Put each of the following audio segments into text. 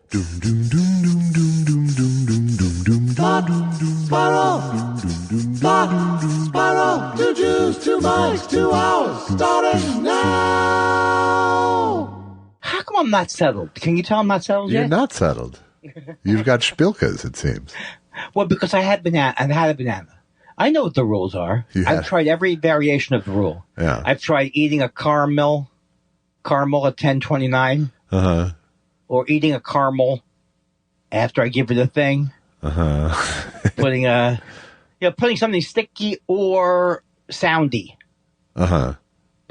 Spiral, 2 Jews, 2 mics, 2 hours, starting now. How come I'm not settled? Can you tell I'm not settled yet? You're not settled. You've got spilkas, it seems. Well, because I had a banana. I know what the rules are. I've tried every variation of the rule. Yeah. I've tried eating a caramel at 10:29. Uh-huh. Or eating a caramel after I give it a thing. Uh-huh. Putting something sticky or soundy. Uh-huh.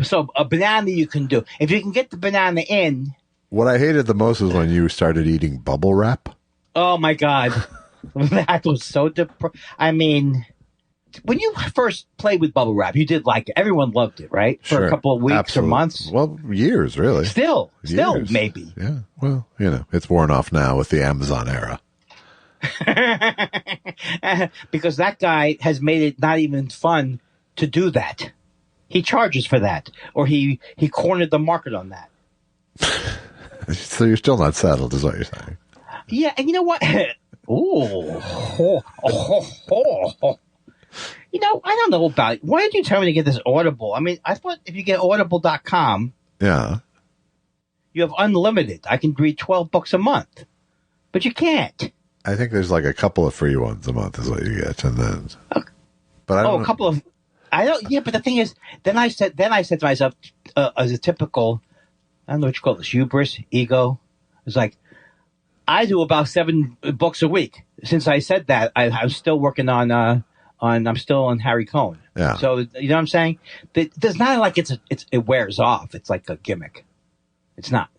So a banana you can do. If you can get the banana in. What I hated the most was when you started eating bubble wrap. Oh, my God. That was so I mean, when you first played with bubble wrap, you did like it. Everyone loved it, right? For a couple of weeks or months. Well, years, really. Still, Years. maybe. Yeah. Well, it's worn off now with the Amazon era. Because that guy has made it not even fun to do that. He charges for that, or he cornered the market on that. So you're still not settled, is what you're saying. Yeah, and you know what? I don't know about it. Why did you tell me to get this Audible? I mean, I thought if you get audible.com, yeah, you have unlimited. I can read 12 books a month, but you can't. I think there's like a couple of free ones a month is what you get, and then. But I don't a couple of. I don't. Yeah, but the thing is, then I said to myself, as a typical, I don't know what you call this, hubris, ego. It's like, I do about 7 books a week. Since I said that, I'm still working on I'm still on Harry Cohn. Yeah. So you know what I'm saying? There's not like it wears off. It's like a gimmick. It's not.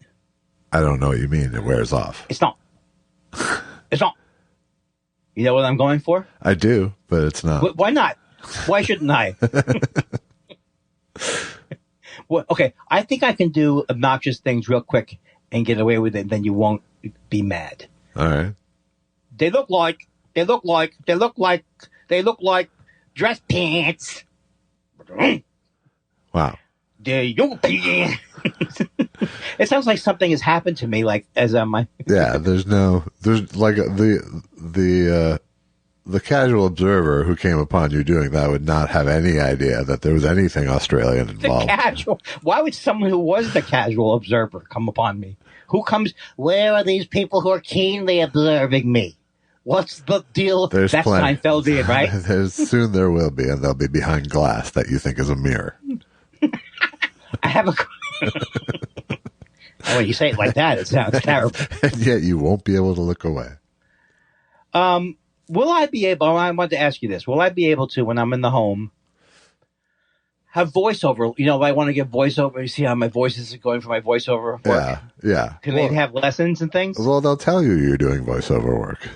I don't know what you mean. It wears off. It's not. It's not. You know what I'm going for? I do, but it's not. Why not? Why shouldn't I? Well, okay, I think I can do obnoxious things real quick and get away with it, then you won't be mad. All right. They look like dress pants. Wow. It sounds like something has happened to me, like as my. Yeah, there's like the casual observer who came upon you doing that would not have any idea that there was anything Australian involved. Why would someone who was the casual observer come upon me? Where are these people who are keenly observing me? What's the deal? There's That's Seinfeldian, right? Soon there will be, and they'll be behind glass that you think is a mirror. I have a. Oh, you say it like that, it sounds terrible. And yet you won't be able to look away. Will I be able? I want to ask you this: will I be able to, when I'm in the home, have voiceover? You know, if I want to give voiceover, you see how my voice is going for my voiceover work? Yeah. Can they have lessons and things? Well, they'll tell you you're doing voiceover work.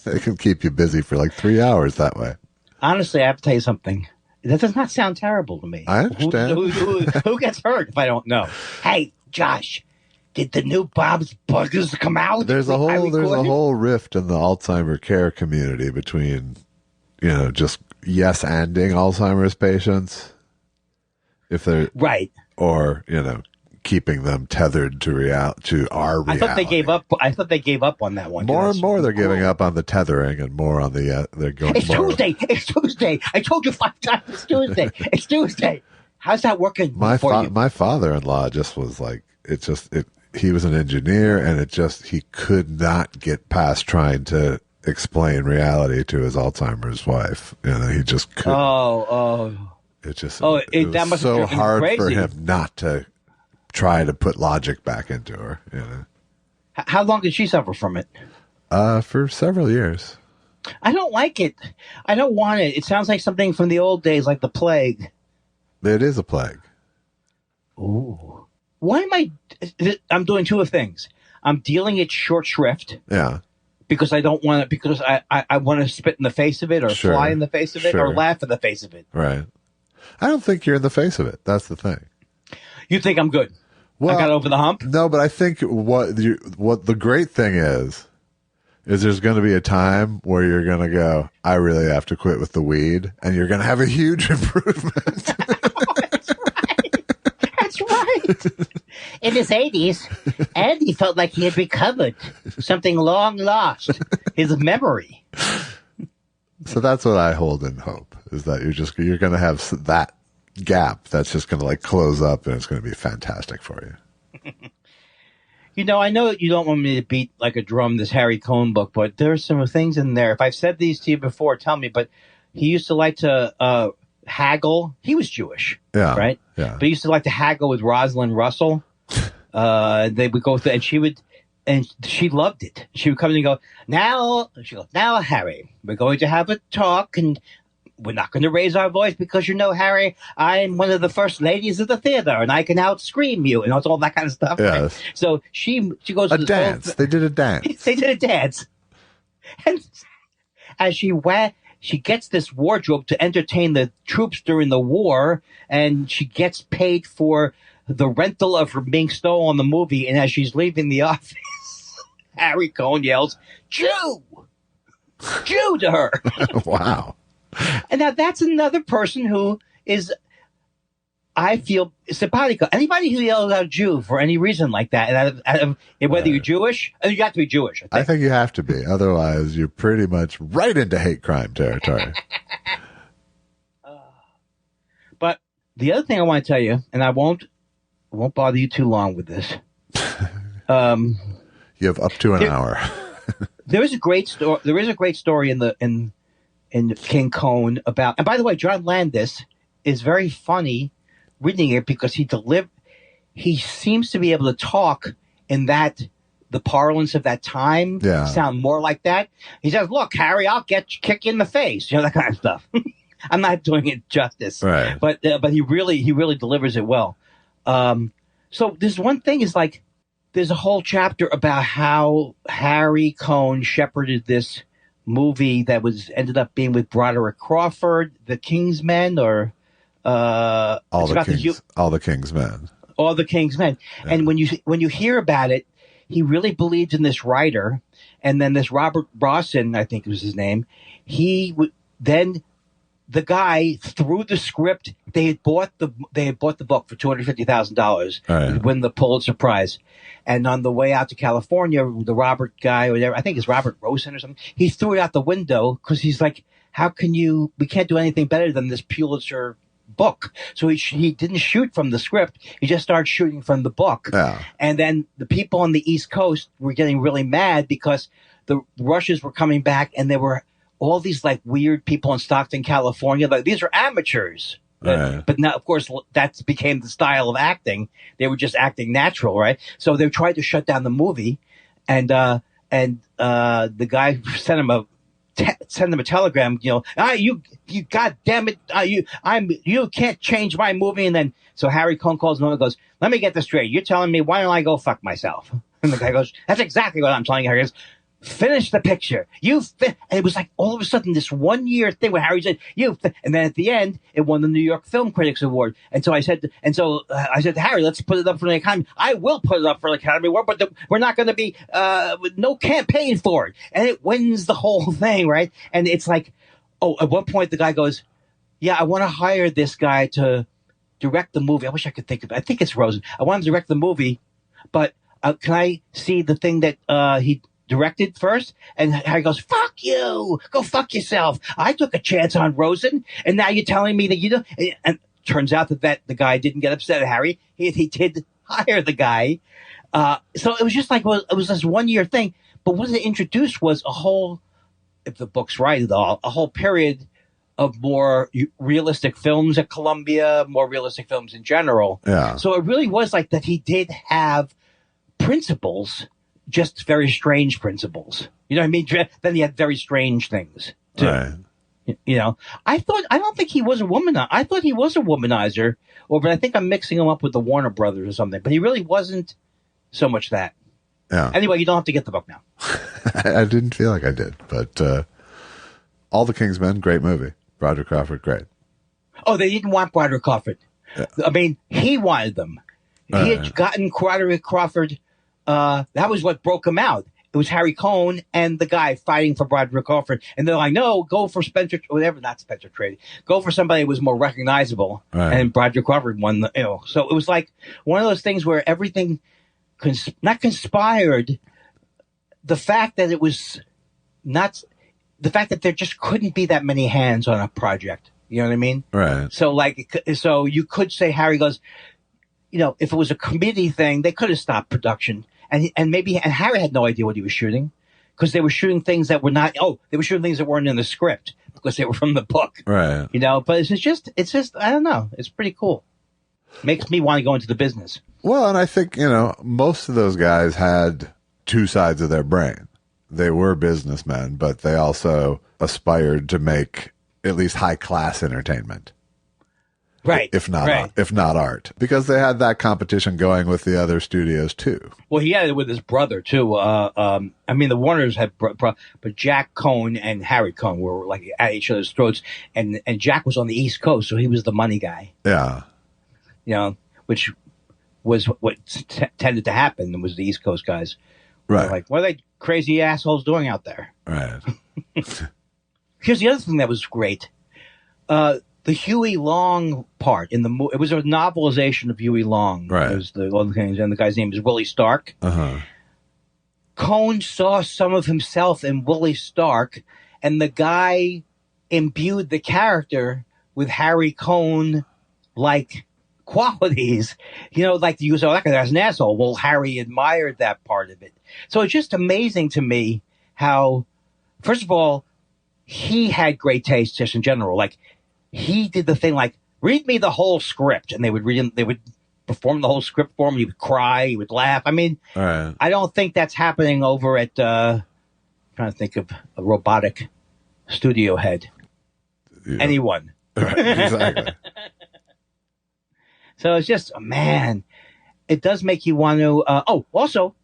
They can keep you busy for like 3 hours that way. Honestly, I have to tell you something. That does not sound terrible to me. I understand. Who gets hurt if I don't know? Hey, Josh, did the new Bob's Burgers come out? There's a whole rift in the Alzheimer care community between, just yes-anding Alzheimer's patients, if they're right, or keeping them tethered to our reality. I thought they gave up on that one. More and more, they're giving up on the tethering, and more on the they're going. It's Tuesday. It's Tuesday. I told you 5 times. It's Tuesday. It's Tuesday. How's that working? My father-in-law just was like he was an engineer, and he could not get past trying to explain reality to his Alzheimer's wife. He just couldn't. That must so have been hard crazy for him not to try to put logic back into her. How long did she suffer from it? For several years. I don't like it. I don't want it. It sounds like something from the old days, like the plague. It is a plague. Ooh. Why am I'm doing 2 things. I'm dealing it short shrift. Yeah. Because I don't want it, because I want to spit in the face of it, or fly in the face of it, or laugh in the face of it. Right. I don't think you're in the face of it. That's the thing. You think I'm good? Well, I got over the hump? No, but I think what the great thing is there's going to be a time where you're going to go, I really have to quit with the weed, and you're going to have a huge improvement. That's That's right. In his 80s, Andy felt like he had recovered something long lost, his memory. So that's what I hold in hope, is that you're going to have that gap that's just going to like close up, and it's going to be fantastic for you. You know, I know you don't want me to beat like a drum this Harry Cohn book, but there are some things in there. If I've said these to you before, tell me. But he used to like to haggle. He was Jewish, right? Yeah. But he used to like to haggle with Rosalind Russell. They would go through, and she loved it. She would come in and go, now, Harry, we're going to have a talk, and we're not going to raise our voice because, Harry, I'm one of the first ladies of the theater, and I can out-scream you, and all that kind of stuff. Yes. Right? So she goes a dance. They did a dance. They did a dance. And as she gets this wardrobe to entertain the troops during the war, and she gets paid for the rental of her being stolen in the movie, and as she's leaving the office, Harry Cohn yells, Jew! Jew to her. Wow. And now that's another person who is, I feel, simpatico. Anybody who yells out Jew for any reason like that, and whether you're Jewish, you have to be Jewish. I think you have to be. Otherwise, you're pretty much right into hate crime territory. But the other thing I want to tell you, and I won't bother you too long with this. You have up to an hour. There is a great story. There is a great story in King Cohn about. And by the way, John Landis is very funny reading it because he seems to be able to talk in the parlance of that time. Yeah. Sound more like that. He says, "Look, Harry, I'll kick you in the face," that kind of stuff. I'm not doing it justice, right? But he really delivers it well. So there's one thing is like. There's a whole chapter about how Harry Cohn shepherded this movie that ended up being with Broderick Crawford, The King's Men, or All the King's Men. All the King's Men. Yeah. And when you hear about it, he really believed in this writer, and then this Robert Bronson, I think was his name. Then the guy threw the script. They had bought the book for $250,000 to win the Pulitzer Prize. And on the way out to California, the Robert guy, or whatever, I think it's Robert Rosen or something, he threw it out the window because he's like, we can't do anything better than this Pulitzer book. So he didn't shoot from the script. He just started shooting from the book. Yeah. And then the people on the East Coast were getting really mad because the rushes were coming back, and there were all these like weird people in Stockton, California. Like, these are amateurs. Right. But now, of course, that became the style of acting. They were just acting natural, right? So they tried to shut down the movie, and the guy sent him a telegram. You God damn it, you can't change my movie. And then so Harry Cohn calls him and goes, "Let me get this straight. You're telling me why don't I go fuck myself?" And the guy goes, "That's exactly what I'm telling you." Harry goes, "Finish the picture. And it was like all of a sudden this 1 year thing where Harry said, and then at the end, it won the New York Film Critics Award. And so I said to Harry, let's put it up for the Academy. I will put it up for the Academy Award, but we're not going to be, no campaign for it. And it wins the whole thing, right? And it's like, at one point the guy goes, "Yeah, I want to hire this guy to direct the movie." I wish I could think of it. I think it's Rosen. I want him to direct the movie, but can I see the thing that he directed first? And Harry goes, "Fuck you, go fuck yourself. I took a chance on Rosen, and now you're telling me that you don't." And turns out that the guy didn't get upset at Harry. He did hire the guy. So it was just like, it was this 1 year thing. But what it introduced was a whole, if the book's right at all, a whole period of more realistic films at Columbia, more realistic films in general. Yeah. So it really was like that. He did have principles, just very strange principles. You know what I mean? Then he had very strange things too. Right. I don't think he was a womanizer. I thought he was a womanizer, but I think I'm mixing him up with the Warner Brothers or something. But he really wasn't so much that. Yeah. Anyway, you don't have to get the book now. I didn't feel like I did, but All the King's Men, great movie. Broderick Crawford, great. Oh, they didn't want Broderick Crawford. Yeah. I mean, he wanted them. He had gotten Broderick Crawford. That was what broke him out. it was Harry Cohn and the guy fighting for Broderick Crawford. And they're like, no, go for Spencer, whatever, not Spencer Tracy. Go for somebody who was more recognizable. Right. And Broderick Crawford won the, So it was like one of those things where everything, not conspired, the fact that it was not, the fact that there just couldn't be that many hands on a project. You know what I mean? Right. So you could say Harry goes, if it was a committee thing, they could have stopped production. And Harry had no idea what he was shooting because they were shooting things that were not, they were shooting things that weren't in the script because they were from the book. Right. But it's just, I don't know. It's pretty cool. Makes me want to go into the business. Well, and I think, most of those guys had two sides of their brain. They were businessmen, but they also aspired to make at least high class entertainment. Right. If not art, because they had that competition going with the other studios too. Well, he had it with his brother too. The Warners had, but Jack Cohn and Harry Cohn were like at each other's throats, and Jack was on the East Coast, so he was the money guy. Yeah. Which was what tended to happen. It was the East Coast guys. Right. Like, what are they crazy assholes doing out there? Right. Here's the other thing that was great. The Huey Long part in the movie, it was a novelization of Huey Long. Right. It was and the guy's name is Willie Stark. Uh-huh. Cohn saw some of himself in Willie Stark, and the guy imbued the character with Harry Cohn-like qualities. Like you say, that guy's an asshole. Well, Harry admired that part of it. So it's just amazing to me how, first of all, he had great taste just in general. Like, he did the thing like, read me the whole script. And they would read him, they would perform the whole script for him. He would cry, he would laugh. I mean, right. I don't think that's happening over at, I'm trying to think of a robotic studio head. Yeah. Anyone. Right, exactly. So it's just, man, it does make you want to, also,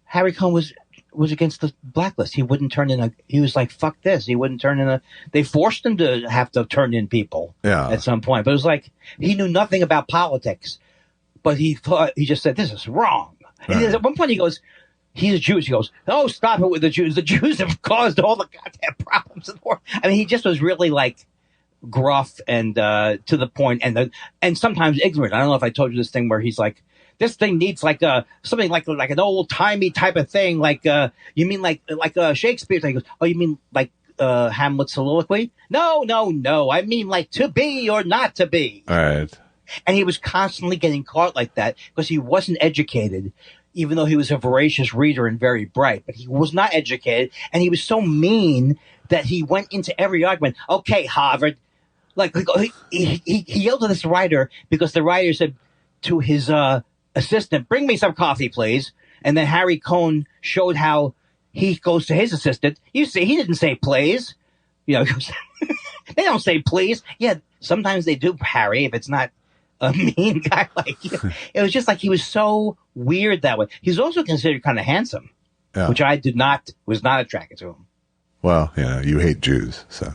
Harry Cohn was against the blacklist. He wouldn't turn in he was like, fuck this. He wouldn't turn in they forced him to have to turn in people at some point. But it was like, he knew nothing about politics, but he just said, this is wrong. Right. And at one point he goes, he's a Jew. He goes, oh, stop it with the Jews. The Jews have caused all the goddamn problems in the world. I mean, he just was really like gruff and to the point and sometimes ignorant. I don't know if I told you this thing where he's like, this thing needs like something like an old timey type of thing. Like you mean like Shakespeare thing? He goes, oh, you mean like Hamlet's soliloquy? No. I mean like to be or not to be. All right. And he was constantly getting caught like that because he wasn't educated, even though he was a voracious reader and very bright. But he was not educated, and he was so mean that he went into every argument. Okay, Harvard. Like he yelled at this writer because the writer said to his assistant, bring me some coffee, please. And then Harry Cohn showed how he goes to his assistant. You see, he didn't say please. He goes, they don't say please. Yeah, sometimes they do, Harry, if it's not a mean guy like you. It was just like he was so weird that way. He's also considered kind of handsome, which I was not attracted to him. Well, you hate Jews, so.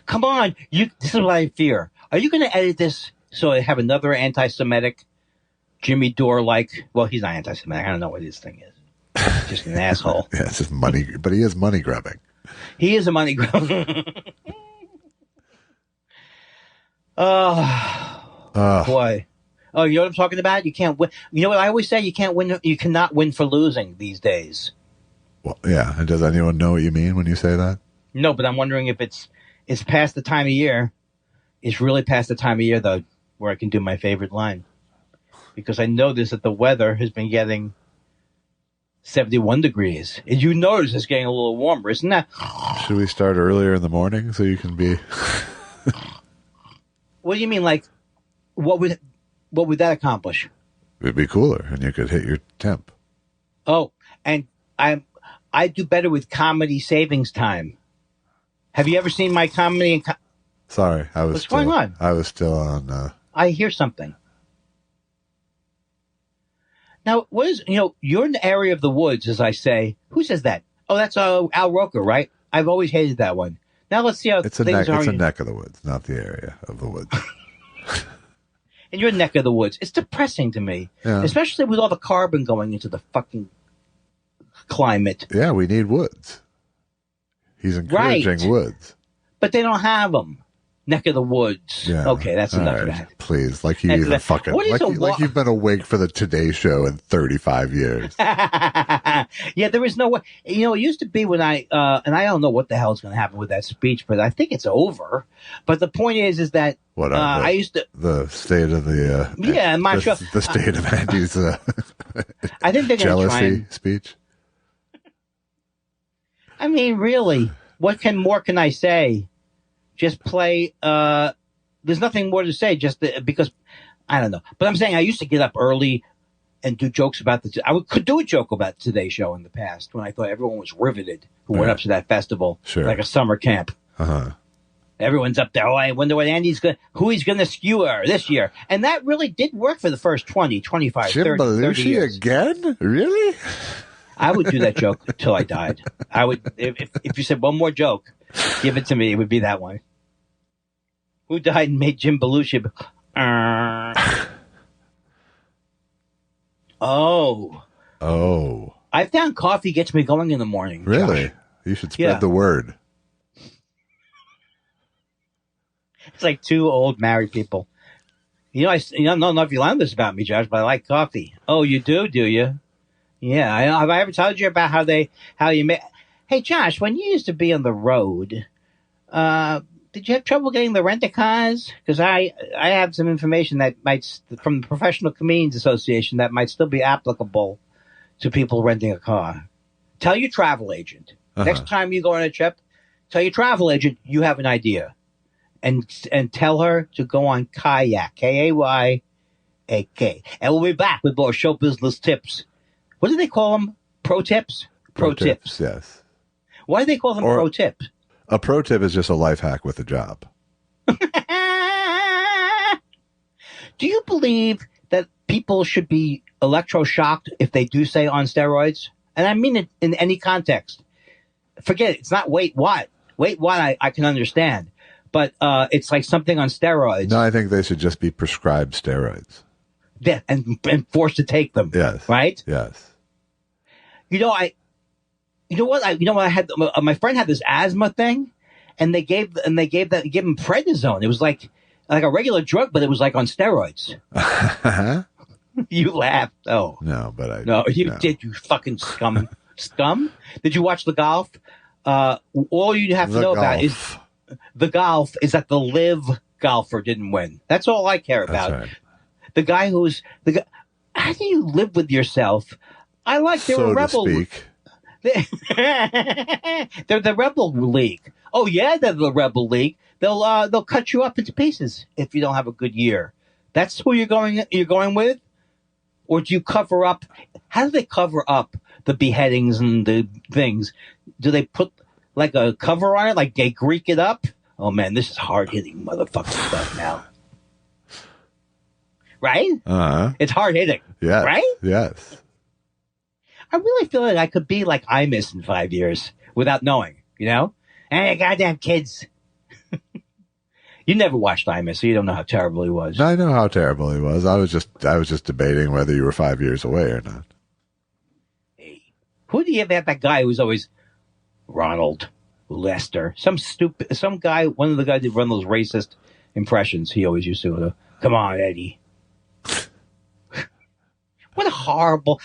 Come on. This is what I fear. Are you going to edit this so I have another anti-Semitic Jimmy Dore-like? Well, he's not anti-Semitic. I don't know what his thing is. He's just an asshole. Yeah, it's just money, but he is money grubbing. He is a money grubber. Boy. Oh, you know what I'm talking about? You can't win. You know what I always say? You can't win. You cannot win for losing these days. Well, yeah. And does anyone know what you mean when you say that? No, but I'm wondering if it's past the time of year. It's really past the time of year, though, where I can do my favorite line. Because I noticed that the weather has been getting 71 degrees. And you notice it's getting a little warmer, isn't that? Should we start earlier in the morning so you can be... What do you mean? Like, what would that accomplish? It'd be cooler, and you could hit your temp. Oh, and I do better with comedy savings time. Have you ever seen my comedy? Sorry, what's going on? I was still on. I hear something. Now, what is you're in the area of the woods, as I say. Who says that? Oh, that's Al Roker, right? I've always hated that one. Now let's see how things are. It's a neck of the woods, not the area of the woods. In your neck of the woods, it's depressing to me, especially with all the carbon going into the fucking climate. Yeah, we need woods. He's encouraging woods. But they don't have them. Neck of the woods. Yeah. Okay, that's enough of that. Please, like you even fucking like you've been awake for the Today Show in 35 years. Yeah, there is no way. You know, it used to be when and I don't know what the hell's going to happen with that speech, but I think it's over. But the point is that I used to the state of the the state of Andy's I think they're jealousy speech. I mean, really, what more can I say? Just play. There's nothing more to say. Just because I don't know. But I'm saying I used to get up early and do jokes about could do a joke about the Today Show in the past when I thought everyone was riveted who went up to that festival, like a summer camp. Everyone's up there. Oh, I wonder what who he's going to skewer this year. And that really did work for the first 20, 25, 30 years. Again? Really? I would do that joke until I died. I would if you said one more joke, give it to me. It would be that one. Who died and made Jim Belushi? Oh. I found coffee gets me going in the morning. Really? Josh. You should spread the word. It's like two old married people. You know, I don't know if you learned this about me, Josh, but I like coffee. Oh, you do you? Yeah. Have I ever told you about how you make? Hey, Josh, when you used to be on the road, did you have trouble getting the rent-a-cars? Because I have some information that from the Professional Comedians Association that might still be applicable to people renting a car. Tell your travel agent. Next time you go on a trip, tell your travel agent you have an idea. And tell her to go on Kayak, Kayak. And we'll be back with more show business tips. What do they call them? Pro tips? Pro tips. Yes. Why do they call them pro tips? A pro tip is just a life hack with a job. Do you believe that people should be electroshocked if they do say on steroids? And I mean it in any context. Forget it. It's not wait what. Wait what I can understand. But it's like something on steroids. No, I think they should just be prescribed steroids. Yeah, and forced to take them. Yes. Right? Yes. You know what I had my friend had this asthma thing, and they gave him prednisone. It was like a regular drug, but it was like on steroids. You laughed. Oh no, but did, you fucking scum. Did you watch the golf? All you have to know about is the golf is that the live golfer didn't win. That's all I care about. Right. The guy how do you live with yourself? I like they were rebel. To speak. They're the rebel league. Oh yeah, they're the rebel league. They'll cut you up into pieces if you don't have a good year. That's who you're going with, or do you cover up? How do they cover up the beheadings and the things? Do they put like a cover on it, like they Greek it up? Oh man, this is hard hitting motherfucking stuff now. Right? It's hard hitting. Yeah. Right? Yes. I really feel like I could be like Imus in 5 years without knowing, you know? Hey, goddamn kids. You never watched Imus, so you don't know how terrible he was. I know how terrible he was. I was just debating whether you were 5 years away or not. Hey, who do you have that guy who's always Ronald Lester? Some guy, one of the guys that run those racist impressions he always used to. Come on, Eddie. What a horrible!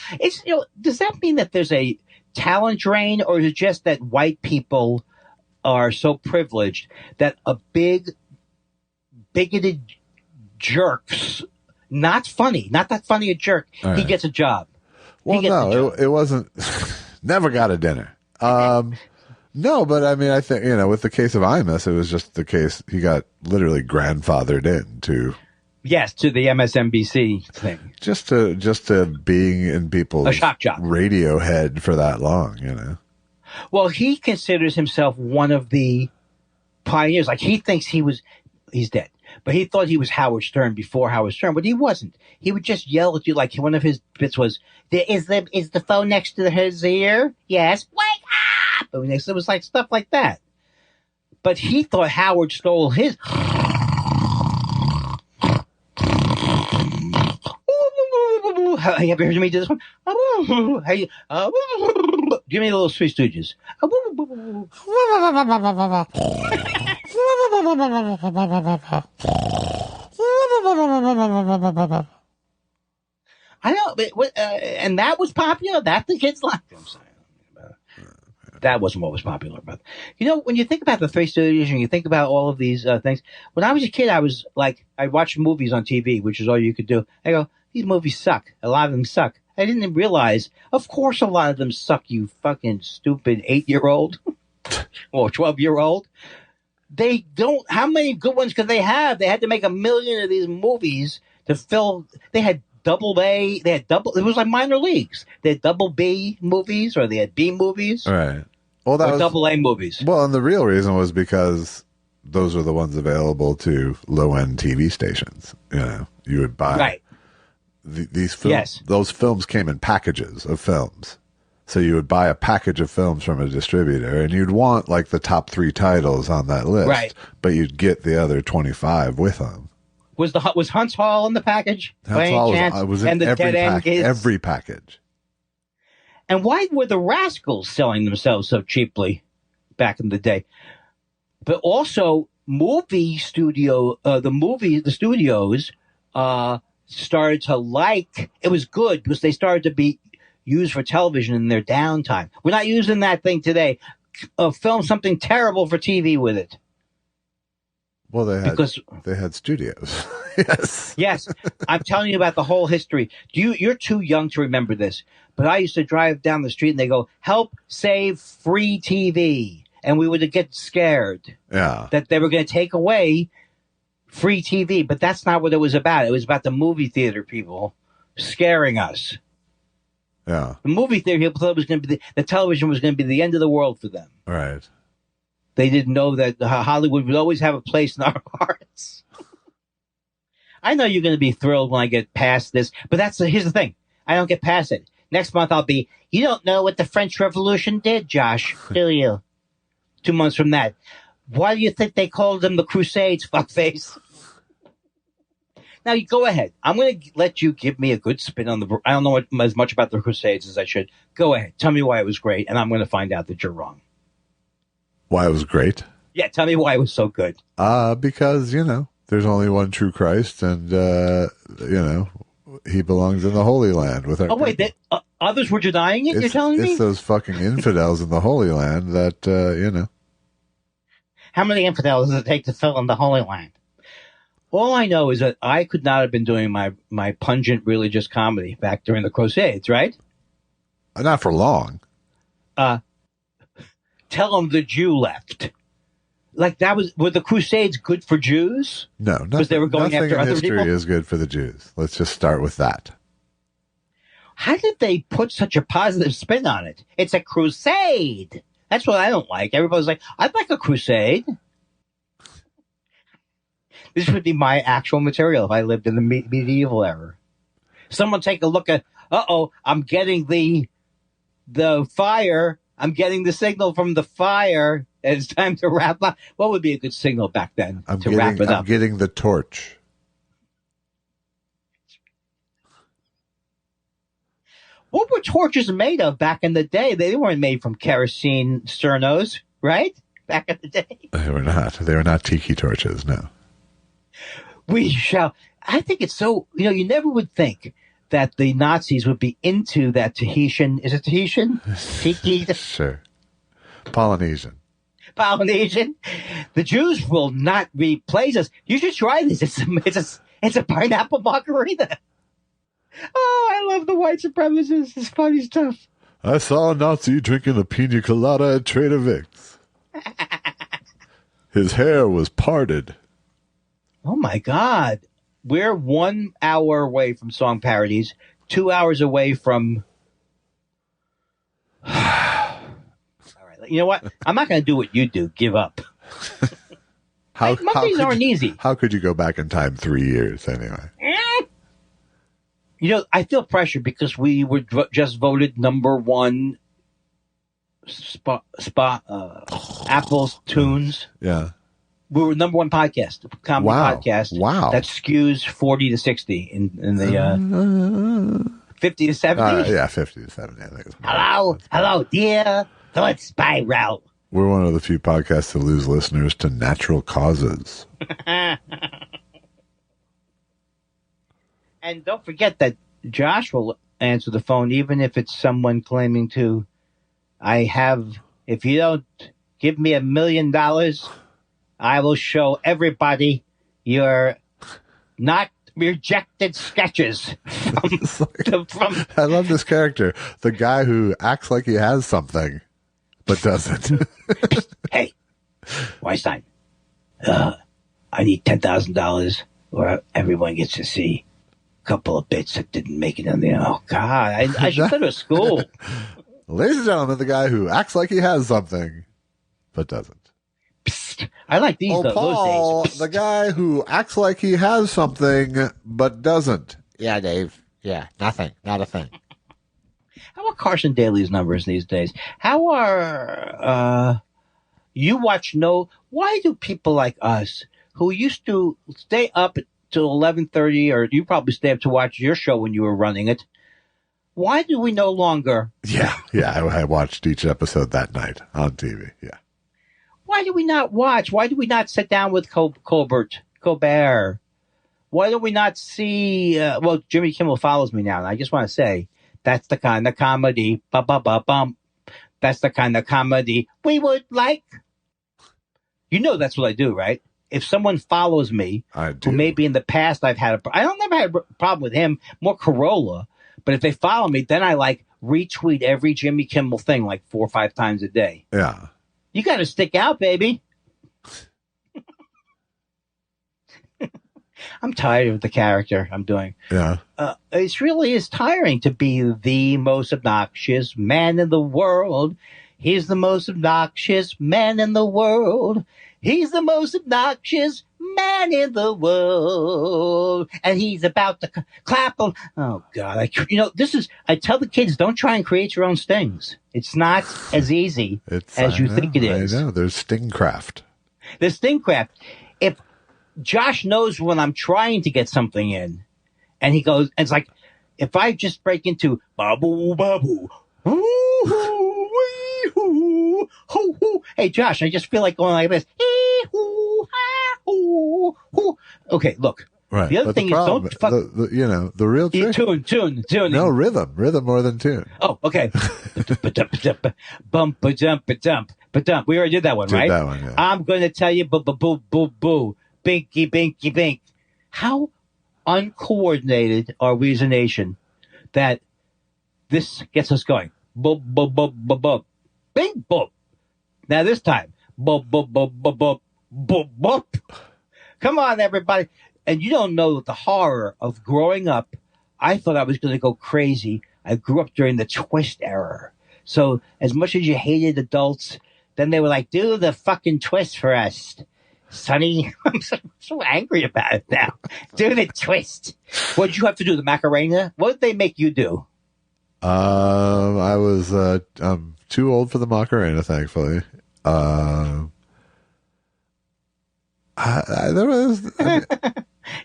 Does that mean that there's a talent drain, or is it just that white people are so privileged that a bigoted jerks, not that funny a jerk, right. He gets a job. Well, it wasn't. Never got a dinner. No, but I mean, I think with the case of Imus, it was just the case he got literally grandfathered into. Yes, to the MSNBC thing. Just to being in people's a shock jock radio head for that long, Well, he considers himself one of the pioneers. Like he thinks he's dead, but he thought he was Howard Stern before Howard Stern, but he wasn't. He would just yell at you like one of his bits was, "Is the phone next to his ear? Yes, wake up!" And it was like stuff like that. But he thought Howard stole his. Have you heard me do this one? Hey, give me a little Three Stooges. I know, but and that was popular. That the kids liked. I'm sorry. That wasn't what was popular. But, when you think about the Three Stooges and you think about all of these things, when I was a kid, I was like, I watched movies on TV, which is all you could do. I go, these movies suck. A lot of them suck. I didn't realize, of course, a lot of them suck, you fucking stupid 8-year-old or 12-year-old. They don't, how many good ones could they have? They had to make 1 million of these movies to fill, they had double A, it was like minor leagues. They had double B movies or they had B movies. Right. Well, that was double A movies. Well, and the real reason was because those were the ones available to low-end TV stations. You would buy these films. Yes. Those films came in packages of films. So you would buy a package of films from a distributor, and you'd want like the top 3 titles on that list, right? But you'd get the other 25 with them. Was Hunt's Hall in the package? Hunt's Hall was in every package. And why were the Rascals selling themselves so cheaply back in the day? But also, the studios started to like, it was good because they started to be used for television in their downtime. We're not using that thing today. Film something terrible for TV with it. Well, they had studios. Yes. Yes. I'm telling you about the whole history. You're too young to remember this, but I used to drive down the street and they go, help save free TV. And we would get scared that they were going to take away free TV. But that's not what it was about. It was about the movie theater people scaring us. Yeah. The movie theater people thought it was going to be the television was going to be the end of the world for them. Right. They didn't know that Hollywood would always have a place in our hearts. I know you're going to be thrilled when I get past this, but here's the thing. I don't get past it. Next month I'll be, you don't know what the French Revolution did, Josh, do you? 2 months from that. Why do you think they called them the Crusades, fuckface? Now, you go ahead. I'm going to let you give me a good spin on I don't know as much about the Crusades as I should. Go ahead. Tell me why it was great, and I'm going to find out that you're wrong. Why it was great? Yeah, tell me why it was so good. Because, there's only one true Christ, and, he belongs in the Holy Land with our people. Wait, others were denying it, you're telling me? It's those fucking infidels in the Holy Land that, How many infidels does it take to fill in the Holy Land? All I know is that I could not have been doing my pungent religious comedy back during the Crusades, right? Not for long. Tell them the Jew left. Like were the Crusades good for Jews? No, because they were going after other people. History is good for the Jews. Let's just start with that. How did they put such a positive spin on it? It's a crusade. That's what I don't like. Everybody's like, I'd like a crusade. This would be my actual material if I lived in the medieval era. Someone take a look at, I'm getting the fire. I'm getting the signal from the fire. And it's time to wrap up. What would be a good signal back then wrap it up? I'm getting the torch. What were torches made of back in the day? They weren't made from kerosene sternos, right? Back in the day. They were not. They were not tiki torches, no. I think it's so, you never would think that the Nazis would be into that Tahitian. Is it Tahitian? Tiki? Sure. Polynesian. The Jews will not replace us. You should try this. It's a pineapple margarita. Oh, I love the white supremacists. It's funny stuff. I saw a Nazi drinking a pina colada at Trader Vic's. His hair was parted. Oh, my God. We're 1 hour away from song parodies, 2 hours away from... All right. You know what? I'm not going to do what you do. Give up. Mondays aren't easy. How could you go back in time 3 years anyway? I feel pressure because we were just voted number one Apple's Tunes. Yeah. We were number one comedy podcast. Wow. That skews 40 to 60 in the 50 to 70? Yeah, 50 to 70, I think. Hello, dear. Thought spiral. We're one of the few podcasts to lose listeners to natural causes. And don't forget that Josh will answer the phone, even if it's someone claiming to, if you don't give me $1 million, I will show everybody your not rejected sketches. I love this character. The guy who acts like he has something, but doesn't. Hey, Weinstein, I need $10,000 or everyone gets to see a couple of bits that didn't make it in there. Oh, God, I should go to school. Ladies and gentlemen, the guy who acts like he has something, but doesn't. Psst. I like these, Paul, those days. the guy who acts like he has something, but doesn't. Yeah, Dave. Yeah, nothing. Not a thing. How are Carson Daly's numbers these days? How are why do people like us who used to stay up till 11:30, or you probably stay up to watch your show when you were running it, why do we no longer? Yeah, I watched each episode that night on TV. Yeah. Why do we not watch? Why do we not sit down with Colbert? Why do we not see? Jimmy Kimmel follows me now, and I just want to say that's the kind of comedy. That's the kind of comedy we would like. You know that's what I do, right? If someone follows me, who maybe in the past I've had I never had a problem with him, more Corolla. But if they follow me, then I retweet every Jimmy Kimmel thing 4 or 5 times a day. Yeah. You got to stick out, baby. I'm tired of the character I'm doing. Yeah. It really is tiring to be the most obnoxious man in the world. He's the most obnoxious man in the world. He's the most obnoxious man in the world. And he's about to clap on. Oh, God. I tell the kids, don't try and create your own stings. It's not as easy as you think it is. I know. There's Stingcraft. There's Stingcraft. If Josh knows when I'm trying to get something in, and he goes, and it's like, if I just break into babu, babu, hoo, wee, hoo, hoo, hoo. Hey, Josh, I just feel like going like this. Okay, look. Right. The other thing is, don't fuck. The real trick. Tune. No, rhythm more than tune. Oh, okay. Bump, ba-dump, ba-dump, ba-dump. We already did that one, right? That one, yeah. I'm going to tell you, boo, binky, binky, bink. How uncoordinated are we as a nation that this gets us going? Boop, boop, boop, boop, boop. Bing, boop. Now this time, boop, boop, boop, boop, boop, boop, boop. Come on, everybody. And you don't know the horror of growing up. I thought I was going to go crazy. I grew up during the twist era. So as much as you hated adults, then they were like, do the fucking twist for us. Sonny, I'm so angry about it now. Do the twist. What did you have to do? The Macarena? What did they make you do? I was too old for the Macarena, thankfully.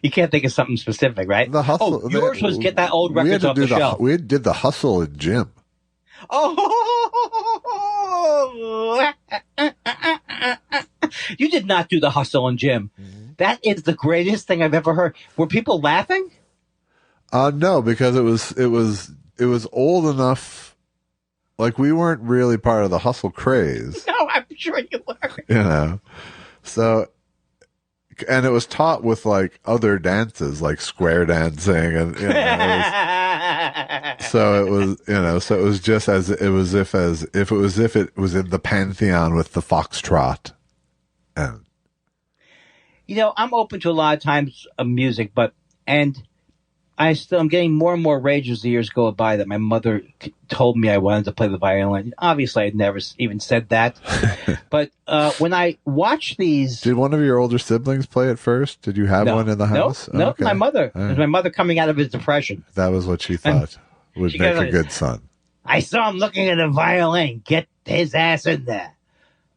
You can't think of something specific, right? The hustle. Oh, yours was get that old records off the shelf. We did the hustle in gym. Oh, you did not do the hustle in gym. Mm-hmm. That is the greatest thing I've ever heard. Were people laughing? No, because it was old enough. Like, we weren't really part of the hustle craze. No, I'm sure you were. So. And it was taught with other dances, like square dancing, and so it was just as it was if it was in the pantheon with the foxtrot. And I'm open to a lot of times of music, I'm getting more and more rage as the years go by that my mother told me I wanted to play the violin. Obviously, I'd never even said that. But when I watch these... Did one of your older siblings play it first? Did you have one in the house? No, okay. My mother. It was my mother coming out of his depression. That was what she thought would make a good son. I saw him looking at a violin. Get his ass in there.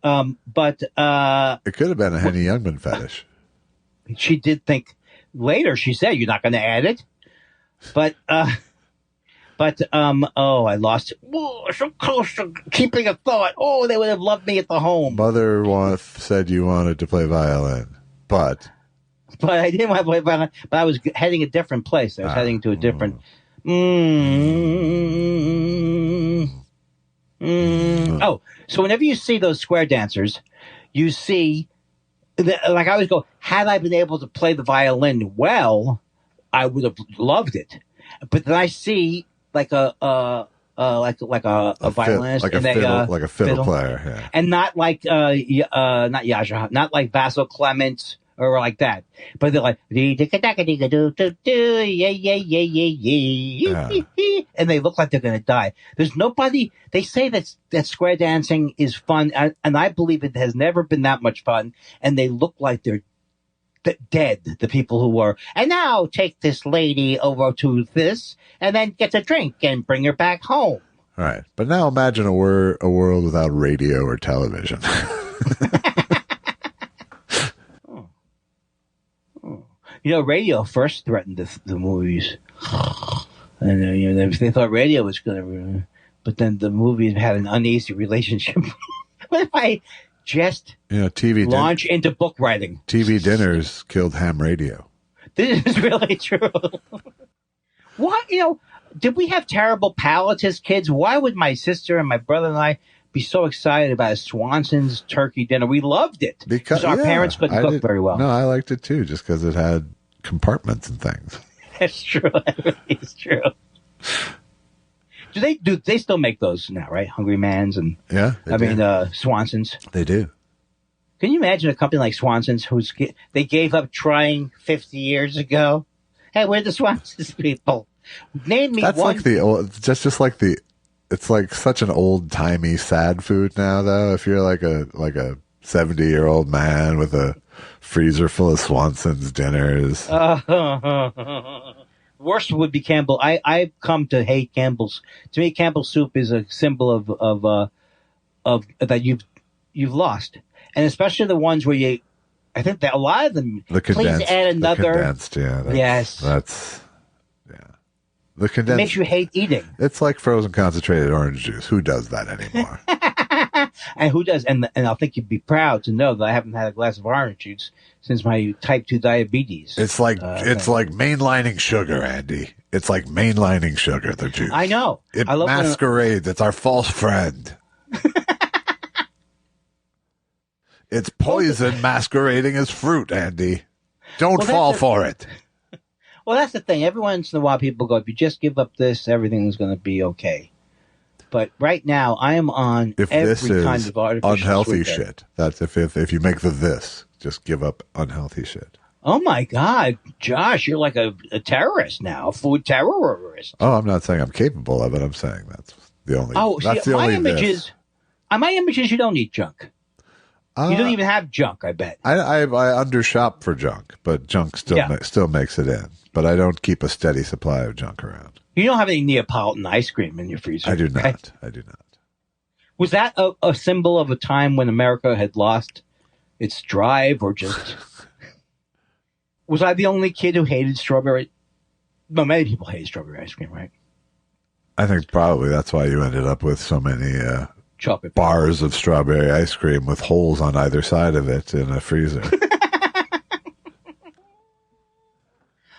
But it could have been a Henny Youngman fetish. She did think... Later, she said, you're not going to add it? But But I lost it. Whoa, so close to keeping a thought. Oh, they would have loved me at the home. Mother said you wanted to play violin, but I didn't want to play violin. But I was heading a different place. I was heading to a different. Oh, so whenever you see those square dancers, you see, like I always go, had I been able to play the violin well, I would have loved it. But then I see like a violinist, like a fiddle player, yeah. And not like not Yaja, not like Vassal Clements or like that, but they're like yeah, and they look like they're gonna die. There's nobody. They say that square dancing is fun, and I believe it has never been that much fun. And they look like they're dead, the people who were. And now take this lady over to this, and then get a drink and bring her back home. All right, but now imagine a world without radio or television. Radio first threatened the movies, and they thought radio was going to, but then the movies had an uneasy relationship. What if I just TV launch into book writing? TV dinners killed ham radio. This is really true. Why, did we have terrible palates as kids? Why would my sister and my brother and I be so excited about a Swanson's turkey dinner? We loved it because our parents couldn't cook very well. No, I liked it too, just because it had compartments and things. That's true. It's true. Do they still make those now, right? Hungry Man's and Swanson's. They do. Can you imagine a company like Swanson's they gave up trying 50 years ago? Hey, we're the Swanson's people. Name me one. That's like the old, just like the. It's like such an old timey sad food now, though. If you're like a 70-year-old man with a freezer full of Swanson's dinners. Worst would be Campbell. I've come to hate Campbell's. To me, Campbell's soup is a symbol of that you've lost, and especially the ones where I think that a lot of them. The condensed, please add another. The condensed, yeah. That's. The condensed, it makes you hate eating. It's like frozen concentrated orange juice. Who does that anymore? And who does? And I think you'd be proud to know that I haven't had a glass of orange juice since my type 2 diabetes. It's like mainlining sugar, Andy. It's like mainlining sugar, the juice. I know. It masquerades. It's our false friend. It's poison masquerading as fruit, Andy. Don't fall for it. Well, that's the thing. Every once in a while, people go, if you just give up this, everything's going to be okay. But right now, I am on every kind of artificial unhealthy sweetener. shit. That's if you make this, just give up unhealthy shit. Oh, my God. Josh, you're like a terrorist now, a food terrorist. Oh, I'm not saying I'm capable of it. I'm saying that's the only. My image is you don't eat junk. You don't even have junk, I bet. I undershop for junk, but junk still makes it in. But I don't keep a steady supply of junk around. You don't have any Neapolitan ice cream in your freezer. I do not. Right? I do not. Was that a symbol of a time when America had lost its drive, or just was I the only kid who hated strawberry? No, many people hated strawberry ice cream, right? I think probably that's why you ended up with so many chocolate bars of strawberry ice cream with holes on either side of it in a freezer.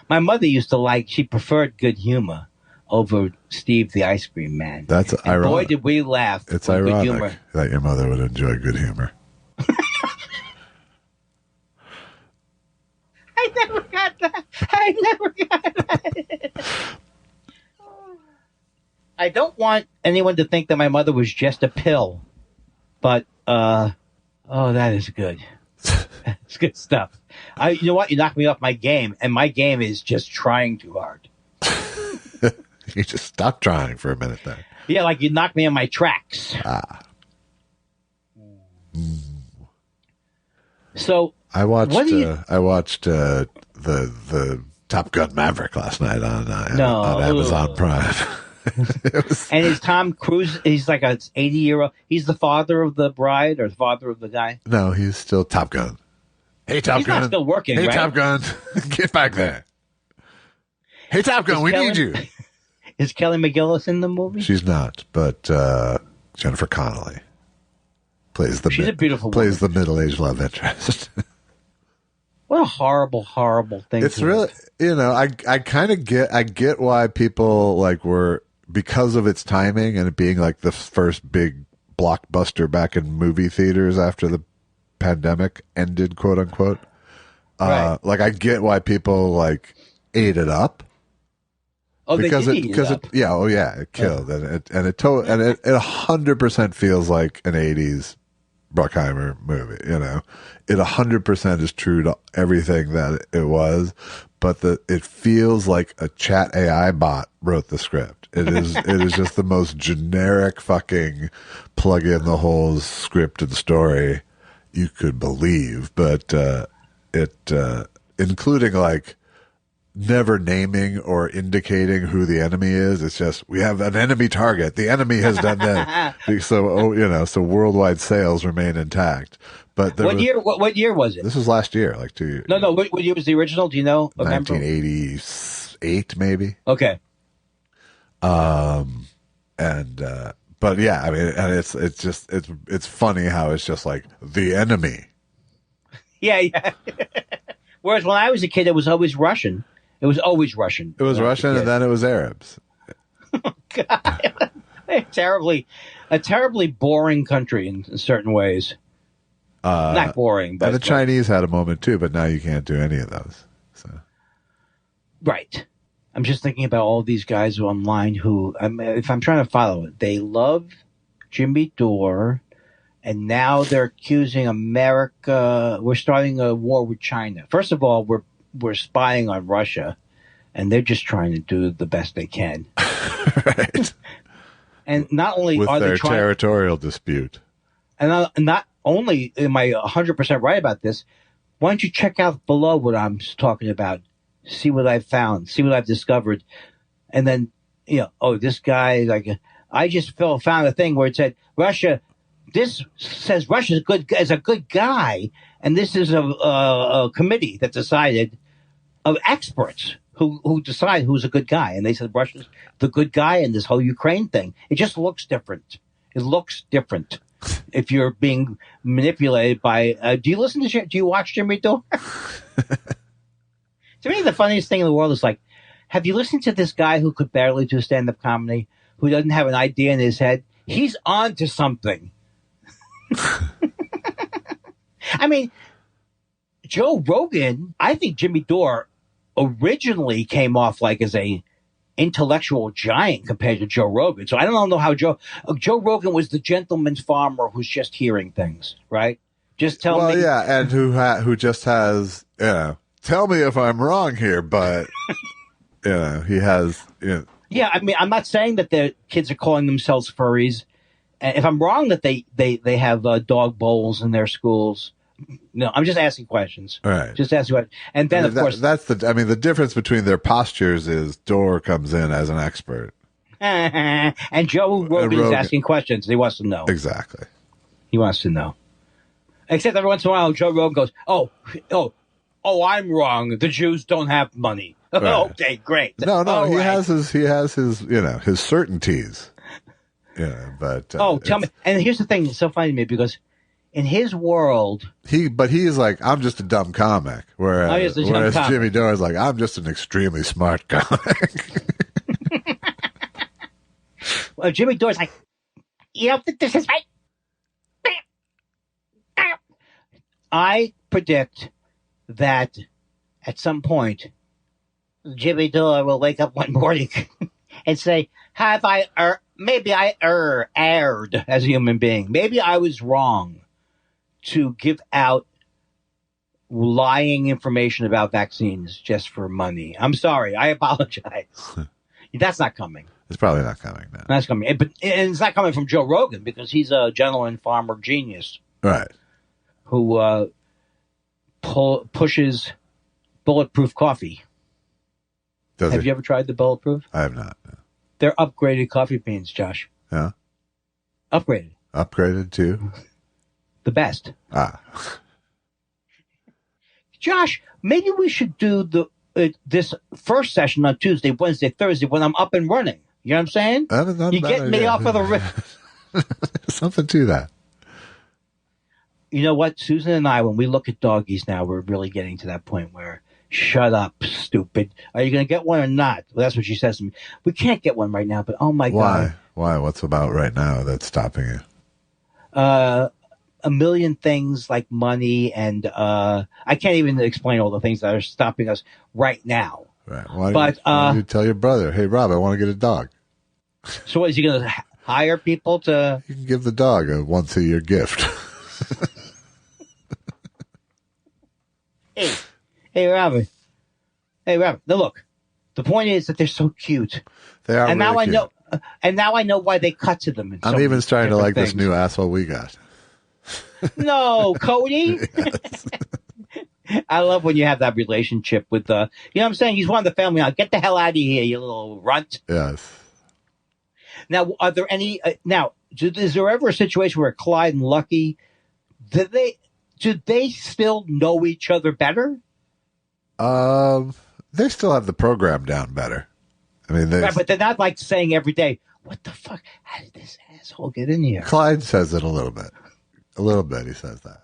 My mother used to she preferred good humor over Steve the ice cream man. That's ironic. Boy, did we laugh. It's ironic that your mother would enjoy good humor. I never got that. I don't want anyone to think that my mother was just a pill, but that is good. That's good stuff. You know what? You knocked me off my game, and my game is just trying too hard. You just stop trying for a minute there. Yeah, like you knocked me on my tracks. So I watched the Top Gun Maverick last night on Amazon Prime. And is Tom Cruise? He's like a 80-year-old. He's the father of the bride or the father of the guy. No, he's still Top Gun. Hey, Top Gun. He's not still working. Hey, right? Top Gun, get back there. Hey, Top Gun, we need you. Is Kelly McGillis in the movie? She's not, but Jennifer Connelly plays She's a beautiful plays woman. the middle-aged love interest. What a horrible, horrible thing. It's really, I kind of get why people were, because of its timing and it being like the first big blockbuster back in movie theaters after the pandemic ended, quote unquote. Right. I get why people ate it up. Oh, because they did eat it up. It killed, and it 100% feels like an 80s Bruckheimer movie. It 100% is true to everything that it was, but it feels like a chat AI bot wrote the script. It is just the most generic fucking plug in the holes script and story you could believe, but including never naming or indicating who the enemy is. It's just, we have an enemy target. The enemy has done that. So worldwide sales remain intact. But what year was it? This was last year, 2 years. No. What year was the original? Do you know? 1988, maybe. Okay. But yeah, I mean, and it's funny how it's just the enemy. Yeah. Whereas when I was a kid, it was always Russian. It was always Russian. It was Russian, and then it was Arabs. Oh, God. A terribly boring country in certain ways. Not boring, but and the Chinese had a moment too, but now you can't do any of those. So. Right. I'm just thinking about all these guys online who, if I'm trying to follow it, they love Jimmy Dore, and now they're accusing America. We're starting a war with China. First of all, we're spying on Russia, and they're just trying to do the best they can. Right. And not only with are their they trying, territorial dispute, and not only am I 100% right about this, why don't you check out below what I'm talking about? See what I've found, see what I've discovered, and then this guy I just found a thing where it said Russia. This says Russia is a good guy, and this is a committee that decided of experts who decide who's a good guy, and they said Russia's the good guy in this whole Ukraine thing. It just looks different. It looks different if you're being manipulated by. Do you watch Jimmy Dore? To me, the funniest thing in the world is have you listened to this guy who could barely do stand-up comedy, who doesn't have an idea in his head? He's on to something. I mean, Joe Rogan, I think Jimmy Dore originally came off as a intellectual giant compared to Joe Rogan. So I don't know how Joe Rogan was the gentleman's farmer who's just hearing things, right? Just tell me. Well, yeah, and who just has, tell me if I'm wrong here, but he has. Yeah, I mean, I'm not saying that the kids are calling themselves furries. And if I'm wrong that they have dog bowls in their schools, no, I'm just asking questions. Right. Just asking questions. And then, of course, that's the difference between their postures is Dore comes in as an expert, and Joe Rogan is asking questions. He wants to know. Exactly. He wants to know. Except every once in a while, Joe Rogan goes, "Oh, I'm wrong. The Jews don't have money." Right. Okay, great. No, he has his his certainties. Yeah, but tell me. And here's the thing: it's so funny to me because in his world, he's I'm just a dumb comic, whereas Jimmy Dore is I'm just an extremely smart comic. Well, Jimmy Dore's you don't think this is right? I predict that at some point, Jimmy Dore will wake up one morning and say, "Have I maybe I erred as a human being. Maybe I was wrong to give out lying information about vaccines just for money. I'm sorry. I apologize." That's not coming. It's probably not coming now. That's coming. But it's not coming from Joe Rogan because he's a gentleman farmer genius. Right. Who pushes bulletproof coffee. Have you ever tried the bulletproof? I have not. No. They're upgraded coffee beans, Josh. Yeah. Upgraded. Upgraded to? The best. Ah. Josh, maybe we should do this first session on Tuesday, Wednesday, Thursday when I'm up and running. You know what I'm saying? That is not a You bad get me idea. off of the Something to that. You know what? Susan and I, when we look at doggies now, we're really getting to that point where, shut up, stupid. Are you going to get one or not? Well, that's what she says to me. We can't get one right now, but oh my God. Why? What's about right now that's stopping you? A million things like money and I can't even explain all the things that are stopping us right now. Right. Why don't you tell your brother, hey, Rob, I want to get a dog. So is he going to hire people to... You can give the dog a once-a-year gift. Hey, Robert. Now look, the point is that they're so cute. They are and really now cute. I know. And now I know why they cut to them. I'm even starting to like this new asshole we got. No, Cody. Yes. I love when you have that relationship with you know what I'm saying? He's one of the family now. Get the hell out of here, you little runt. Yes. Now, are there any? Is there ever a situation where Clyde and Lucky do they still know each other better? They still have the program down better. I mean, right, but they're not like saying every day, "What the fuck? How did this asshole get in here?" Clyde says it a little bit. A little bit, he says that.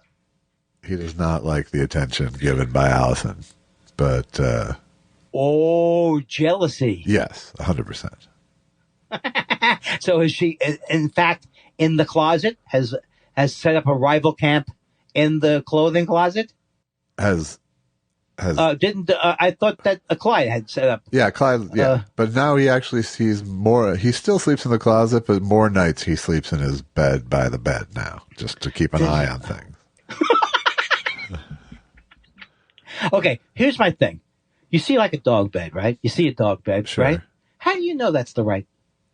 He does not like the attention given by Allison, but jealousy. Yes, 100%. So is she, in fact, in the closet, has set up a rival camp in the clothing closet? I thought that Clyde had set up. Yeah, Clyde, yeah. But now he actually sees more. He still sleeps in the closet, but more nights he sleeps in his bed by the bed now, just to keep an eye on things. Okay, here's my thing. You see like a dog bed, right? You see a dog bed, Sure. right? How do you know that's the right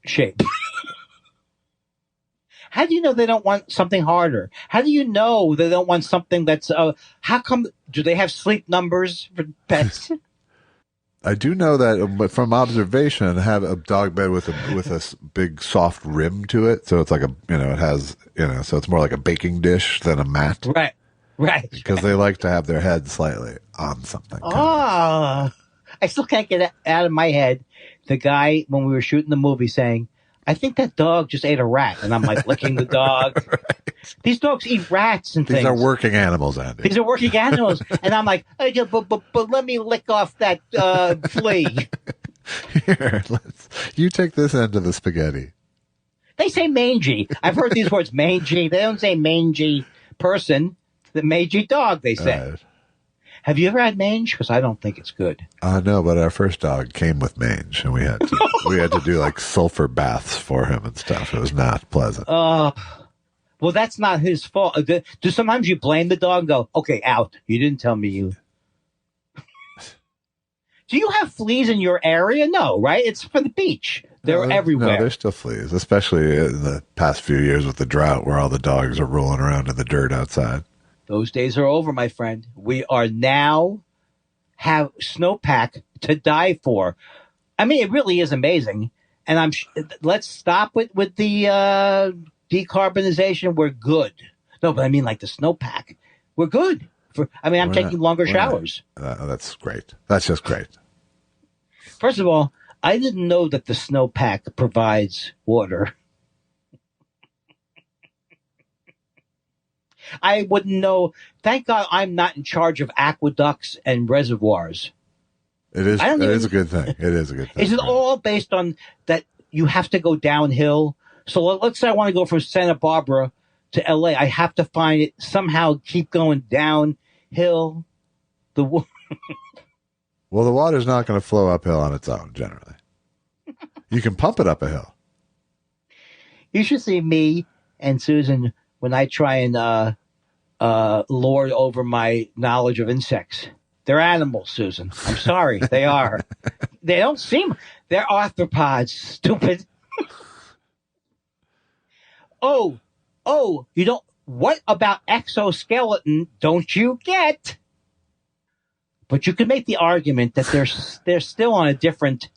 shape? How do you know they don't want something harder? How do you know they don't want something that's, how come, do they have sleep numbers for pets? I do know that from observation, have a dog bed with a big soft rim to it. So it's like it has, so it's more like a baking dish than a mat. Right. Because they like to have their head slightly on something. I still can't get out of my head the guy when we were shooting the movie saying, I think that dog just ate a rat. And I'm like licking the dog. Right. These dogs eat rats and things. These are working animals, Andy. These are working animals. And I'm like, hey, but let me lick off that flea. Here, you take this end of the spaghetti. They say mangy. I've heard these words, mangy. They don't say mangy person. The mangy dog, they say. Right. Have you ever had mange? Because I don't think it's good. No, but our first dog came with mange, and we had to do like sulfur baths for him and stuff. It was not pleasant. Well, that's not his fault. Do sometimes you blame the dog and go, okay, out. You didn't tell me you. Do you have fleas in your area? No, right? It's for the beach. They're everywhere. No, there's still fleas, especially in the past few years with the drought where all the dogs are rolling around in the dirt outside. Those days are over, my friend. We are now have snowpack to die for. I mean, it really is amazing. And let's stop with the decarbonization. We're good. No, but I mean like the snowpack. We're good. I'm taking longer showers. That's great. That's just great. First of all, I didn't know that the snowpack provides water. I wouldn't know. Thank God I'm not in charge of aqueducts and reservoirs. It is. It is a good thing. It is a good thing. Is it all based on that you have to go downhill? So let's say I want to go from Santa Barbara to L.A. I have to find it somehow. Keep going downhill. Well, the water's not going to flow uphill on its own. Generally, you can pump it up a hill. You should see me and Susan when I try and lord over my knowledge of insects. They're animals, Susan. I'm sorry. They are. They don't seem... They're arthropods, stupid. Oh, you don't... What about exoskeleton don't you get? But you can make the argument that they're still on a different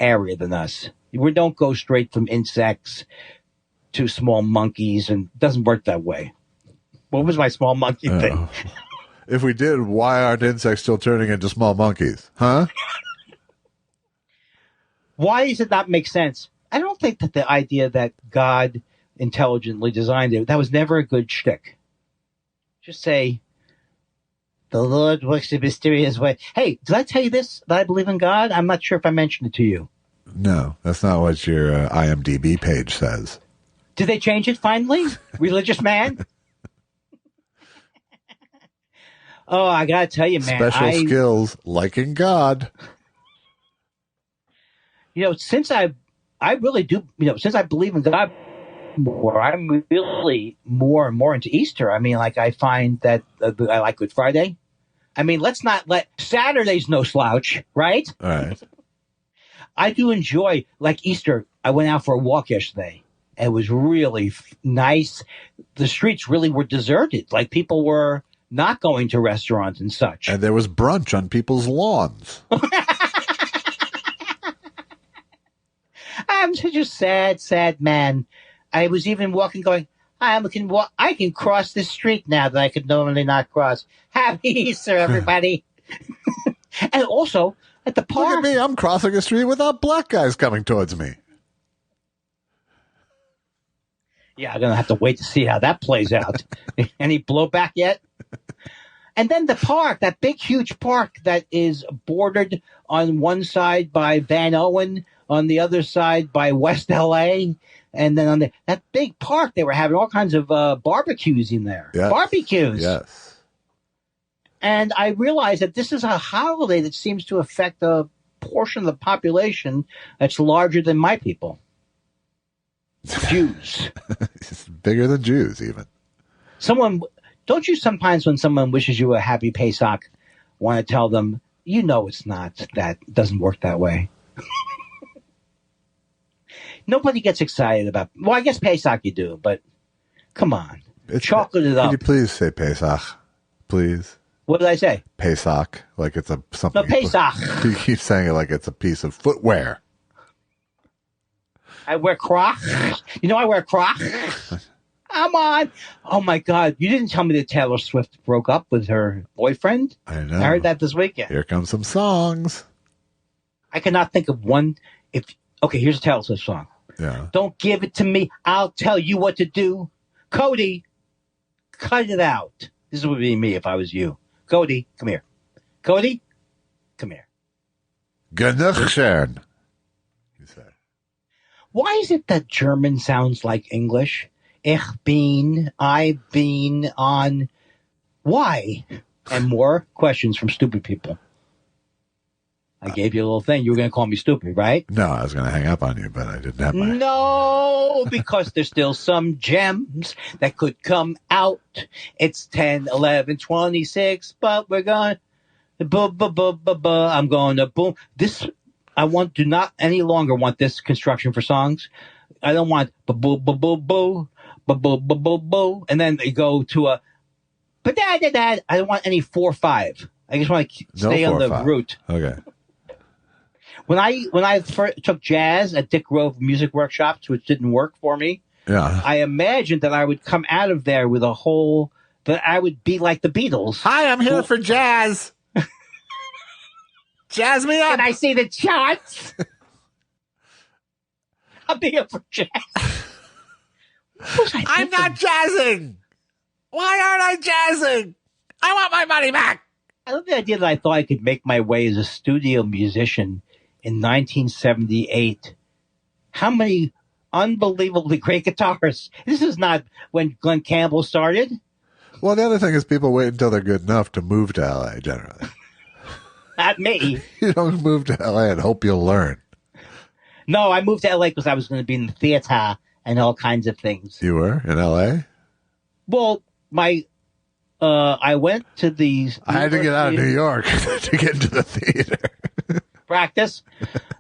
area than us. We don't go straight from insects to small monkeys, and it doesn't work that way. What was my small monkey thing? If we did, why aren't insects still turning into small monkeys? Huh? Why does it not make sense? I don't think that the idea that God intelligently designed it, that was never a good shtick. Just say, the Lord works in mysterious way. Hey, did I tell you this, that I believe in God? I'm not sure if I mentioned it to you. No, that's not what your IMDb page says. Did they change it finally? Religious man? Oh, I got to tell you, man. Special skills, liking God. Since I really do, since I believe in God more, I'm really more and more into Easter. I mean, like, I find that I like Good Friday. I mean, let's not let Saturday's no slouch, right? All right. I do enjoy, like, Easter. I went out for a walk yesterday. It was really nice. The streets really were deserted. Like, people were not going to restaurants and such. And there was brunch on people's lawns. I'm such a sad man. I was even walking going, I can cross this street now that I could normally not cross. Happy Easter, everybody. And also, at the park. Look at me, I'm crossing a street without black guys coming towards me. Yeah, I'm going to have to wait to see how that plays out. Any blowback yet? And then the park, that big, huge park that is bordered on one side by Van Owen, on the other side by West L.A., and then on that big park, they were having all kinds of barbecues in there. Yes. Barbecues. Yes. And I realized that this is a holiday that seems to affect a portion of the population that's larger than my people. Jews. It's bigger than Jews, even. Don't you sometimes, when someone wishes you a happy Pesach, want to tell them, it's not, that doesn't work that way? Nobody gets excited about, well, I guess Pesach you do, but come on. Chocolate it up. Could you please say Pesach, please? What did I say? Pesach, like it's something. No, Pesach. You keep saying it like it's a piece of footwear. I wear Crocs. I wear Crocs. Come on. Oh, my God. You didn't tell me that Taylor Swift broke up with her boyfriend? I know. I heard that this weekend. Here come some songs. I cannot think of one. Okay, here's a Taylor Swift song. Yeah. Don't give it to me. I'll tell you what to do. Cody, cut it out. This would be me if I was you. Cody, come here. Cody, come here. Genugschön. You say. Why is it that German sounds like English? I've been on. Why? And more questions from stupid people. I gave you a little thing. You were going to call me stupid, right? No, I was going to hang up on you, but I didn't have my... No, because there's still some gems that could come out. It's 10, 11, 26, but we're going... I'm going to boom. Do not any longer want this construction for songs. I don't want boo, and then they go to a... I don't want any 4/5. I just want to stay on the route. Okay. When I first took jazz at Dick Grove Music Workshops, which didn't work for me, yeah, I imagined that I would come out of there with that I would be like the Beatles. Hi, I'm here for jazz. Jazz me up. Can I see the charts? I'll be here for jazz. I'm not jazzing. Why aren't I jazzing? I want my money back. I love the idea that I thought I could make my way as a studio musician in 1978. How many unbelievably great guitarists. This is not when Glenn Campbell started. Well, the other thing is people wait until they're good enough to move to L.A. generally. Not me. You don't move to L.A. and hope you'll learn. No, I moved to L.A. because I was going to be in the theater and all kinds of things. You were in L.A.? Well, I went to these... I had to get out of New York to get into the theater. Practice.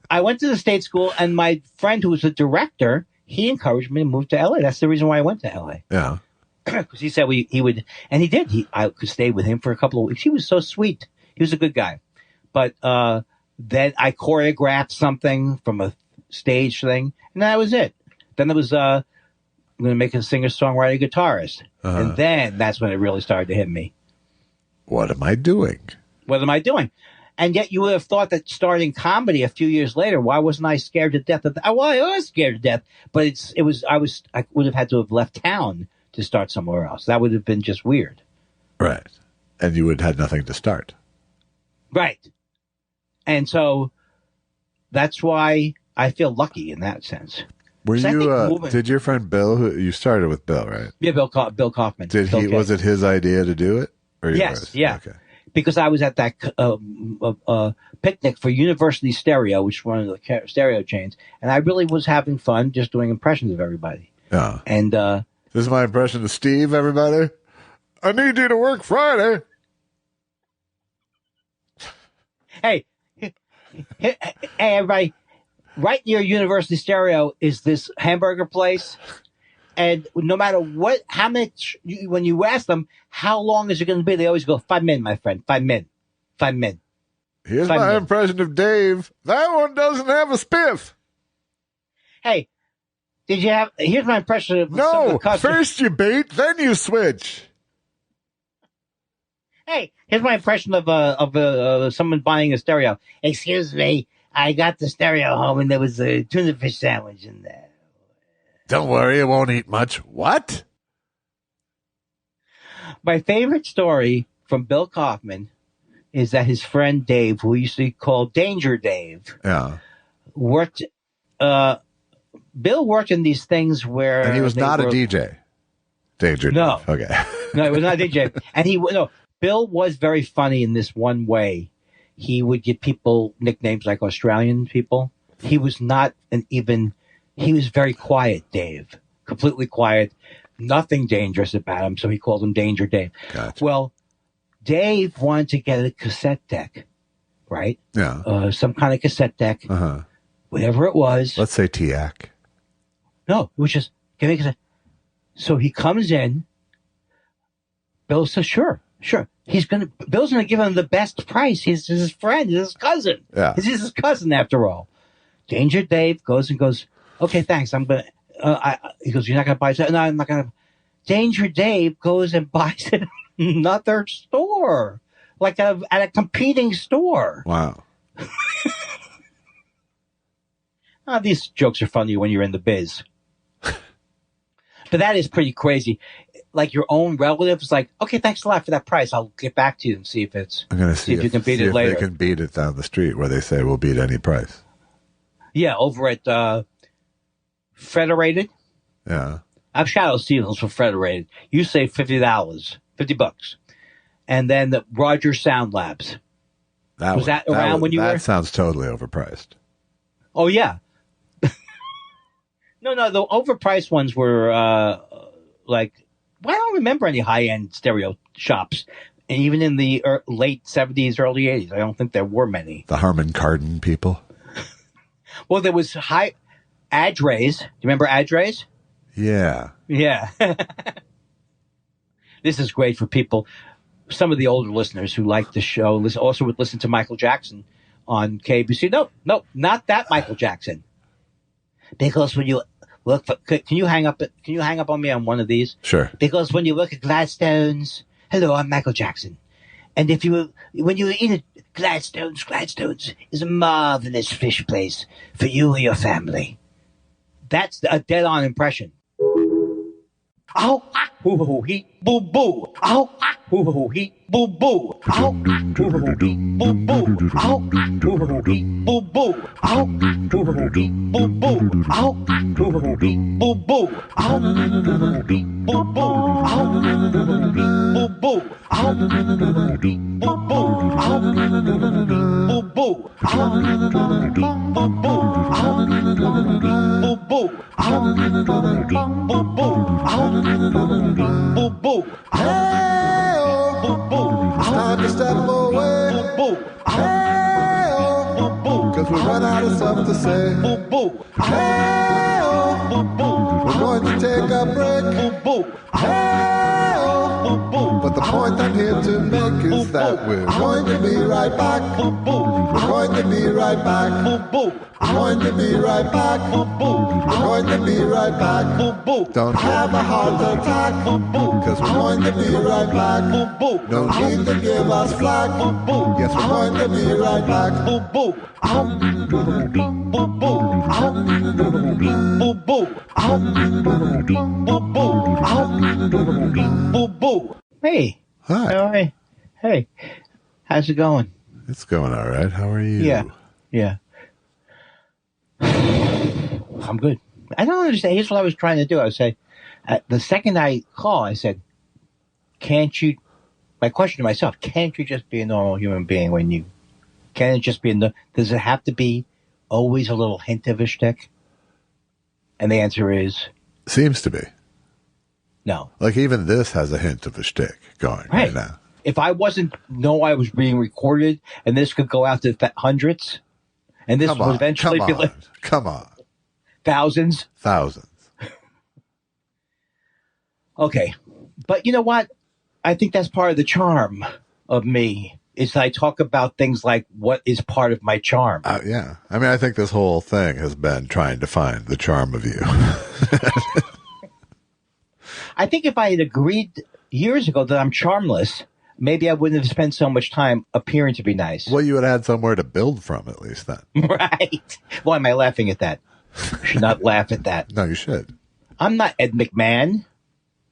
I went to the state school, and my friend who was the director, he encouraged me to move to L.A. That's the reason why I went to L.A. Yeah. Because he said he would... And he did. I could stay with him for a couple of weeks. He was so sweet. He was a good guy. But then I choreographed something from a stage thing, and that was it. Then there was... I'm going to make a singer-songwriter guitarist. And then that's when it really started to hit me. What am I doing? What am I doing? And yet you would have thought that starting comedy a few years later, why wasn't I scared to death of that? Well, I was scared to death, but I would have had to have left town to start somewhere else. That would have been just weird. Right. And you would have had nothing to start. Right. And so that's why I feel lucky in that sense. Did your friend Bill, you started with Bill, right? Yeah, Bill Kaufman. Was it his idea to do it? Or yes, yours? yeah. Okay. Because I was at that picnic for University Stereo, which is one of the stereo chains, and I really was having fun just doing impressions of everybody. Yeah. And this is my impression of Steve, everybody. I need you to work Friday. Hey, everybody, right near University Stereo is this hamburger place. And no matter how much, when you ask them, how long is it going to be? They always go, 5 minutes, my friend, 5 minutes, 5 minutes. Here's my impression of Dave. That one doesn't have a spiff. Hey, here's my impression of No, first you bait, then you switch. Hey, here's my impression of someone buying a stereo. Excuse me, I got the stereo home and there was a tuna fish sandwich in there. Don't worry, it won't eat much. What? My favorite story from Bill Kaufman is that his friend Dave, who used to call Danger Dave, worked. Bill worked in these things where, and he was not a DJ. Danger no, Dave. Okay, no, it was not a DJ, and Bill was very funny in this one way. He would give people nicknames like Australian people. He was not he was very quiet, Dave. Completely quiet. Nothing dangerous about him, so he called him Danger Dave. Gotcha. Well, Dave wanted to get a cassette deck, right? Yeah. Some kind of cassette deck. Uh-huh. Whatever it was. Let's say TIAC. No, it was just, give me a cassette. So he comes in. Bill says, sure. Bill's going to give him the best price. He's his friend. He's his cousin. Yeah. He's his cousin after all. Danger Dave goes, okay, thanks. I'm going to, he goes, you're not going to buy it? No, I'm not going to. Danger Dave goes and buys it at another store, like at a competing store. Wow. These jokes are funny when you're in the biz. But that is pretty crazy. Like your own relatives, like, okay, thanks a lot for that price. I'll get back to you and see if I'm going to see if you can beat it later. They can beat it down the street where they say we'll beat any price. Yeah, over at Federated. Yeah. I've shadowed Stevens for Federated. You say $50, $50. And then the Rogers Sound Labs. Was that around when you were? That sounds totally overpriced. Oh, yeah. No, the overpriced ones were I don't remember any high-end stereo shops. And even in the late 70s, early 80s, I don't think there were many. The Harman Kardon people? Well, there was Adres. Do you remember Adres? Yeah. Yeah. This is great for people, some of the older listeners who like the show, also would listen to Michael Jackson on KBC. No, not that Michael Jackson. Because when you look for, can you hang up on me on one of these? Sure. Because when you look at Gladstones, hello, I'm Michael Jackson. And when you eat at Gladstones is a marvelous fish place for you and your family. That's a dead-on impression. Oh, hoo hee, boo boo. Oh, hoo hee, boo boo. Oh, hoo hee, boo boo. Oh, hoo hee, boo boo. Oh, hoo hee, boo boo. Oh, hoo hee, boo boo. Oh, hoo hee, boo boo. Oh, hoo hee, boo boo. Oh, hoo hee, boo boo. Oh, hoo hee, boo boo. Oh, hoo hee, boo boo. Oh, hoo hee, boo boo. Oh, boo boo. Boo boo. Hey, oh, it's time to step away. Boo boo. Hey, oh, cause we run out of stuff to say. Boo boo. Hey, oh, boo boo. we're going to take a break. Boo boo. Hey, oh, But the point I'm here to make is that we're going to be right back. We're going to be right back. We're going to be right back. We're going to be right back. Don't have a heart attack, cause we're going to be right back. No need to give us flack. Yes, we're going to be right back. Hey. Hi. All right. Hey. How's it going? It's going all right. How are you? Yeah. I'm good. I don't understand. Here's what I was trying to do. I said, the second I call, I said, can't you, my question to myself, can't you just be a normal human being when you, can it just be, does it have to be always a little hint of a shtick? And the answer is Seems to be. no. Like even this has a hint of a shtick going right now. If I wasn't know I was being recorded and this could go out to hundreds and this will eventually be like Come on. thousands. Okay. But you know what? I think that's part of the charm of me is I talk about things like what is part of my charm. Yeah. I mean, I think this whole thing has been trying to find the charm of you. I think if I had agreed years ago that I'm charmless, maybe I wouldn't have spent so much time appearing to be nice. Well, you would have had somewhere to build from at least then. Right. Why am I laughing at that? I should not laugh at that. No, you should. I'm not Ed McMahon.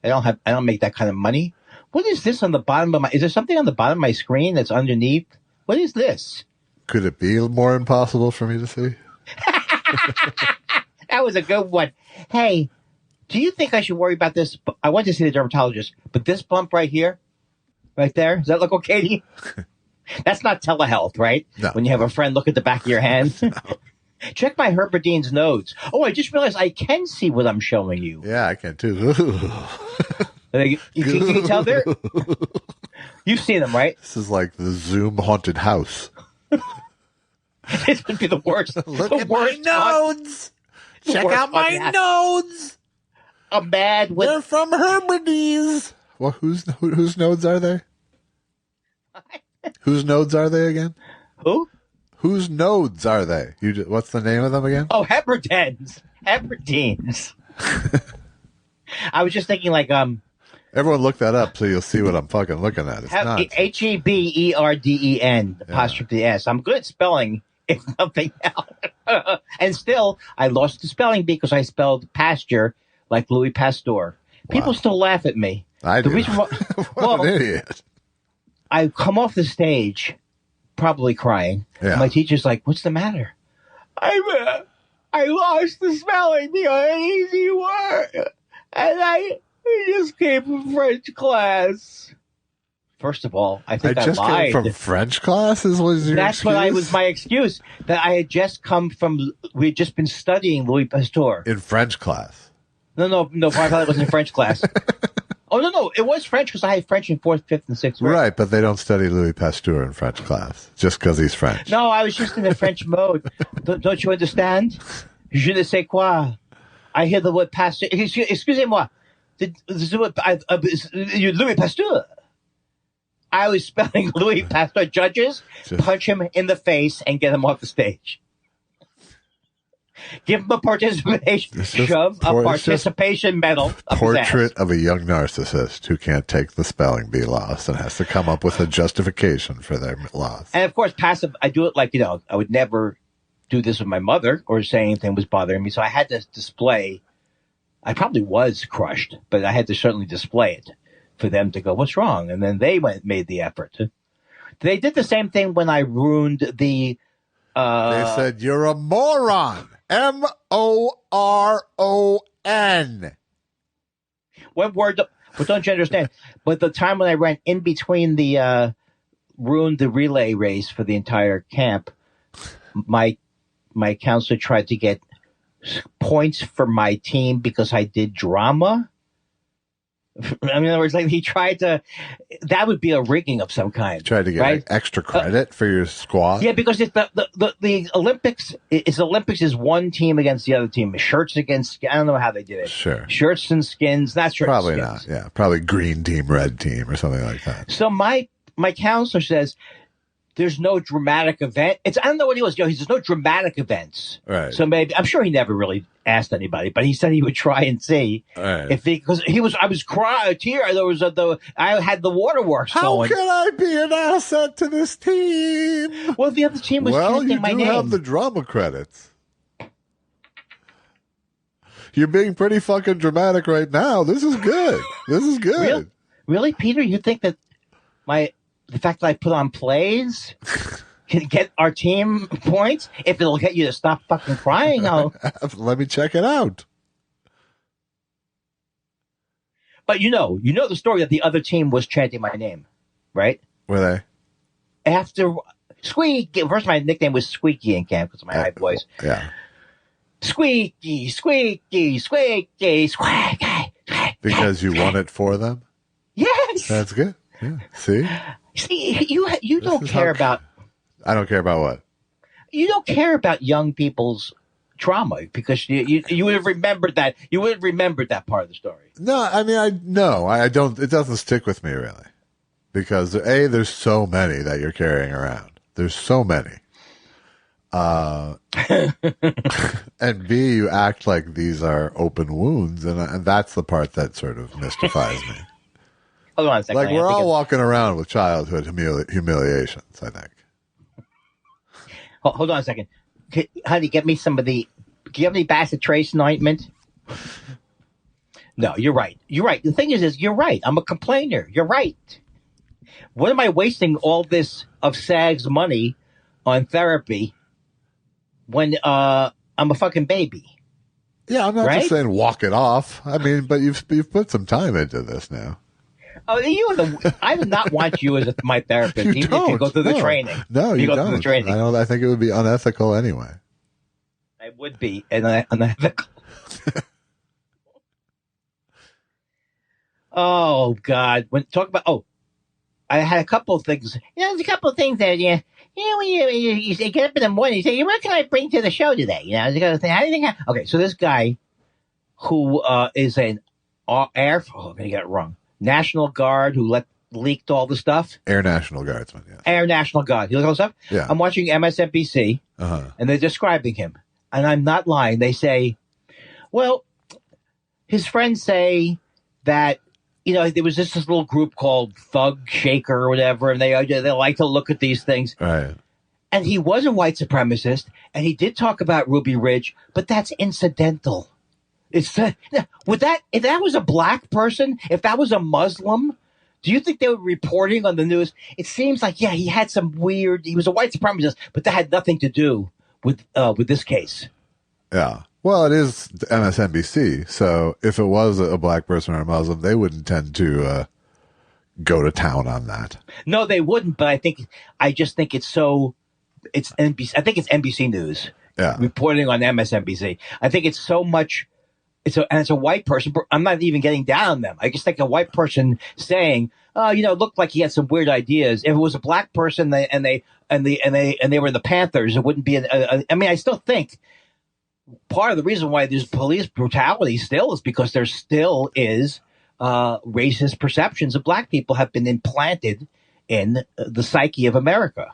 I don't make that kind of money. What is this on the bottom of is there something on the bottom of my screen that's underneath? What is this? Could it be more impossible for me to see? That was a good one. Hey, do you think I should worry about this? I went to see the dermatologist, but this bump right here, right there, does that look okay to you? That's not telehealth, right? No. When you have a friend look at the back of your hand. No. Check my Herberdine's nodes. Oh, I just realized I can see what I'm showing you. Yeah, I can too. You can tell there? You've seen them, right? This is like the Zoom haunted house. This would be the worst. Look the at worst my nodes. Check out my nodes. A mad with They're from Hermides. Well, whose nodes are they? Whose nodes are they again? Who? Whose nodes are they? What's the name of them again? Oh, Hebrides. I was just thinking like Everyone look that up so you'll see what I'm fucking looking at. It's not Heberden apostrophe S. I'm good at spelling, if nothing else. And still, I lost the spelling bee because I spelled pasture like Louis Pasteur. People still laugh at me. I do. What an idiot. I come off the stage, probably crying. Yeah. And my teacher's like, "What's the matter?" I lost the spelling bee on an easy word, and I just came from French class. First of all, I think I just lied. came from French class. Was your That's excuse? was my excuse. That I had just come from. We had just been studying Louis Pasteur. In French class. No. I thought it was in French class. Oh no! It was French because I had French in 4th, 5th, and 6th grade. Right, but they don't study Louis Pasteur in French class just because he's French. No, I was just in the French mode. Don't you understand? Je ne sais quoi. I hear the word Pasteur. Excusez-moi. Louis Pasteur. I was spelling Louis Pasteur. Judges, punch him in the face and get him off the stage. Give him a participation, participation medal. Portrait of a young narcissist who can't take the spelling bee loss and has to come up with a justification for their loss. And of course, passive. I do it like I would never do this with my mother or say anything was bothering me. So I had to display. I probably was crushed, but I had to certainly display it for them to go, "What's wrong?" And then they made the effort. They did the same thing when I ruined the. They said you're a moron. MORON. What word? But don't you understand? But the time when I ran in between the ruined the relay race for the entire camp, my counselor tried to get points for my team because I did drama I mean, in other words, like he tried to. That would be a rigging of some kind. Tried to get right? extra credit for your squad. Yeah, because it's the Olympics is one team against the other team. Shirts against. I don't know how they did it. Sure. Shirts and skins. Not shirts. Probably and skins. not. Yeah, probably green team, red team, or something like that. So my counselor says there's no dramatic event. I don't know what he was. There's no dramatic events. Right. So maybe I'm sure he never really asked anybody, but he said he would try and see if because I was crying, tear. There was I had the waterworks going. How can I be an asset to this team? Well, the other team was chanting my name. Well, you do have the drama credits. You're being pretty fucking dramatic right now. This is good. This is good. Really, Peter? You think that the fact that I put on plays can get our team points? If it'll get you to stop fucking crying, let me check it out. But you know the story that the other team was chanting my name, right? Were they? After Squeaky, first my nickname was Squeaky in camp because of my high voice. Yeah. Squeaky, squeaky, squeaky, squeaky. Because you won it for them? Yes. That's good. Yeah. See, you don't care about. I don't care about what? You don't care about young people's trauma because you would have remembered that. You would have remembered that part of the story. No, I mean, I don't. It doesn't stick with me really, because there's so many that you're carrying around. There's so many. And B, you act like these are open wounds, and that's the part that sort of mystifies me. Hold on a second. Like we're all walking around with childhood humiliations, I think. Hold on a second. Honey, get me some of the. Do you have any bacitracin ointment? No, you're right. You're right. The thing is you're right. I'm a complainer. You're right. What am I wasting all this of SAG's money on therapy when I'm a fucking baby? Yeah, I'm not just saying walk it off. I mean, but you've put some time into this now. Oh, I would not want you as my therapist, even if you go through the training. No, you go don't. Through the training. I think it would be unethical anyway. It would be unethical. Oh God! I had a couple of things. There's a couple of things that when you get up in the morning, you say, "What can I bring to the show today?" How do you think? Okay, so this guy who is an I'm gonna get it wrong. National Guard who leaked all the stuff. Air National Guardsman, yeah. Air National Guard. You look all the stuff? Yeah. I'm watching MSNBC, and they're describing him. And I'm not lying. They say, well, his friends say that, there was this little group called Thug Shaker or whatever, and they like to look at these things. Right. And he was a white supremacist, and he did talk about Ruby Ridge, but that's incidental. If that was a black person, if that was a Muslim, do you think they were reporting on the news? It seems like, he had he was a white supremacist, but that had nothing to do with this case. Yeah. Well, it is MSNBC, so if it was a black person or a Muslim, they wouldn't tend to go to town on that. No, they wouldn't, but I just think it's NBC. I think it's NBC News reporting on MSNBC. I think it's so much. It's a white person. I'm not even getting down on them. I just think a white person saying, it looked like he had some weird ideas. If it was a black person and they were in the Panthers, it wouldn't be I still think part of the reason why there's police brutality still is because there still is racist perceptions of black people have been implanted in the psyche of America.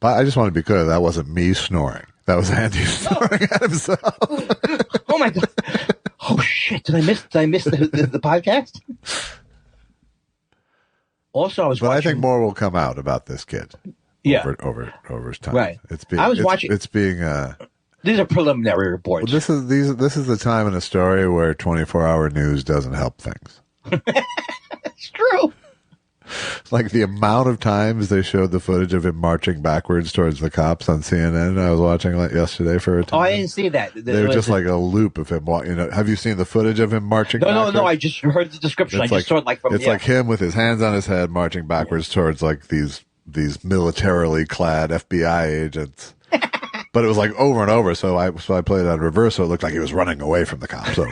But I just want to be clear, that wasn't me snoring. That was Andy snoring at himself. Oh my God. Oh shit. Did I miss the podcast? Also, I was watching. I think more will come out about this kid. Yeah. Over time. Right. Watching. It's being these are preliminary reports. Well, this is the time in a story where 24-hour news doesn't help things. It's true. Like the amount of times they showed the footage of him marching backwards towards the cops on CNN. I was watching that yesterday for a time. Oh, I didn't see that. They were just like a loop of him walking. Have you seen the footage of him marching backwards? No. I just heard the description. It's I just saw it like him with his hands on his head marching backwards towards like these militarily clad FBI agents. But it was like over and over, so I played it on reverse, so it looked like he was running away from the cops. So.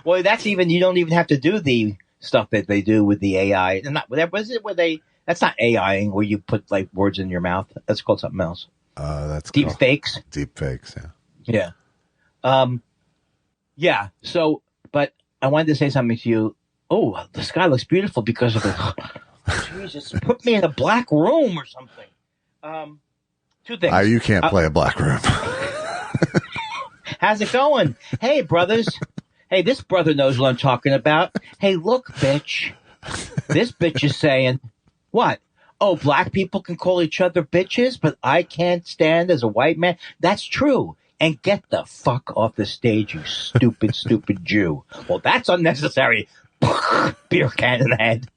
Well, you don't even have to do the stuff that they do with the AI. And not was it where they? That's not AIing where you put like words in your mouth. That's called something else. That's deep fakes. Deep fakes, yeah. Yeah. Yeah. So, but I wanted to say something to you. Oh, the sky looks beautiful because of it. Jesus, put me in a black room or something. Two things. You can't play a black room. How's it going? Hey, brothers. Hey, this brother knows what I'm talking about. Hey, look, bitch. This bitch is saying, what? Oh, black people can call each other bitches, but I can't stand as a white man. That's true. And get the fuck off the stage, you stupid, stupid Jew. Well, that's unnecessary. Beer can in the head.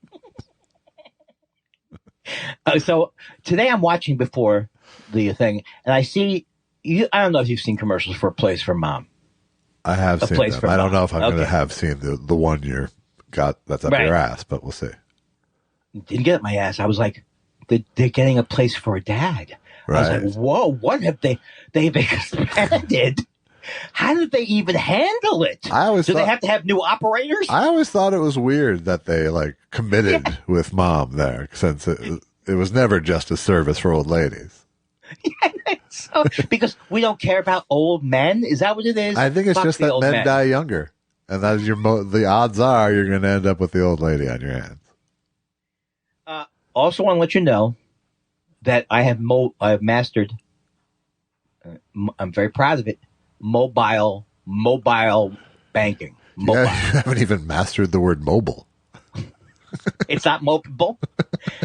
So today I'm watching before the thing, and I see you. I don't know if you've seen commercials for A Place for Mom. I have seen them. I don't know if I'm going to have seen the one you got that's up your ass, but we'll see. Didn't get up my ass. I was like, they're getting a place for a dad. Right. I was like, whoa, what have they've expanded? How did they even handle it? Do they have to have new operators? I always thought it was weird that they like committed with mom there, since it was never just a service for old ladies. Yeah, so, because we don't care about old men. Is that what it is? I think it's just that men die younger, and that the odds are you're going to end up with the old lady on your hands. Also, want to let you know that I have mastered. I'm very proud of it. Mobile banking. Mobile. Yeah, you haven't even mastered the word mobile. It's not mobile.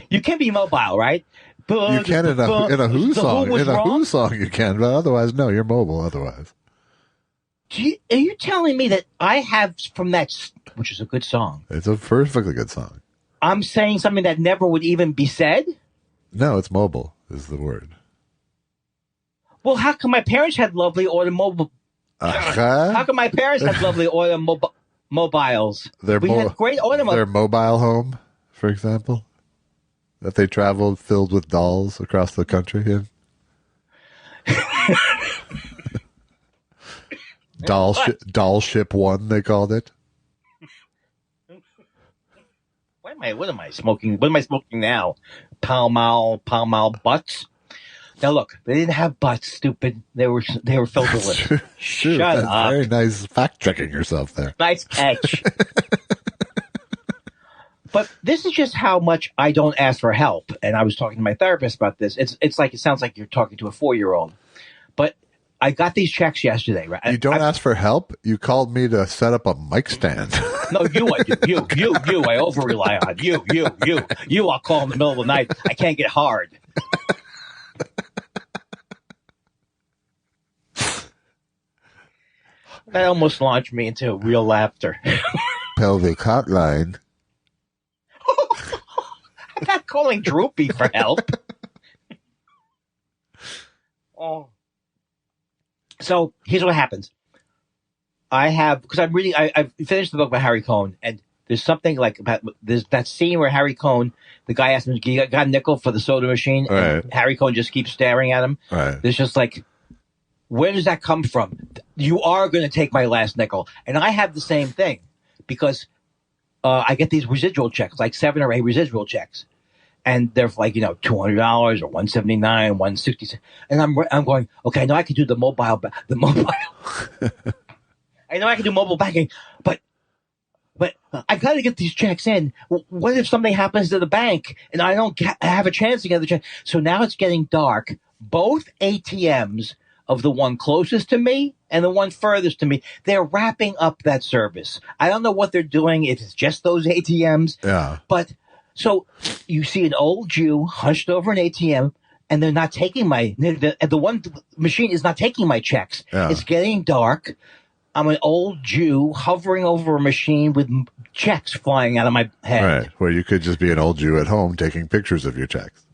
You can be mobile, right? You can in a Who song. In a Who song you can, but otherwise, no, you're mobile otherwise. Are you telling me that I have from that, which is a good song? It's a perfectly good song. I'm saying something that never would even be said? No, it's mobile is the word. Well, how come my parents had lovely automobile? How come my parents had lovely mobiles? We had great automobiles. Their mobile home, for example, that they traveled filled with dolls across the country in. Doll ship 1, they called it. What am I smoking? What am I smoking now? Pall Mall butts. Now look, they didn't have butts, stupid. They were filled with lips. Shut up. Very nice fact checking yourself there. Nice catch. But this is just how much I don't ask for help. And I was talking to my therapist about this. It sounds like you're talking to a 4-year-old. But I got these checks yesterday, right? You don't ask for help? You called me to set up a mic stand. No, I do. You. I over rely on you. You. I'll call in the middle of the night. I can't get hard. That almost launched me into real laughter. Pelvic hotline. I'm not calling Droopy for help. Oh. So here's what happens. I finished the book by Harry Cohn, and there's something like there's that scene where Harry Cohn, the guy asked him, "You got a nickel for the soda machine?" Right. And Harry Cohn just keeps staring at him. Right. There's just like, where does that come from? You are going to take my last nickel. And I have the same thing because I get these residual checks, like 7 or 8 residual checks. And they're like, $200 or $179, $160. And I'm going, okay, I know I can do the mobile. I know I can do mobile banking, but I got to get these checks in. What if something happens to the bank and I don't have a chance to get the check? So now it's getting dark. Both ATMs of the one closest to me and the one furthest to me, they're wrapping up that service. I don't know what they're doing. If it's just those ATMs. Yeah. But so you see an old Jew hunched over an ATM, and they're not taking the one machine is not taking my checks. Yeah. It's getting dark. I'm an old Jew hovering over a machine with checks flying out of my head. Right. Where you could just be an old Jew at home taking pictures of your checks.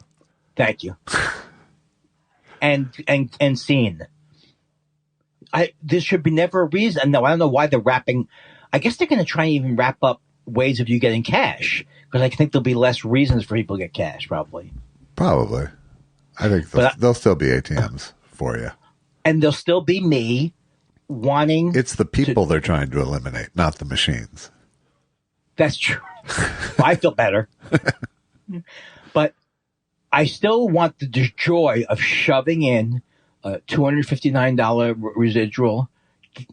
Thank you. and scene. There should be never a reason. No, I don't know why they're wrapping. I guess they're going to try and even wrap up ways of you getting cash, because I think there'll be less reasons for people to get cash, probably. Probably. I think there'll still be ATMs for you. And there'll still be me wanting... It's the people they're trying to eliminate, not the machines. That's true. I feel better. But I still want the joy of shoving in a $259 residual,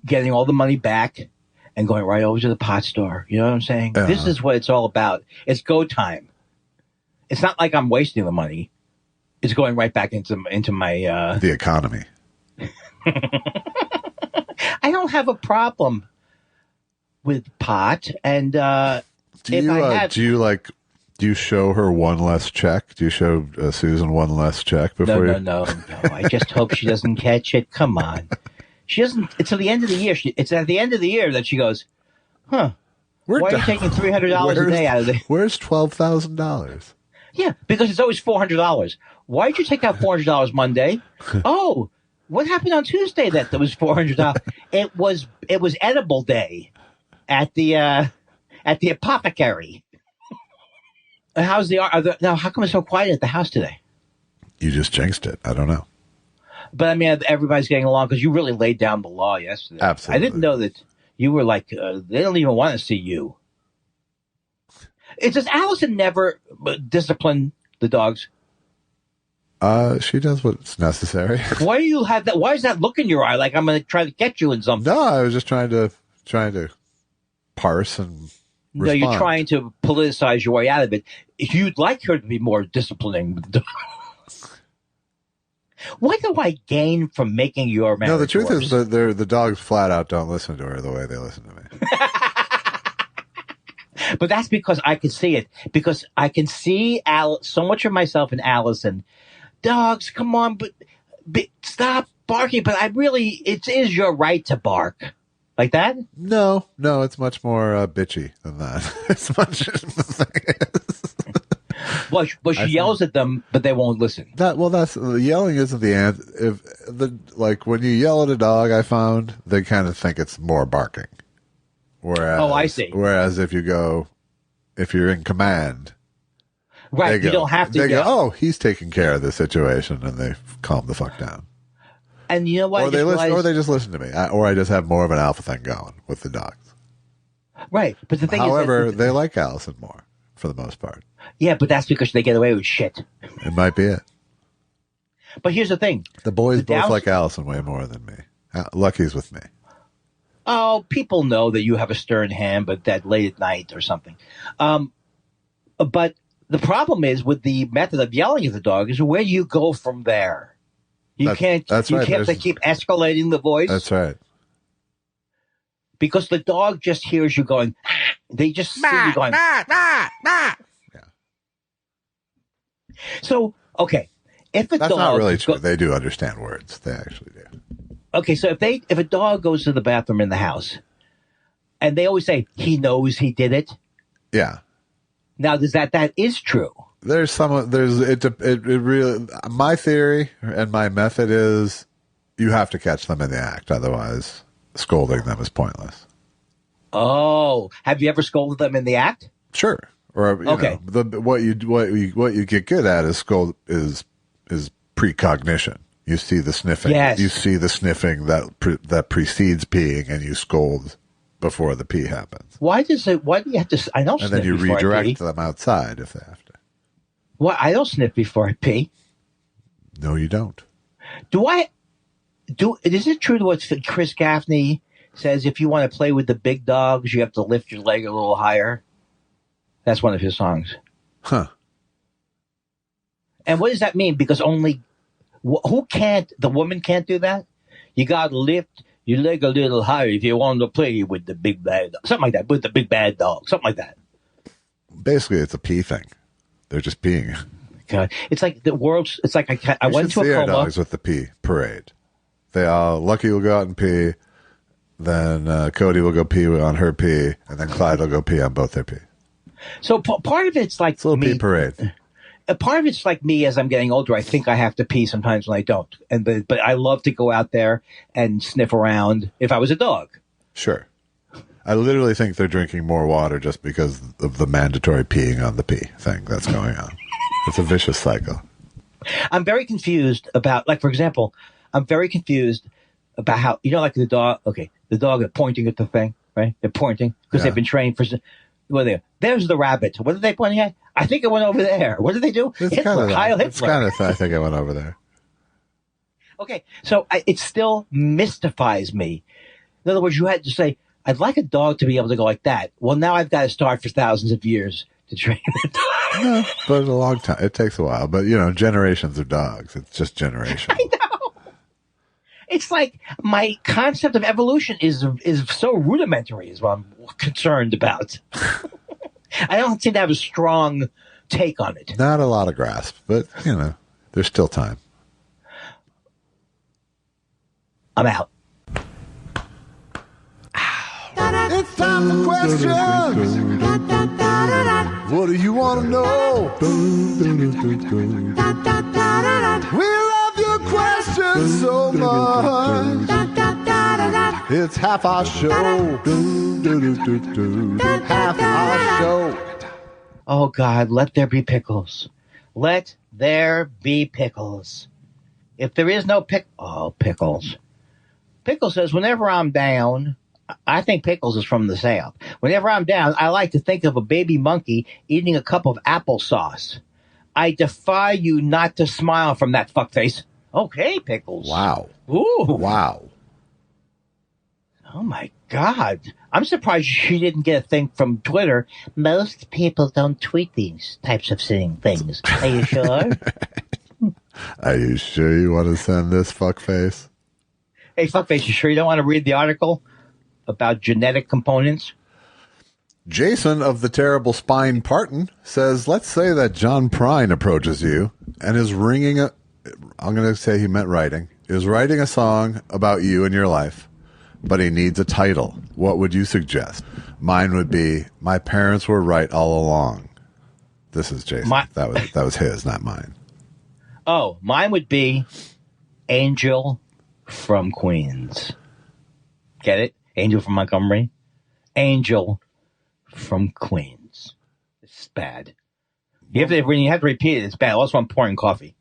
getting all the money back, and going right over to the pot store. You know what I'm saying? This is what it's all about. It's go time. It's not like I'm wasting the money. It's going right back into my... the economy. I don't have a problem with pot. And do you show her one less check? Do you show Susan one less check before No. I just hope she doesn't catch it. Come on. She doesn't. It's at the end of the year. It's at the end of the year that she goes, huh, why are you taking $300 a day out of it? Where's $12,000? Yeah, because it's always $400. Why did you take out $400 Monday? Oh, what happened on Tuesday that was $400? It was edible day at the apothecary. How's now? How come it's so quiet at the house today? You just jinxed it. I don't know. But I mean, everybody's getting along because you really laid down the law yesterday. Absolutely. I didn't know that you were like they don't even want to see you. Does Allison never discipline the dogs? She does what's necessary. Why do you have that? Why is that look in your eye? Like I'm going to try to get you in something. No, I was just trying to parse and respond. No, you're trying to politicize your way out of it. If you'd like her to be more disciplining with the dogs. What do I gain from making your marriage? No, the truth worse? is that the dogs flat out don't listen to her the way they listen to me. But that's because I can see it. Because I can see so much of myself in Allison. Dogs, come on, but stop barking. But it is your right to bark. Like that? No, it's much more bitchy than that. It's much. Well, she yells at them, but they won't listen. That's yelling isn't the answer. When you yell at a dog, I found they kind of think it's more barking. Whereas, I see. Whereas if you're in command, right? You don't have to. They go, oh, he's taking care of the situation, and they calm the fuck down. And you know what? Or they just listen to me, or I just have more of an alpha thing going with the dogs. Right, but the thing however, is, they like Allison more for the most part. Yeah, but that's because they get away with shit. It might be it. But here's the thing: the boys both like Allison way more than me. Lucky's with me. Oh, people know that you have a stern hand, but that late at night or something. But the problem is with the method of yelling at the dog is where you go from there. You can't keep escalating the voice. That's right. Because the dog just hears you going. They just see you going. Yeah. So okay, if that's not really true. They do understand words. They actually do. Okay, so if a dog goes to the bathroom in the house, and they always say he knows he did it. Yeah. Now, that is true. It really. My theory and my method is you have to catch them in the act, otherwise scolding them is pointless. Oh, have you ever scolded them in the act? Sure. Or okay. What you get good at is precognition. You see the sniffing. Yes. You see the sniffing that precedes peeing, and you scold before the pee happens. Why do you have to? I don't. And sniff then you before redirect them outside if they have to. Well, I don't sniff before I pee. No, you don't. Is it true to what Chris Gaffney says? If you want to play with the big dogs, you have to lift your leg a little higher. That's one of his songs. Huh. And what does that mean? Because only the woman can't do that? You got to lift your leg a little higher if you want to play with the big bad dog. Something like that, with the big bad dog. Something like that. Basically, it's a pee thing. They're just peeing. God. It's like the world's, it's like I went to a coma. Dogs with the pee parade. Lucky will go out and pee, then Cody will go pee on her pee, and then Clyde will go pee on both their pee. So part of it's like it's a little pee parade. Part of it's like me as I'm getting older. I think I have to pee sometimes when I don't. But I love to go out there and sniff around if I was a dog. Sure. I literally think they're drinking more water just because of the mandatory peeing on the pee thing that's going on. It's a vicious cycle. I'm very confused about, like, for example, I'm very confused about how, like the dog, the dog is pointing at the thing, right? They're pointing because they've been trained for, there's the rabbit. What are they pointing at? I think it went over there. What did they do? It's Hitler, Heil Hitler. It's kind of, I think it went over there. Okay, so it still mystifies me. In other words, you had to say, I'd like a dog to be able to go like that. Well, now I've got to start for thousands of years to train the dog. No, but a long time. It takes a while. But, generations of dogs. It's just generations. I know. It's like my concept of evolution is so rudimentary is what I'm concerned about. I don't seem to have a strong take on it. Not a lot of grasp, but, there's still time. I'm out. It's time for questions. What do you want to know? We love your questions so much. It's half our show. Half our show. Oh, God, let there be pickles. Let there be pickles. If there is no pickles. Pickles says, whenever I'm down, I think Pickles is from the South. Whenever I'm down, I like to think of a baby monkey eating a cup of applesauce. I defy you not to smile from that fuckface. Okay, Pickles. Wow. Ooh. Wow. Oh, my God. I'm surprised she didn't get a thing from Twitter. Most people don't tweet these types of things. Are you sure? Are you sure you want to send this fuckface? Hey, fuckface, you sure you don't want to read the article about genetic components? Jason of the Terrible Spine Parton says, let's say that John Prine approaches you and is I'm going to say he meant writing, is writing a song about you and your life, but he needs a title. What would you suggest? Mine would be, My Parents Were Right All Along. This is Jason. That was his, not mine. Oh, mine would be Angel from Queens. Get it? Angel from Montgomery? Angel from Queens. It's bad. When you have to repeat it, it's bad. Also, I'm pouring coffee.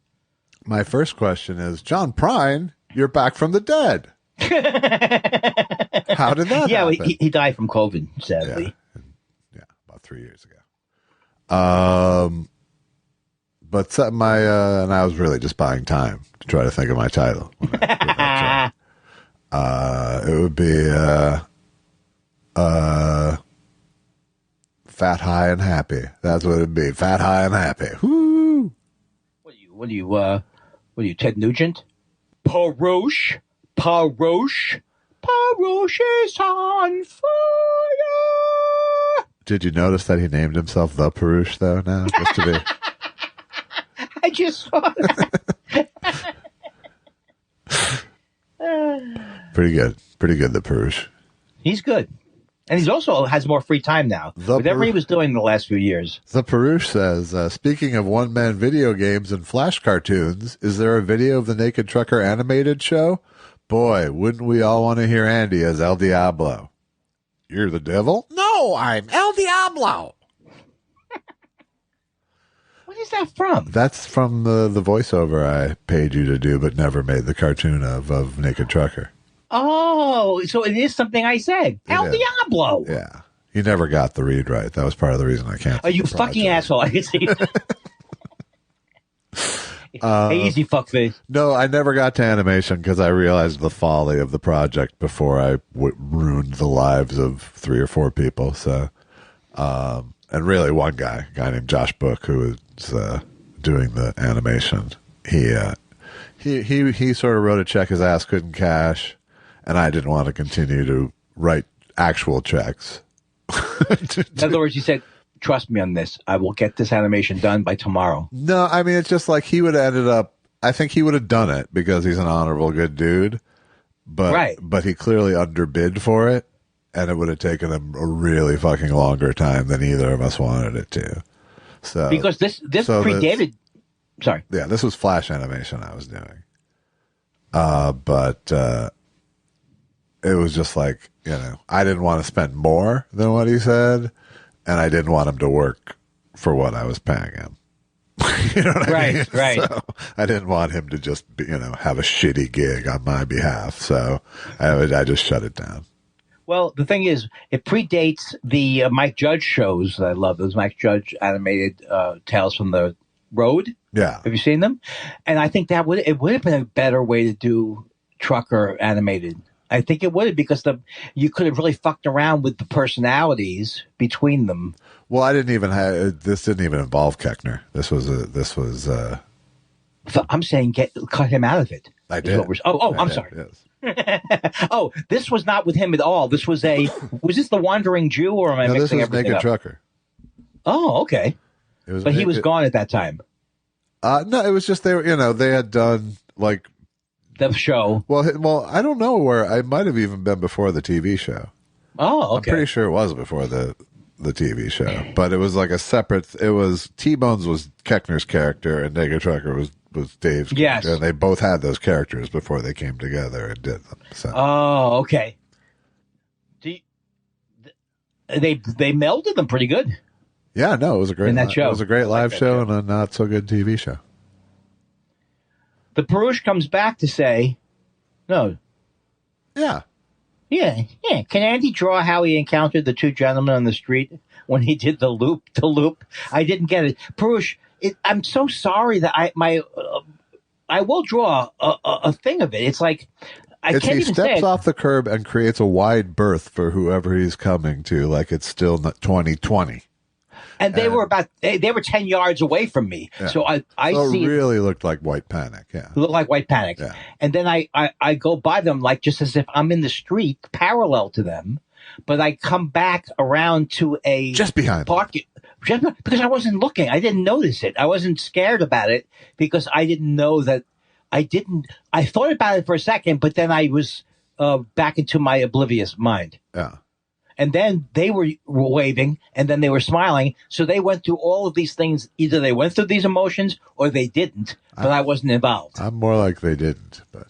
My first question is, John Prine, you're back from the dead. How did that happen? Well, he died from COVID, sadly. Yeah, about 3 years ago. But and I was really just buying time to try to think of my title. It would be Fat, High, and Happy. That's what it'd be. Fat, High, and Happy. Woo! What are you, Ted Nugent? Paroche is on fire. Did you notice that he named himself the Peruche, though, now? Just to be... I just saw that. Pretty good, the Peruche. He's good. And he's also has more free time now. Whatever he was doing the last few years. The Peruche says, speaking of one-man video games and flash cartoons, is there a video of the Naked Trucker animated show? Boy, wouldn't we all want to hear Andy as El Diablo? You're the devil? No, I'm El Diablo. What is that from? That's from the voiceover I paid you to do, but never made the cartoon of Naked Trucker. Oh, so it is something I said. El Diablo. Yeah. You never got the read right. That was part of the reason I canceled. Oh, you fucking asshole. I can see. Hey, easy fuckface. No, I never got to animation because I realized the folly of the project before I ruined the lives of 3 or 4 people. So, and really one guy, a guy named Josh Book, who was doing the animation. He sort of wrote a check his ass couldn't cash, and I didn't want to continue to write actual checks. In other words, he said, trust me on this. I will get this animation done by tomorrow. No, I mean, it's just like he would have ended up, I think he would have done it because he's an honorable, good dude. But he clearly underbid for it, and it would have taken him a really fucking longer time than either of us wanted it to. So because this predated. Sorry. Yeah, this was Flash animation I was doing. But it was just like, I didn't want to spend more than what he said, and I didn't want him to work for what I was paying him. You know what I mean? Right. So I didn't want him to just, have a shitty gig on my behalf. So I just shut it down. Well, the thing is, it predates the Mike Judge shows that I love. Those Mike Judge animated Tales from the Road. Yeah. Have you seen them? And I think it would have been a better way to do Trucker animated. I think it would have, because you could have really fucked around with the personalities between them. Well, this didn't even involve Keckner. This was So I'm saying cut him out of it. I did. I'm sorry. Yes. Oh, this was not with him at all. This was was this the Wandering Jew, or am I mixing everything Naked up? Trucker. Oh, okay. But he was gone at that time. No, it was just they had done like the show. Well, I don't know where. I might have even been before the TV show. Oh, okay. I'm pretty sure it was before the TV show, but it was like a separate. It was T-Bones was Keckner's character, and Naked Trucker was Dave's character. Yes. And they both had those characters before they came together and did them. So. Oh, okay. They melded them pretty good. Yeah, no, it was a great show. It was a great live show and a not so good TV show. The Perush comes back to say, no. Yeah. Yeah. Can Andy draw how he encountered the two gentlemen on the street when he did the loop? I didn't get it. Perush, I'm so sorry that I will draw a thing of it. It's like he steps off the curb and creates a wide berth for whoever he's coming to, like it's still 2020. And they were 10 yards away from me. Yeah. So I see it really looked like White Panic. Yeah. It looked like White Panic. Yeah. And then I go by them like just as if I'm in the street parallel to them, but I come back around to a just behind parking. Just because I wasn't looking. I didn't notice it. I wasn't scared about it because I didn't know that I thought about it for a second, but then I was back into my oblivious mind. Yeah. And then they were waving, and then they were smiling. So they went through all of these things. Either they went through these emotions or they didn't, but I wasn't involved. I'm more like they didn't, but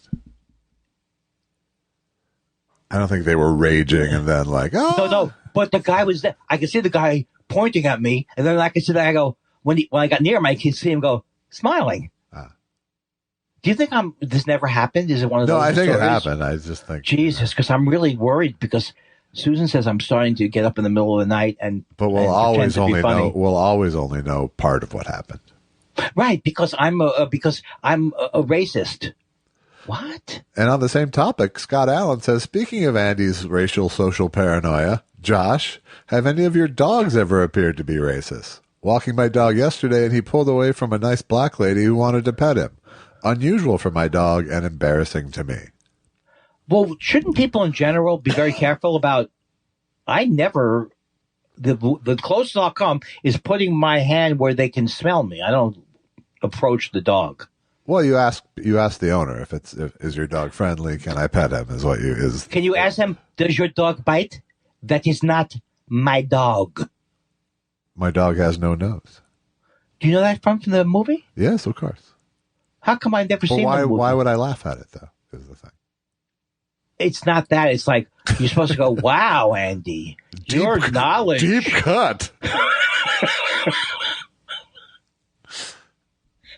I don't think they were raging and then like, oh. No. But the guy was there. I could see the guy pointing at me, and then I could see that I go, when I got near him, I could see him go, smiling. Do you think this never happened? Is it one of those? No, I think stories? It happened. I just think. Jesus, because I'm really worried because Susan says I'm starting to get up in the middle of the night but we'll always only know. We'll always only know part of what happened. Right, because I'm a racist. What? And on the same topic, Scott Allen says, speaking of Andy's racial social paranoia, Josh, have any of your dogs ever appeared to be racist? Walking my dog yesterday, and he pulled away from a nice black lady who wanted to pet him. Unusual for my dog and embarrassing to me. Well, shouldn't people in general be very careful about? The closest I'll come is putting my hand where they can smell me. I don't approach the dog. Well, you ask the owner if is your dog friendly? Can I pet him? Can you ask them? Does your dog bite? That is not my dog. My dog has no nose. Do you know that from the movie? Yes, of course. How come I've never seen the movie? Why would I laugh at it though? Is the thing. It's not that. It's like you're supposed to go, wow, Andy, your knowledge. Deep cut.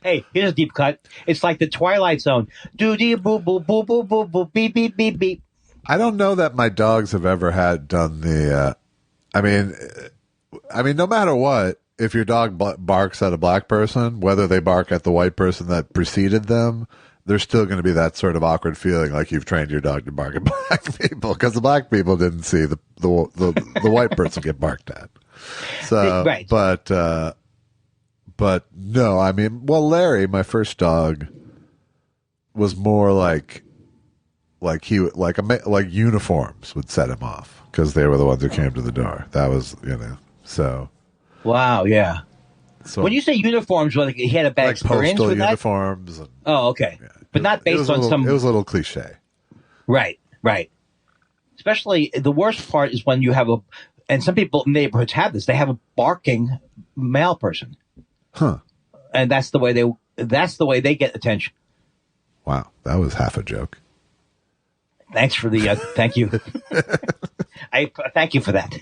Hey, here's a deep cut. It's like the Twilight Zone. Doo-dee, boo, boo, boo, boo, boo, boo, beep, beep, beep, beep. I don't know that my dogs have ever done the, I mean, no matter what, if your dog barks at a black person, whether they bark at the white person that preceded them, there's still going to be that sort of awkward feeling like you've trained your dog to bark at black people because the black people didn't see the white person get barked at. So, right. But no, I mean, well, Larry, my first dog, was more like uniforms would set him off because they were the ones who came to the door. That was, so. Wow, yeah. So, when you say uniforms, he had a bad experience postal with uniforms. And, okay. Yeah, but not based on some. It was a little cliche. Right. Especially the worst part is when you have and some people in neighborhoods have this. They have a barking male person. Huh. And that's the way they get attention. Wow, that was half a joke. Thanks for the thank you. I thank you for that.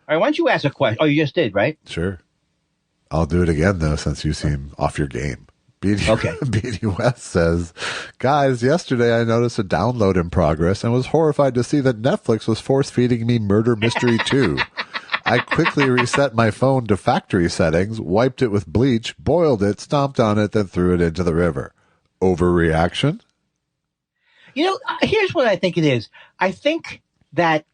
All right, why don't you ask a question? Oh, you just did, right? Sure. I'll do it again, though, since you seem off your game. Okay. BD West says, guys, yesterday I noticed a download in progress and was horrified to see that Netflix was force-feeding me Murder Mystery 2. I quickly reset my phone to factory settings, wiped it with bleach, boiled it, stomped on it, then threw it into the river. Overreaction? Here's what I think it is. I think that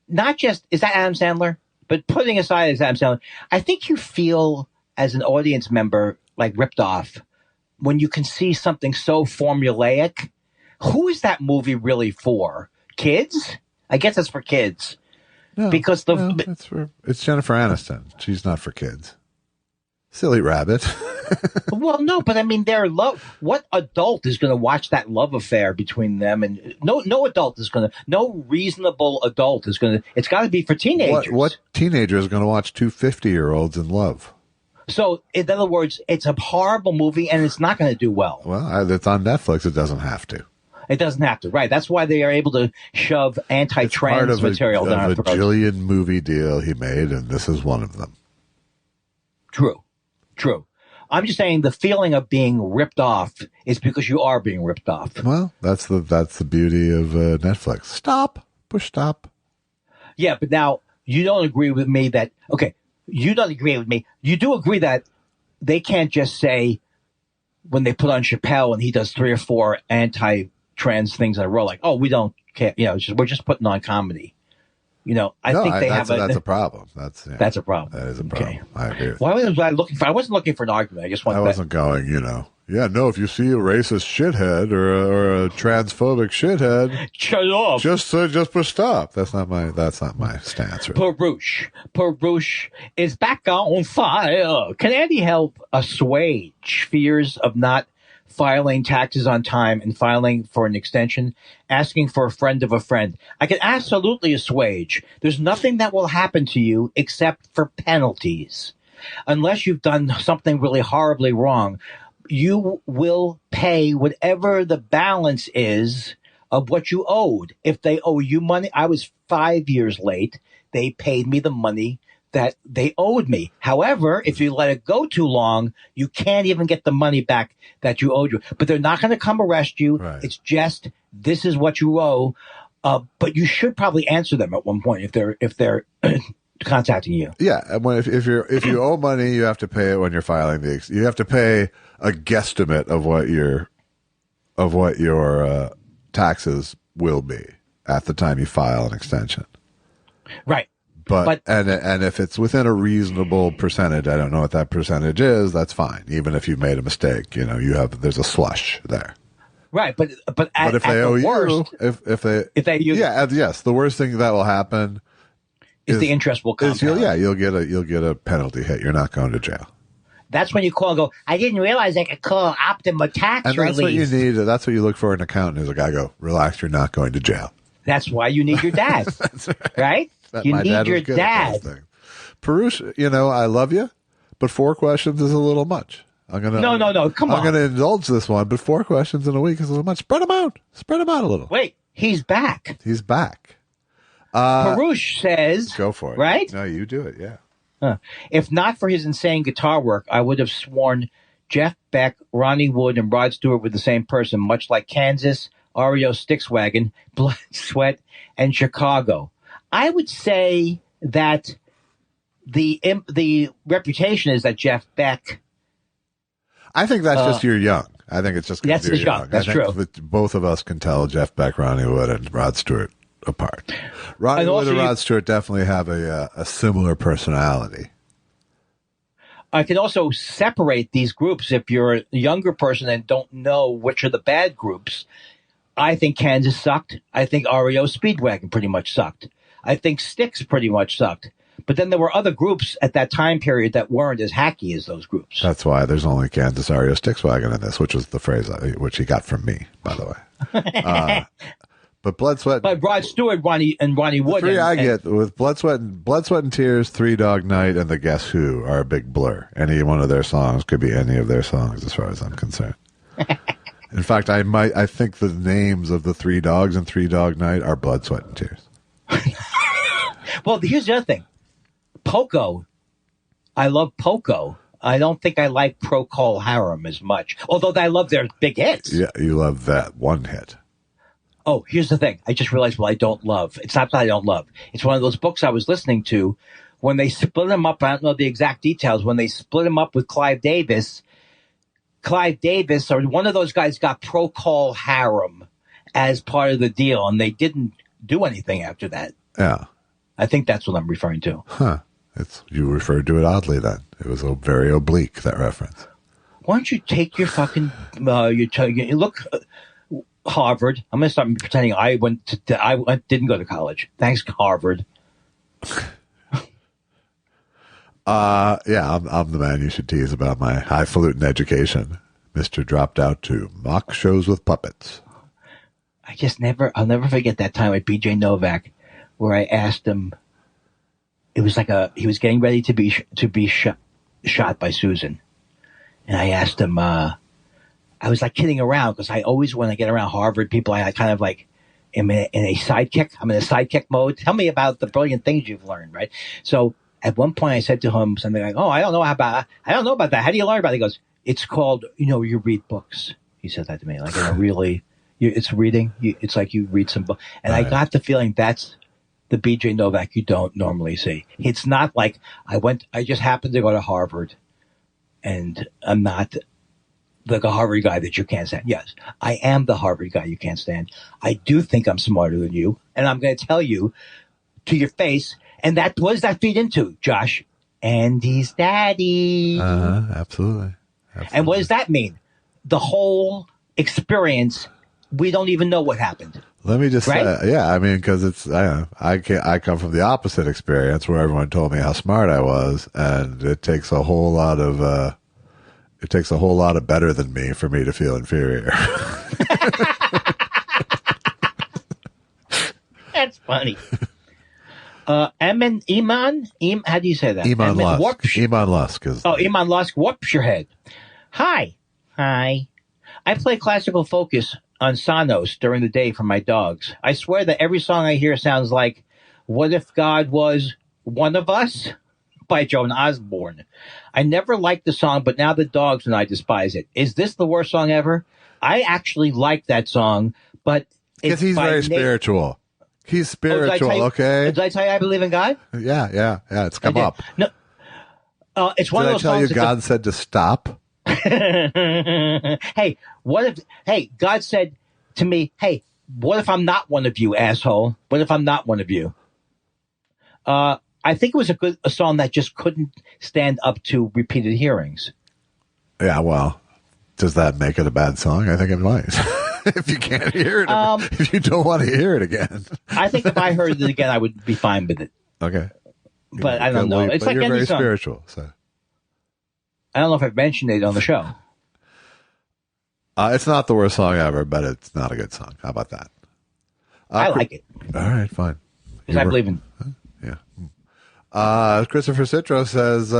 not just, is that Adam Sandler? But putting aside as Adam Sandler, I think you feel as an audience member like ripped off when you can see something so formulaic. Who is that movie really for? Kids? I guess it's for kids. No, because it's Jennifer Aniston. She's not for kids. Silly rabbit. Well, no, but I mean, what adult is going to watch that love affair between them? And no adult is going to, no reasonable adult is going to, it's got to be for teenagers. What teenager is going to watch two 50-year-olds in love? So, in other words, it's a horrible movie and it's not going to do well. Well, it's on Netflix. It doesn't have to. It doesn't have to, right? That's why they are able to shove anti-trans material down our throats. A bajillion movie deal he made, and this is one of them. True. I'm just saying the feeling of being ripped off is because you are being ripped off. Well, that's the beauty of Netflix. Push stop. Yeah, but now you don't agree with me that, okay, you don't agree with me. You do agree that they can't just say when they put on Chappelle and he does 3 or 4 anti-trans things in a row, like, oh, we don't care, we're just putting on comedy. I think that's a problem. That's a problem. That is a problem. Okay. I agree. Why was I looking for? I wasn't looking for an argument. I wasn't going. If you see a racist shithead or a transphobic shithead, shut off. Just push stop. That's not my stance. Really. Perush is back on fire. Can Andy help assuage fears of not filing taxes on time and filing for an extension, asking for a friend of a friend? I can absolutely assuage. There's nothing that will happen to you except for penalties. Unless you've done something really horribly wrong, you will pay whatever the balance is of what you owed. If they owe you money, I was 5 years late. They paid me the money that they owed me. However, if you let it go too long, you can't even get the money back that you owed you. But they're not going to come arrest you. Right. It's just, this is what you owe. But you should probably answer them at one point if they're contacting you. Yeah, if you owe money, you have to pay it when you're filing you have to pay a guesstimate of what your taxes will be at the time you file an extension. Right. But if it's within a reasonable percentage, I don't know what that percentage is, that's fine. Even if you've made a mistake, there's a slush there. Right, but if they owe you, if they use, yes, the worst thing that will happen is the interest will compound. You'll get a penalty hit. You're not going to jail. That's when you call and go, I didn't realize I could call Optima Tax Relief. And that's what you need. That's what you look for in an accountant is a guy go, relax, you're not going to jail. That's why you need your dad. That's right? You need your dad. Perush, I love you, but 4 questions is a little much. No, come on. I'm going to indulge this one, but 4 questions in a week is a little much. Spread them out a little. Wait, he's back. Perush says, go for it. Right? No, you do it, yeah. If not for his insane guitar work, I would have sworn Jeff Beck, Ronnie Wood, and Rod Stewart were the same person, much like Kansas, REO Styxwagon, Blood, Sweat, and Chicago. I would say that the reputation is that Jeff Beck. I think that's just you're young. I think it's just because you're young. That's true. Both of us can tell Jeff Beck, Ronnie Wood, and Rod Stewart apart. Ronnie Wood and Rod Stewart definitely have a similar personality. I can also separate these groups if you're a younger person and don't know which are the bad groups. I think Kansas sucked. I think REO Speedwagon pretty much sucked. I think Styx pretty much sucked. But then there were other groups at that time period that weren't as hacky as those groups. That's why there's only Kansas REO Styxwagon in this, which was the phrase which he got from me, by the way. But Blood, Sweat, but Rod Stewart, Ronnie Wood. The 3 I get with Blood, Sweat, and Tears, 3 Dog Night, and the Guess Who are a big blur. Any one of their songs could be any of their songs, as far as I'm concerned. In fact, I think the names of the 3 Dogs and 3 Dog Night are Blood, Sweat, and Tears. Well, here's the other thing. Poco. I love Poco. I don't think I like Procol Harum as much, although I love their big hits. Yeah, you love that one hit. Oh, here's the thing. I just realized what I don't love. It's not that I don't love. It's one of those books I was listening to when they split him up. I don't know the exact details. When they split him up with Clive Davis, or one of those guys got Procol Harum as part of the deal, and they didn't do anything after that. Yeah. I think that's what I'm referring to. Huh. You referred to it oddly then. It was very oblique, that reference. Why don't you take your fucking, you look, Harvard. I'm going to start pretending I didn't go to college. Thanks, Harvard. Yeah, I'm the man you should tease about my highfalutin education. Mr. dropped out to mock shows with puppets. I'll never forget that time with BJ Novak where I asked him, it was like he was getting ready to be shot by Susan. And I asked him, I was like kidding around because I always, when I get around Harvard people, I kind of like am in a sidekick. I'm in a sidekick mode. Tell me about the brilliant things you've learned, right? So at one point I said to him something like, I don't know about that. How do you learn about it? He goes, it's called, you read books. He said that to me, like, it's reading. It's like you read some book. And right. I got the feeling that's the BJ Novak you don't normally see. It's not like I just happened to go to Harvard and I'm not like a Harvard guy that you can't stand. Yes, I am the Harvard guy you can't stand. I do think I'm smarter than you. And I'm going to tell you to your face. And what does that feed into, Josh? Andy's daddy. Absolutely. And what does that mean? The whole experience, we don't even know what happened. Let me just say, because I come from the opposite experience where everyone told me how smart I was, and it takes a whole lot of better than me for me to feel inferior. That's funny. Iman, how do you say that? Iman Lusk. Iman Lusk is. Iman Lusk whoops your head. Hi. I play classical focus on Sonos during the day for my dogs. I swear that every song I hear sounds like What If God Was One of Us by Joan Osborne. I never liked the song, but now the dogs and I despise it. Is this the worst song ever? I actually like that song, but because he's very spiritual. He's spiritual, okay? Did I tell you I believe in God? Yeah. It's come up. No, it's one of those songs. Did I tell you God said to stop? Hey, God said to me, hey, what if I'm not one of you, asshole? What if I'm not one of you? I think it was a song that just couldn't stand up to repeated hearings. Yeah, well, does that make it a bad song? I think it might. If you can't hear it, if you don't want to hear it again. I think if I heard it again, I would be fine with it. Okay. But I don't know. It's like you're any very song. Spiritual, so. I don't know if I've mentioned it on the show. It's not the worst song ever, but it's not a good song. How about that? I like it. All right, fine. Because I believe in. Yeah. Christopher Citro says,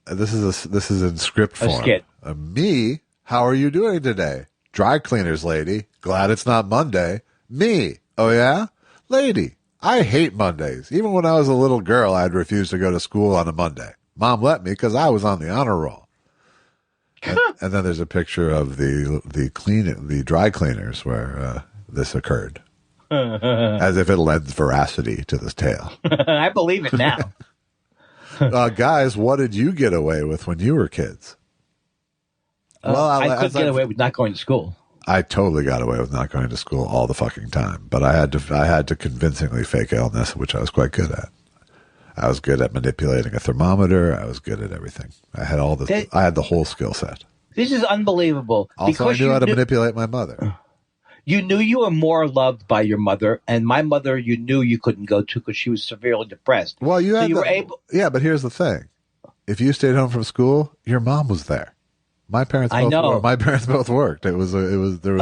"This is in script form." A skit. Me, how are you doing today? Dry cleaners, lady. Glad it's not Monday. Me, oh yeah, lady. I hate Mondays. Even when I was a little girl, I'd refuse to go to school on a Monday. Mom let me because I was on the honor roll. And then there's a picture of the dry cleaners where this occurred, as if it lends veracity to this tale. I believe it now. Guys, what did you get away with when you were kids? I could get away with not going to school. I totally got away with not going to school all the fucking time, but I had to convincingly fake illness, which I was quite good at. I was good at manipulating a thermometer. I was good at everything. I had I had the whole skill set. This is unbelievable. Also, I knew how to manipulate my mother. You knew you were more loved by your mother, and my mother you knew you couldn't go to because she was severely depressed. Well, were able. Yeah, but here's the thing: if you stayed home from school, your mom was there. My parents both worked. There was incentive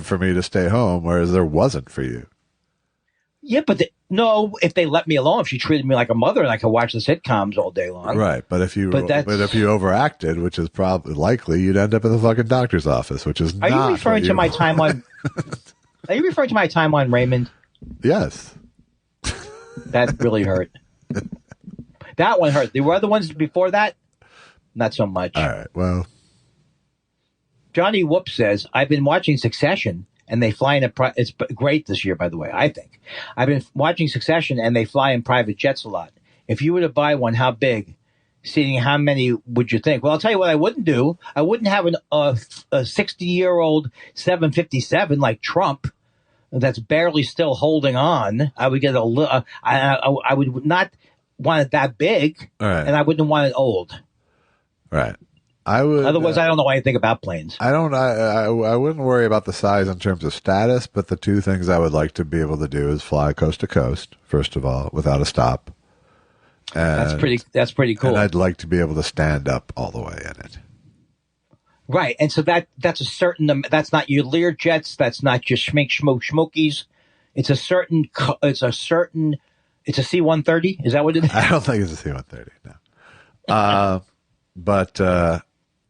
for me to stay home, whereas there wasn't for you. Yeah, but if they let me alone, if she treated me like a mother and I could watch the sitcoms all day long. Right, but if you overacted, which is probably likely, you'd end up in the fucking doctor's office, which is not. Are you referring to my time on? Are you referring to my time on Raymond? Yes. That really hurt. That one hurt. There were other ones before that, not so much. All right. Well, Johnny Whoop says, I've been watching Succession, and they fly in it's great this year, by the way, I think. I've been watching Succession, and they fly in private jets a lot. If you were to buy one, how big? Seeing how many would you think? Well, I'll tell you what I wouldn't do. I wouldn't have a 60-year-old 757 like Trump that's barely still holding on. I would get a little. I would not want it that big, right. And I wouldn't want it old. Right. I would. Otherwise, I don't know anything about planes. I don't. I wouldn't worry about the size in terms of status, but the two things I would like to be able to do is fly coast to coast, first of all, without a stop. And, that's pretty cool. And I'd like to be able to stand up all the way in it. Right, and so that's a certain. That's not your Lear jets. That's not your schmokies. It's a certain. It's a C-130. Is that what it is? I don't think it's a C-130. No. But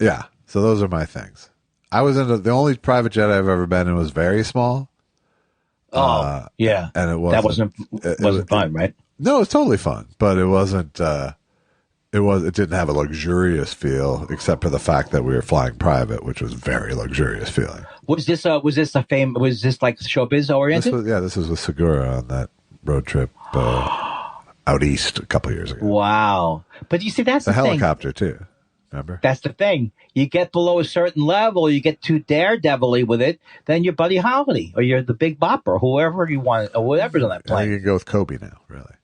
yeah. So those are my things. I was in the only private jet I've ever been in was very small. Oh, yeah. And it wasn't fun, right? No, it's totally fun, but it wasn't. It didn't have a luxurious feel, except for the fact that we were flying private, which was very luxurious feeling. Was this like showbiz oriented? This was with Segura on that road trip out east a couple years ago. Wow! But you see, that's the helicopter too. Remember? That's the thing. You get below a certain level, you get too daredevil-y with it, then you're Buddy Holly or you're the Big Bopper, whoever you want, or whatever's on that plane. You can go with Kobe now, really.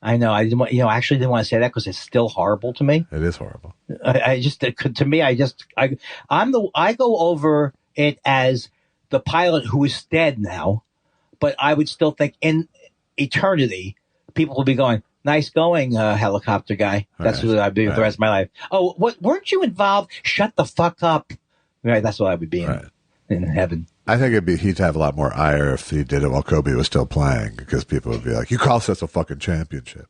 I know. I didn't want, actually didn't want to say that because it's still horrible to me. It is horrible. I go over it as the pilot who is dead now, but I would still think in eternity, people will be going, nice going, helicopter guy. That's what I'd be with the rest of my life. Oh, weren't you involved? Shut the fuck up. Right. That's what I would be in heaven. I think he'd have a lot more ire if he did it while Kobe was still playing, because people would be like, you cost us a fucking championship.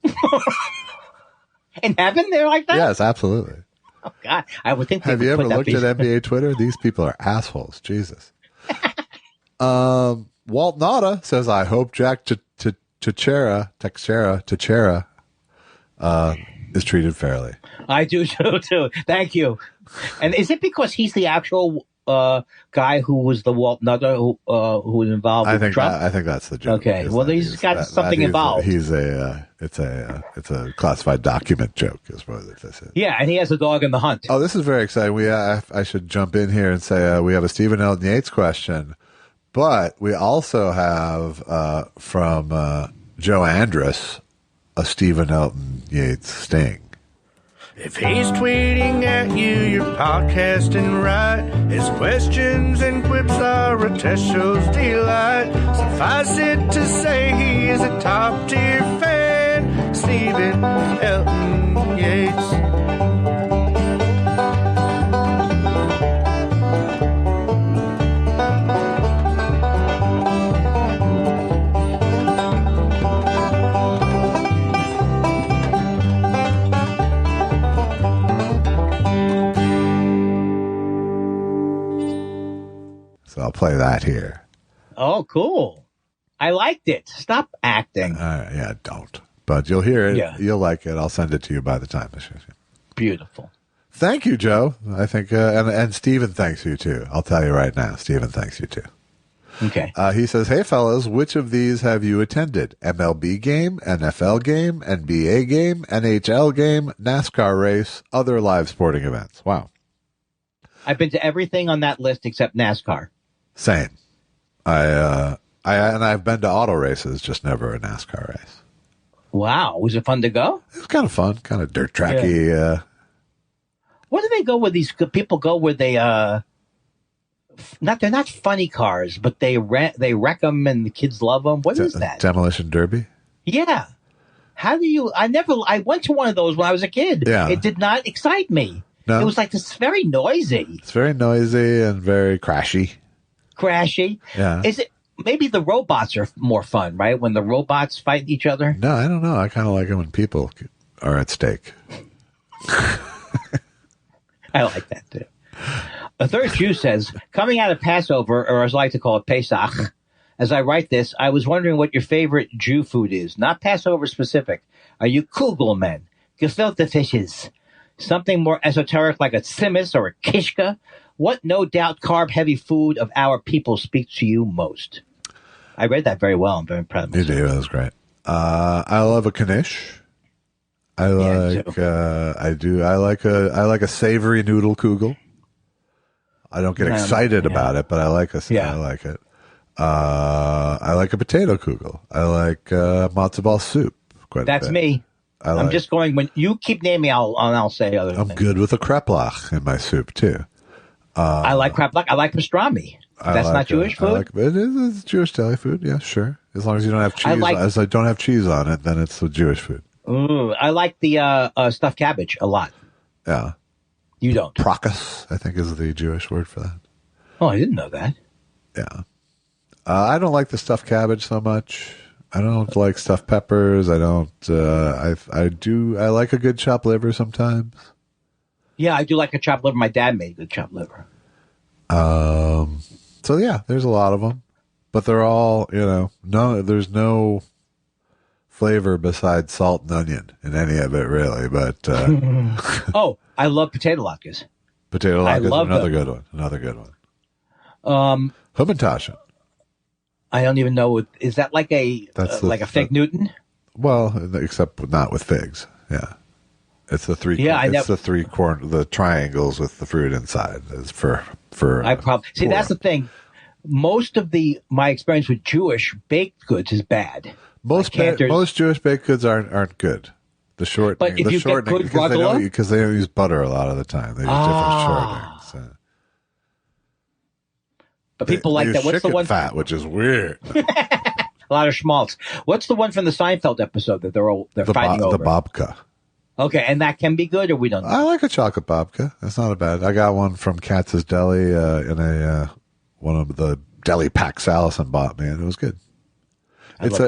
In heaven, they're like that? Yes, absolutely. Oh, God. I would think. Have you ever looked at NBA Twitter? These people are assholes. Jesus. Walt Nada says, I hope Jack Teixeira is treated fairly. I do too. Thank you. And is it because he's the actual guy who was the Walt Nutter who was involved with Trump? I think that's the joke. Okay. Well, he's got something involved. It's a classified document joke, is what this is. Yeah, and he has a dog in the hunt. Oh, this is very exciting. I should jump in here and say we have a Stephen Elton Yates question, but we also have from Joe Andrus a Stephen Elton Yates sting. If he's tweeting at you, you're podcasting right. His questions and quips are a test show's delight. Suffice it to say he is a top-tier fan, Stephen Elton Yates. So I'll play that here. Oh, cool. I liked it. Stop acting. Yeah, don't. But you'll hear it. Yeah. You'll like it. I'll send it to you by the time. Beautiful. Thank you, Joe. I think, and Stephen thanks you too. I'll tell you right now. Stephen thanks you too. Okay. He says, hey, fellas, which of these have you attended? MLB game, NFL game, NBA game, NHL game, NASCAR race, other live sporting events. Wow. I've been to everything on that list except NASCAR. Same. I've been to auto races, just never a NASCAR race. Wow. Was it fun to go? It was kind of fun, kind of dirt tracky. Yeah. What do they go with? These people go where they, they're not funny cars, but they wreck them and the kids love them. What is that? Demolition Derby? Yeah. How do you, I went to one of those when I was a kid. Yeah. It did not excite me. No? It was like this very noisy. It's very noisy and very crashy. Yeah. Is it maybe the robots are more fun, right? When the robots fight each other? No, I don't know. I kind of like it when people are at stake. I like that too. A third Jew says, coming out of Passover, or as I like to call it, Pesach, as I write this, I was wondering what your favorite Jew food is. Not Passover specific. Are you Kugel men? gefilte fishes. Something more esoteric like a tzimmus or a kishka. What no doubt carb-heavy food of our people speaks to you most? I read that very well. I'm very proud of myself. You did. That was great. I love a knish. I like. I like a savory noodle kugel. I don't get excited about it, but I like I like it. I like a potato kugel. I like matzo ball soup. That's me. I'm just going, when you keep naming, I'll say other things. I'm good with a kreplach in my soup too. I like kreplach. I like pastrami. That's not Jewish food? It's Jewish deli food, yeah, sure. As long as you don't have cheese. As I don't have cheese on it, then it's a Jewish food. Ooh, I like the stuffed cabbage a lot. Yeah. You don't? Prakas, I think, is the Jewish word for that. Oh, I didn't know that. Yeah. I don't like the stuffed cabbage so much. I don't like stuffed peppers. I don't. I like a good chopped liver sometimes. Yeah, I do like a chopped liver. My dad made good chopped liver. So yeah, there's a lot of them, but they're all, there's no flavor besides salt and onion in any of it, really. But oh, I love potato latkes. Potato latkes is another good one. Another good one. Hamantaschen. I don't even know. Is that like a fig Newton? Well, except not with figs. Yeah, it's the three. Yeah, the triangles with the fruit inside is for. I probably see. That's the thing. Most of my experience with Jewish baked goods is bad. Most Jewish baked goods aren't good. The shortening, but if you get good because they don't use butter a lot of the time. They use different shortenings. So. But people like that. What's the one? Fat, which is weird. A lot of schmaltz. What's the one from the Seinfeld episode that they're fighting over? The babka. Okay, and that can be good, or we don't know? I like a chocolate babka. That's not a bad. I got one from Katz's Deli in one of the deli packs Allison bought me, and it was good. It's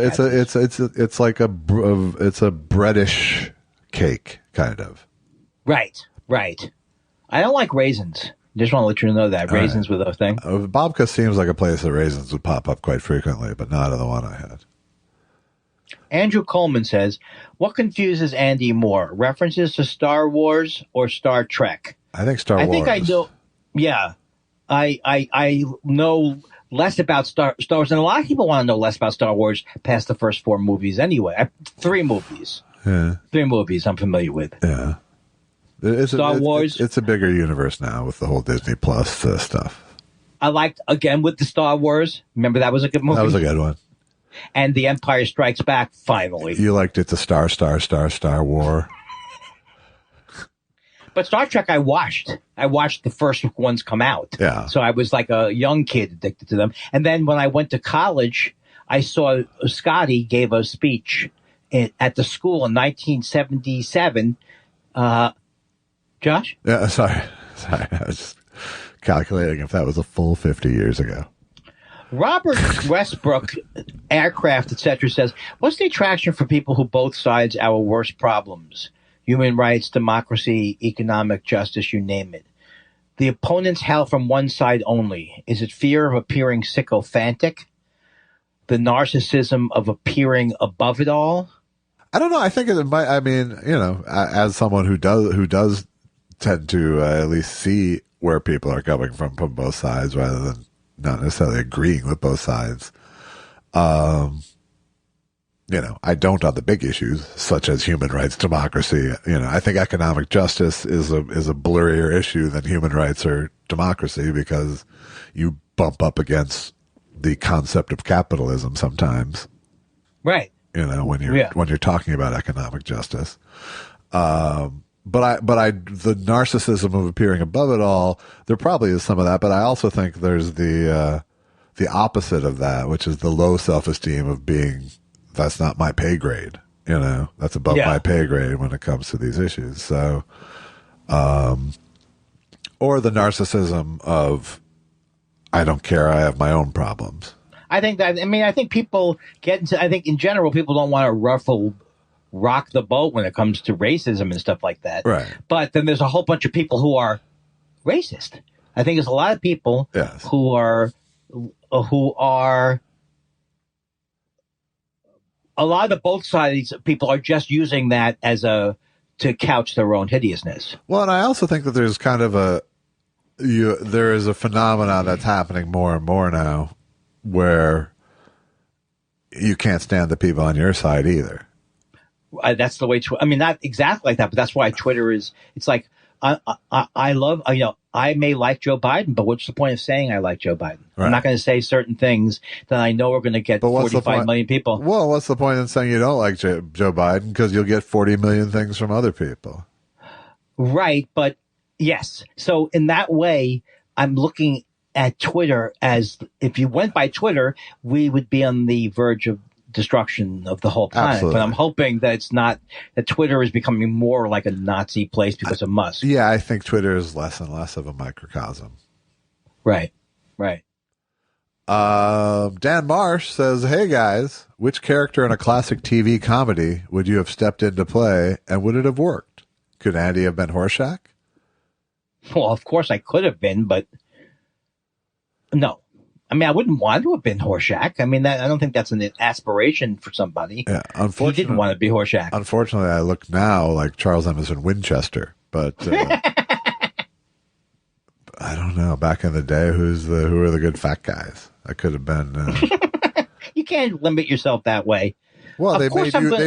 like a breadish cake kind of. Right. I don't like raisins. Just want to let you know that raisins were the thing. Babka seems like a place that raisins would pop up quite frequently, but not in the one I had. Andrew Coleman says, what confuses Andy more, references to Star Wars or Star Trek? I think Star Wars. I think I know. Yeah. I know less about Star Wars, and a lot of people want to know less about Star Wars past the first 4 movies anyway. 3 movies. Yeah. 3 movies I'm familiar with. Yeah. Star Wars. It's a bigger universe now with the whole Disney Plus stuff. I liked, again, with the Star Wars. Remember, that was a good movie? That was a good one. And The Empire Strikes Back, finally. You liked it, the Star War. But Star Trek, I watched. I watched the first ones come out. Yeah. So I was like a young kid addicted to them. And then when I went to college, I saw Scotty gave a speech at the school in 1977. Josh? Yeah, sorry. I was just calculating if that was a full 50 years ago. Robert Westbrook, Aircraft, etc., says, what's the attraction for people who both sides our worst problems? Human rights, democracy, economic justice, you name it. The opponents hail from one side only. Is it fear of appearing sycophantic? The narcissism of appearing above it all? I don't know. I think it might. I mean, as someone who does tend to at least see where people are coming from both sides, rather than not necessarily agreeing with both sides. I don't on the big issues such as human rights, democracy. I think economic justice is a blurrier issue than human rights or democracy, because you bump up against the concept of capitalism sometimes. Right. When you're talking about economic justice. But the narcissism of appearing above it all, there probably is some of that, but I also think there's the opposite of that, which is the low self-esteem of being, that's not my pay grade, that's above my pay grade when it comes to these issues. So, or the narcissism of, I don't care, I have my own problems. I think people get into, I think in general, people don't want to rock the boat when it comes to racism and stuff like that. Right. But then there's a whole bunch of people who are racist. I think there's a lot of people who are a lot of the both sides people are just using that as a to couch their own hideousness. Well, and I also think that there's kind of there is a phenomenon that's happening more and more now where you can't stand the people on your side either. That's the way. I mean, not exactly like that, but that's why Twitter is. It's like I love. I may like Joe Biden, but what's the point of saying I like Joe Biden? Right. I'm not going to say certain things that I know are going to get 45 million people. Well, what's the point in saying you don't like Joe Biden? Because you'll get 40 million things from other people. Right, but yes. So in that way, I'm looking at Twitter as if you went by Twitter, we would be on the verge of destruction of the whole planet. Absolutely. But I'm hoping that it's not, that Twitter is becoming more like a Nazi place because of Musk. Yeah, I think Twitter is less and less of a microcosm. Right. Dan Marsh says, hey guys, which character in a classic TV comedy would you have stepped in to play, and would it have worked? Could Andy have been Horshack? Well, of course I could have been, but no. I mean, I wouldn't want to have been Horshack. I mean, I don't think that's an aspiration for somebody. Yeah, he didn't want to be Horshack. Unfortunately, I look now like Charles Emerson Winchester, but I don't know. Back in the day, who are the good fat guys? I could have been. You can't limit yourself that way. Well, they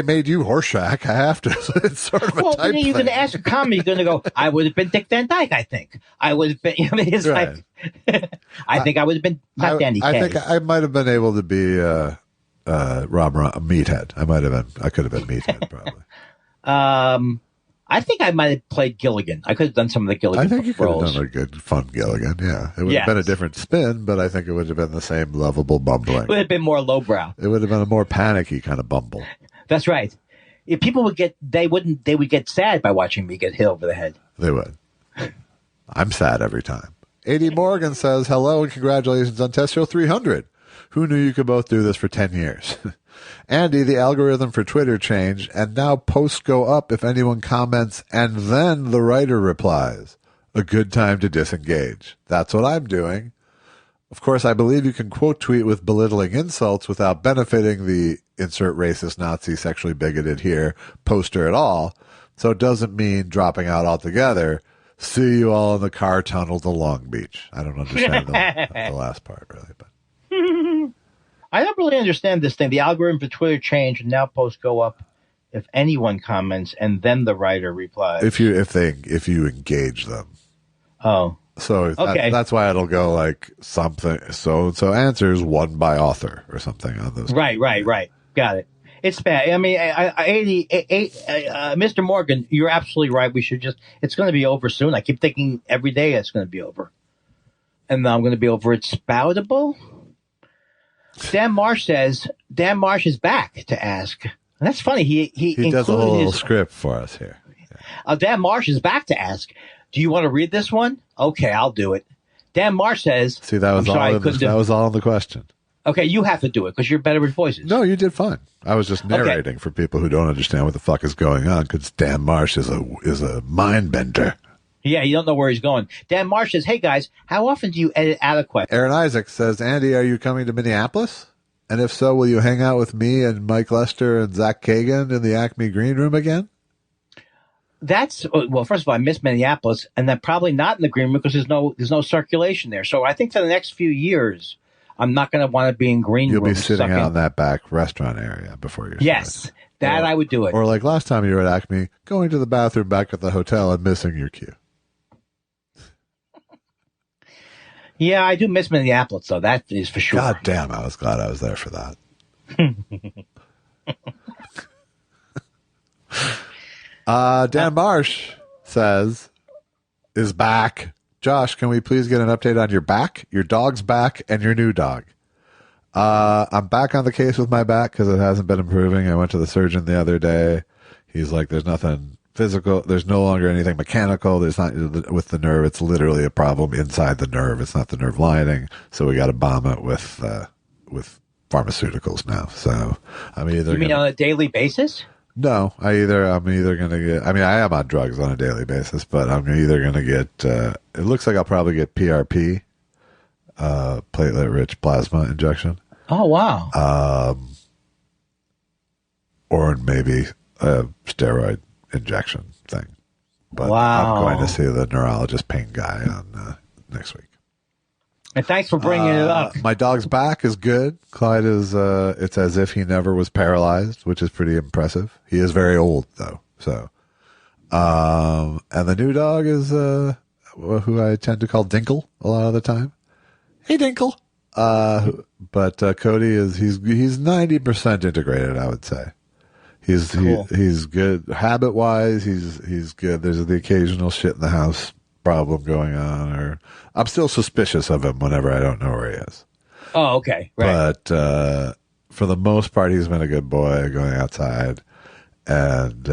made you Horshack. I have to. It's sort of a type thing. You're going to ask a comedy. You're going to go, I would have been Dick Van Dyke, I think. I would have been, it's right. Like, I think I would have been, not Danny Kaye. I think I might have been able to be Rob Meathead. I could have been Meathead, probably. I think I might have played Gilligan. I could have done some of the Gilligan roles. I think you could have done a good, fun Gilligan, yeah. It would have been a different spin, but I think it would have been the same lovable bumbling. It would have been more lowbrow. It would have been a more panicky kind of bumble. That's right. If people would they would get sad by watching me get hit over the head. They would. I'm sad every time. A.D. Morgan says, hello and congratulations on Test Show 300. Who knew you could both do this for 10 years? Andy, the algorithm for Twitter changed, and now posts go up if anyone comments, and then the writer replies. A good time to disengage. That's what I'm doing. Of course, I believe you can quote tweet with belittling insults without benefiting the insert racist, Nazi, sexually bigoted here poster at all. So it doesn't mean dropping out altogether. See you all in the car tunnel to Long Beach. I don't understand the last part, really. But I don't really understand this thing. The algorithm for Twitter changed, and now posts go up if anyone comments, and then the writer replies. If you engage them. Oh. So okay. That's why it'll go like something. So answers one by author or something on those. Right. Got it. It's bad. I mean, Mr. Morgan, you're absolutely right. It's going to be over soon. I keep thinking every day it's going to be over. And now I'm going to be over. It's spoutable. Dan Marsh is back to ask. And that's funny. He does a little script for us here. Yeah. Dan Marsh is back to ask. Do you want to read this one? Okay, I'll do it. Dan Marsh says. See, that was all in the question. Okay, you have to do it because you're better with voices. No, you did fine. I was just narrating for people who don't understand what the fuck is going on because Dan Marsh is a mind bender. Yeah, you don't know where he's going. Dan Marsh says, hey, guys, how often do you edit out a question? Aaron Isaac says, Andy, are you coming to Minneapolis? And if so, will you hang out with me and Mike Lester and Zach Kagan in the Acme Green Room again? Well, first of all, I miss Minneapolis, and then probably not in the Green Room because there's no circulation there. So I think for the next few years, I'm not going to want to be in Green Room. You'll be sitting out in that back restaurant area before you're Yes, I would do it. Or like last time you were at Acme, going to the bathroom back at the hotel and missing your cue. Yeah, I do miss Minneapolis, though. That is for sure. God damn, I was glad I was there for that. Dan Marsh is back. Josh, can we please get an update on your back, your dog's back, and your new dog? I'm back on the case with my back because it hasn't been improving. I went to the surgeon the other day. He's like, there's nothing physical. There's no longer anything mechanical. There's not with the nerve. It's literally a problem inside the nerve. It's not the nerve lining. So we got to bomb it with pharmaceuticals now. So I'm either. You mean on a daily basis? No, I'm either going to get. I mean, I am on drugs on a daily basis, but I'm either going to get. It looks like I'll probably get PRP, platelet-rich plasma injection. Oh wow! Or maybe a steroid injection thing. But Wow. I'm going to see the neurologist pain guy on next week. And thanks for bringing it up. My dog's back is good. Clyde is, it's as if he never was paralyzed, which is pretty impressive. He is very old, though. So, and the new dog is, who I tend to call Dinkle a lot of the time. Hey, Dinkle. But Cody he's 90% integrated, I would say. He's good habit wise. He's good. There's the occasional shit in the house problem going on, or I'm still suspicious of him whenever I don't know where he is. Oh, okay. Right. But for the most part, he's been a good boy going outside, and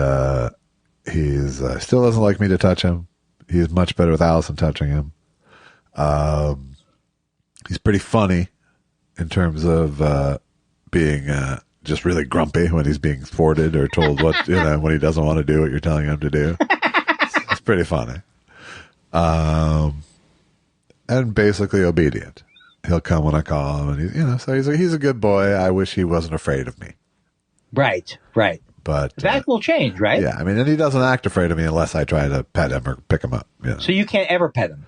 he's still doesn't like me to touch him. He's much better with Allison touching him. He's pretty funny in terms of being just really grumpy when he's being thwarted or told what, when he doesn't want to do what you're telling him to do. It's pretty funny. And basically obedient. He'll come when I call him, and so he's a good boy. I wish he wasn't afraid of me. Right. But that will change, right? Yeah, I mean, and he doesn't act afraid of me unless I try to pet him or pick him up. So you can't ever pet him?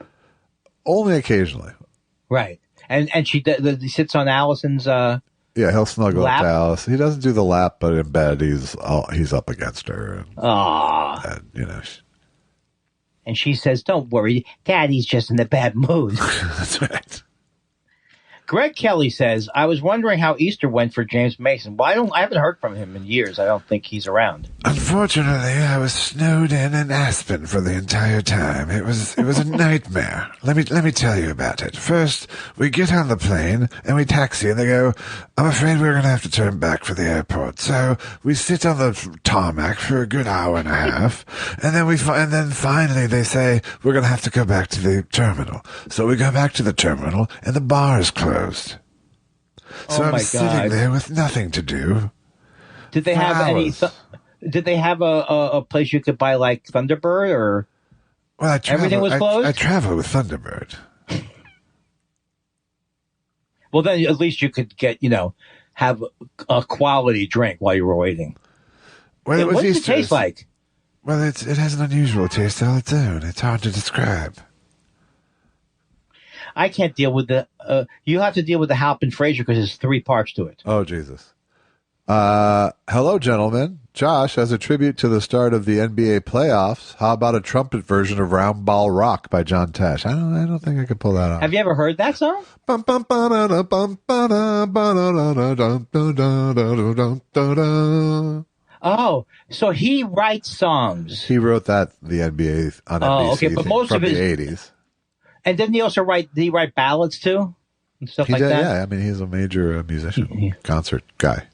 Only occasionally. Right. And he sits on Allison's yeah, he'll snuggle lap? up to Alice. He doesn't do the lap, but in bed he's up against her. And she says, "Don't worry, Daddy's just in a bad mood." That's right. Greg Kelly says, "I was wondering how Easter went for James Mason." Well, I haven't heard from him in years. I don't think he's around. Unfortunately, I was snowed in Aspen for the entire time. It was a nightmare. Let me tell you about it. First, we get on the plane and we taxi, and they go, "I'm afraid we're going to have to turn back for the airport." So we sit on the tarmac for a good hour and a half, and then finally they say we're going to have to go back to the terminal. So we go back to the terminal, and the bar is closed. So I'm sitting there with nothing to do. Did they have any? Did they have a place you could buy like Thunderbird or? Well, everything was closed. I travel with Thunderbird. Well, then at least you could get have a quality drink while you were waiting. Well, what does it taste like? Well, it has an unusual taste all its own. It's hard to describe. I can't deal with you have to deal with the Halpin Fraser because there's 3 parts to it. Oh, Jesus. Hello, gentlemen. Josh, as a tribute to the start of the NBA playoffs, how about a trumpet version of Round Ball Rock by John Tesh? I don't think I could pull that off. Have you ever heard that song? Oh, so he writes songs. He wrote that, the NBA on NBC okay, but most from of the 80s. And didn't he also write ballads too? And stuff like that? Yeah, I mean, he's a major musician, concert guy.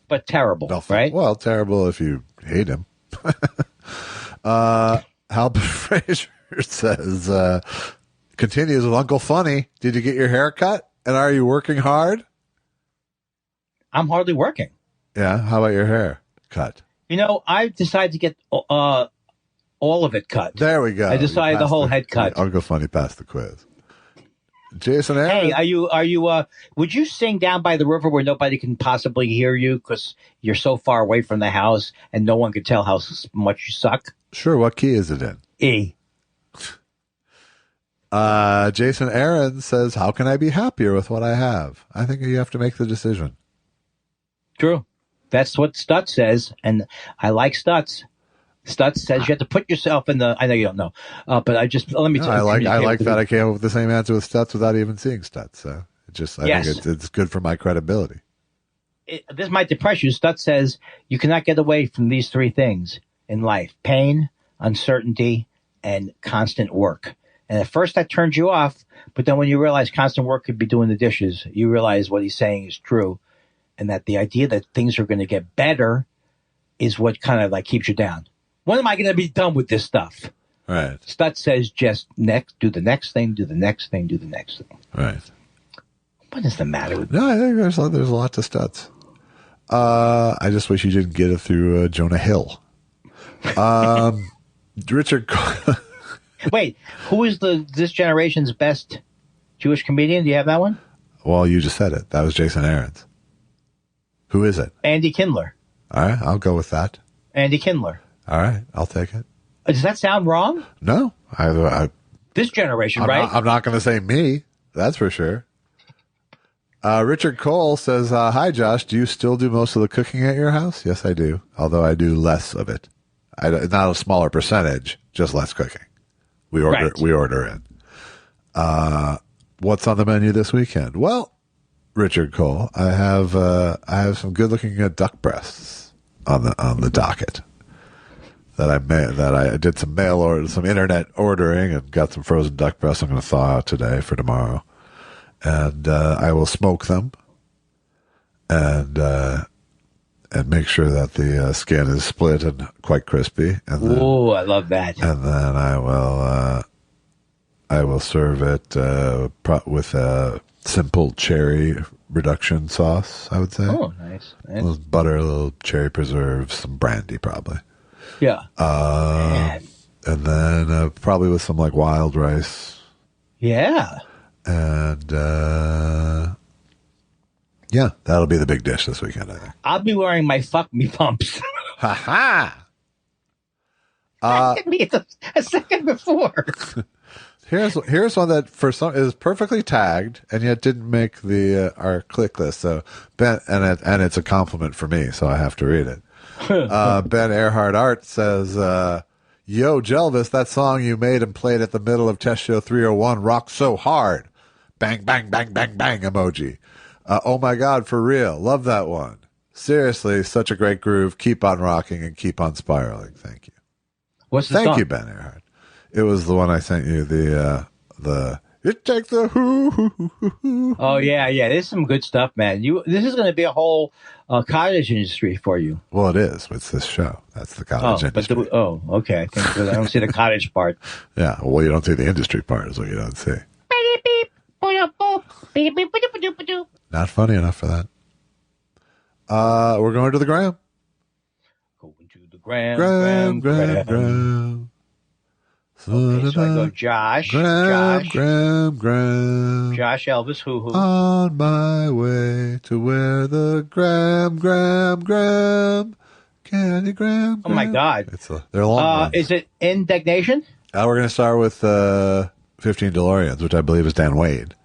But terrible, right? Well, terrible if you hate him. Halpin Fraser says, continues with Uncle Funny. Did you get your hair cut? And are you working hard? I'm hardly working. Yeah, how about your hair cut? I decided to get all of it cut. There we go. I decided the whole head cut. Uncle Funny passed the quiz. Jason Aaron. Hey, are you would you sing Down by the River where nobody can possibly hear you because you're so far away from the house and no one can tell how much you suck? Sure. What key is it in? E. Jason Aaron says, how can I be happier with what I have? I think you have to make the decision. True. That's what Stutz says, and I like Stutz. Stutz says you have to put yourself in the. I know you don't know, but let me tell you. I like that I came up with the same answer with Stutz without even seeing Stutz. So I think it's good for my credibility. This might depress you. Stutz says you cannot get away from these 3 things in life: pain, uncertainty, and constant work. And at first that turns you off, but then when you realize constant work could be doing the dishes, you realize what he's saying is true, and that the idea that things are going to get better is what kind of keeps you down. When am I going to be done with this stuff? Right. Stutz says just do the next thing, do the next thing, do the next thing. Right. What is the matter with No, I think there's a lot to Stutz. I just wish you didn't get it through Jonah Hill. Richard. Wait, who is this generation's best Jewish comedian? Do you have that one? Well, you just said it. That was Jason Aaron's. Who is it? Andy Kindler. All right, I'll go with that. Andy Kindler. All right, I'll take it. Does that sound wrong? No, This generation, I'm right? I'm not going to say me. That's for sure. Richard Cole says, hi, Josh. Do you still do most of the cooking at your house? Yes, I do. Although I do less of it. Not a smaller percentage, just less cooking. We order in. What's on the menu this weekend? Well, Richard Cole, I have some good looking duck breasts on the docket that I did some mail order, some internet ordering, and got some frozen duck breasts I'm going to thaw out today for tomorrow. And I will smoke them and make sure that the skin is split and quite crispy. Oh, I love that. And then I will serve it with a simple cherry reduction sauce, I would say. Oh, nice. A little butter, a little cherry preserve, some brandy probably. Yeah. And then probably with some like wild rice. Yeah. And yeah, that'll be the big dish this weekend, I think. I'll be wearing my fuck me pumps. Ha ha! Me a second before. Here's one that for some is perfectly tagged and yet didn't make our click list. So Ben, and it's a compliment for me, so I have to read it. Ben Earhart Art says, "Yo, Jelvis, that song you made and played at the middle of Test Show 301 rocked so hard. Bang, bang, bang, bang, bang emoji. Oh my God, for real. Love that one. Seriously, such a great groove. Keep on rocking and keep on spiraling. Thank you." What's the Thank song? you, Ben Earhart. It was the one I sent you, the it takes a hoo. Oh yeah. There's some good stuff, man. This is going to be a whole cottage industry for you. Well, it is. It's this show. That's the cottage industry. Okay. I don't see the cottage part. Yeah. Well, you don't see the industry part, is what you don't see. Not funny enough for that. We're going to the Gram. Going to the Gram. Okay, so I go Josh. Gram. Josh Elvis. Who? On my way to where the Gram. Candy Gram. Oh my God. They're long ones. Is it Indignation? We're going to start with 15 DeLoreans, which I believe is Dan Wade.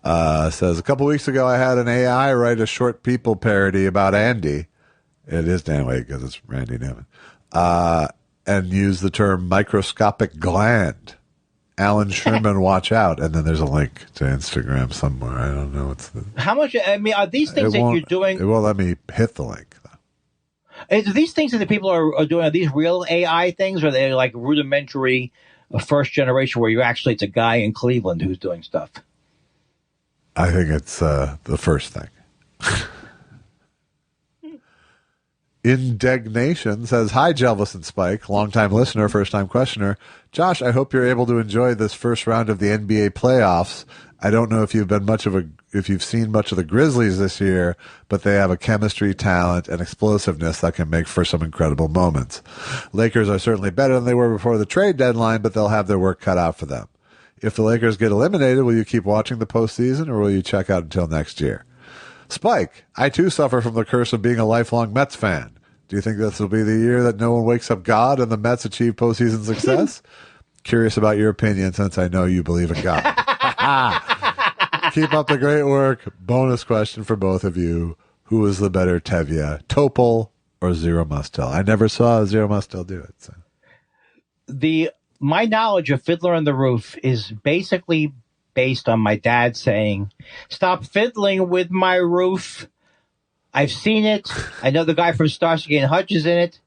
Says, a couple weeks ago, I had an AI write a Short People parody about Andy. It is Dan Wade because it's Randy Newman. And use the term microscopic gland. Alan Sherman, watch out. And then there's a link to Instagram somewhere. I don't know. How much? I mean, are these things that you're doing? It won't let me hit the link, though. Are these things that the people are doing, are these real AI things, or are they like rudimentary first generation where it's a guy in Cleveland who's doing stuff? I think it's the first thing. Indignation says, hi, Jelvis and Spike, longtime listener, first-time questioner. Josh, I hope you're able to enjoy this first round of the NBA playoffs. I don't know if you've seen much of the Grizzlies this year, but they have a chemistry, talent, and explosiveness that can make for some incredible moments. Lakers are certainly better than they were before the trade deadline, but they'll have their work cut out for them. If the Lakers get eliminated, will you keep watching the postseason, or will you check out until next year? Spike, I too suffer from the curse of being a lifelong Mets fan. Do you think this will be the year that no one wakes up God and the Mets achieve postseason success? Curious about your opinion, since I know you believe in God. Keep up the great work. Bonus question for both of you. Who is the better Tevye, Topol or Zero Mustel? I never saw Zero Mustel do it. So. My knowledge of Fiddler on the Roof is basically based on my dad saying, stop fiddling with my roof. I've seen it. I know the guy from Starsky and Hutch is in it.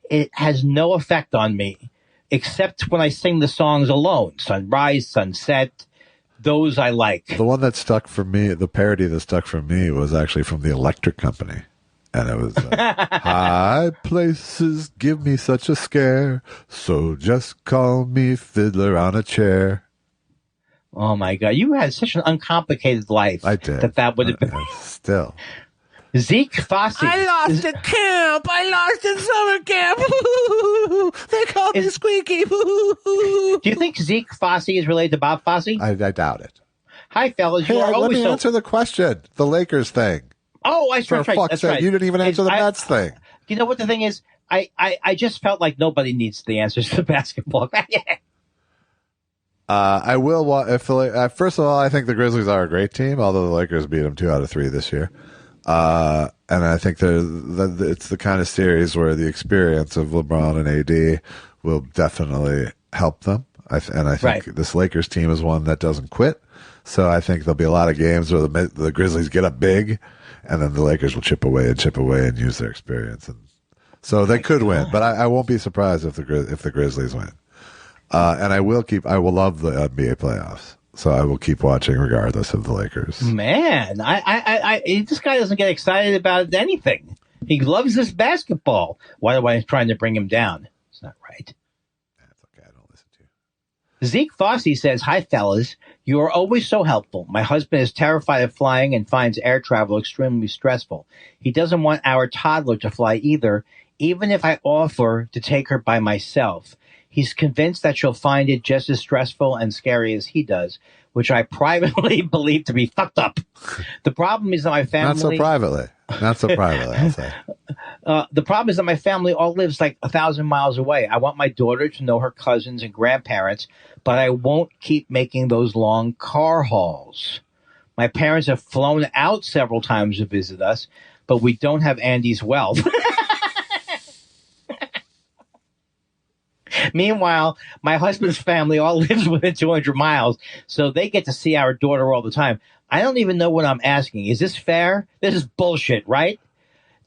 It has no effect on me, except when I sing the songs alone. Sunrise, Sunset, those I like. The one that stuck for me, the parody that stuck for me was actually from the Electric Company. And it was, high places give me such a scare, so just call me Fiddler on a Chair. Oh, my God. You had such an uncomplicated life. I did. That would have been. Still. Zeke Fosse. I lost at camp. I lost in summer camp. They call me Squeaky. Do you think Zeke Fosse is related to Bob Fosse? I doubt it. Hi, fellas. You are let always me answer the question. The Lakers thing. Oh, that's right. You didn't even answer the Mets thing. You know what the thing is? I just felt like nobody needs the answers to basketball. I will. First of all, I think the Grizzlies are a great team, although the Lakers beat them 2 out of 3 this year. And I think it's the kind of series where the experience of LeBron and AD will definitely help them. I think this Lakers team is one that doesn't quit. So I think there'll be a lot of games where the Grizzlies get up big, and then the Lakers will chip away and use their experience. And so they could win, but I won't be surprised if the Grizzlies win. And I will love the NBA playoffs. So I will keep watching regardless of the Lakers. Man, this guy doesn't get excited about anything. He loves this basketball. Why am I trying to bring him down? It's not right. That's okay. I don't listen to you. Zeke Fossey says, "Hi, fellas. You are always so helpful. My husband is terrified of flying and finds air travel extremely stressful. He doesn't want our toddler to fly either, even if I offer to take her by myself. He's convinced that she'll find it just as stressful and scary as he does, which I privately believe to be fucked up. The problem is that my family... Not so privately, I'll say. The problem is that my family all lives like 1,000 miles away. I want my daughter to know her cousins and grandparents, but I won't keep making those long car hauls. My parents have flown out several times to visit us, but we don't have Andy's wealth." Meanwhile, my husband's family all lives within 200 miles, so they get to see our daughter all the time. I don't even know what I'm asking. Is this fair? This is bullshit, right?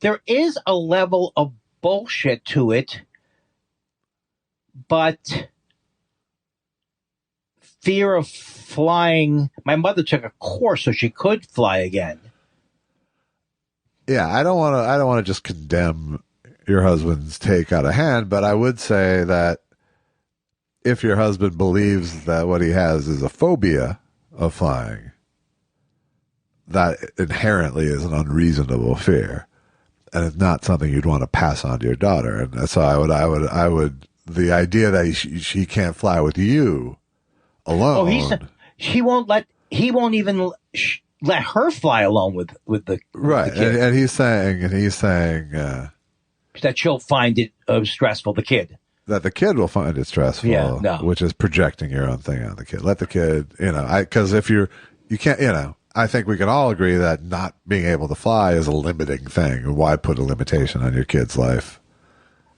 There is a level of bullshit to it, but fear of flying. My mother took a course so she could fly again. Yeah, I don't want to just condemn your husband's take out of hand, but I would say that if your husband believes that what he has is a phobia of flying, that inherently is an unreasonable fear, and it's not something you'd want to pass on to your daughter. And so I would the idea that she can't fly with you alone. Oh, he won't even let her fly alone with the right. The kid. And he's saying that she'll find it stressful. The kid. That the kid will find it stressful, which is projecting your own thing on the kid. Let the kid, because if you can't, I think we can all agree that not being able to fly is a limiting thing. Why put a limitation on your kid's life?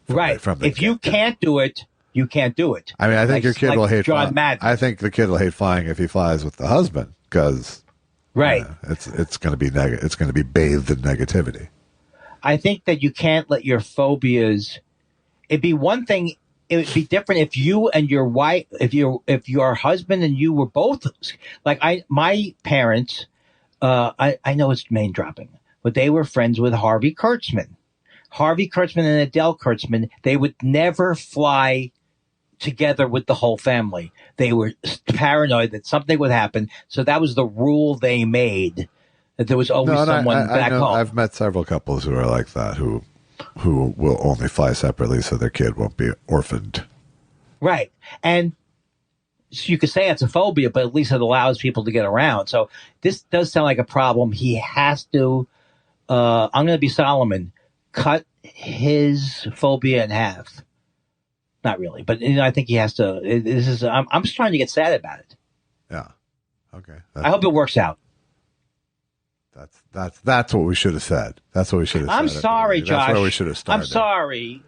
Right. If you can't do it, you can't do it. I mean, I think your kid will hate flying. I think the kid will hate flying if he flies with the husband because it's going to be it's going to be bathed in negativity. I think that you can't let your phobias. It'd be one thing. It would be different if you and your wife, if your husband and you were both like my parents. I know it's name dropping, but they were friends with Harvey Kurtzman. Harvey Kurtzman and Adele Kurtzman. They would never fly together with the whole family. They were paranoid that something would happen, so that was the rule they made. That there was always someone back home. I've met several couples who are like that who will only fly separately so their kid won't be orphaned. Right. And so you could say it's a phobia, but at least it allows people to get around. So this does sound like a problem. He has to, I'm going to be Solomon, cut his phobia in half. Not really, but I think he has to. I'm just trying to get sad about it. Yeah. Okay. I hope it works out. That's what we should have said. That's what we should have said. I'm sorry, Josh. That's where we should have started. I'm sorry.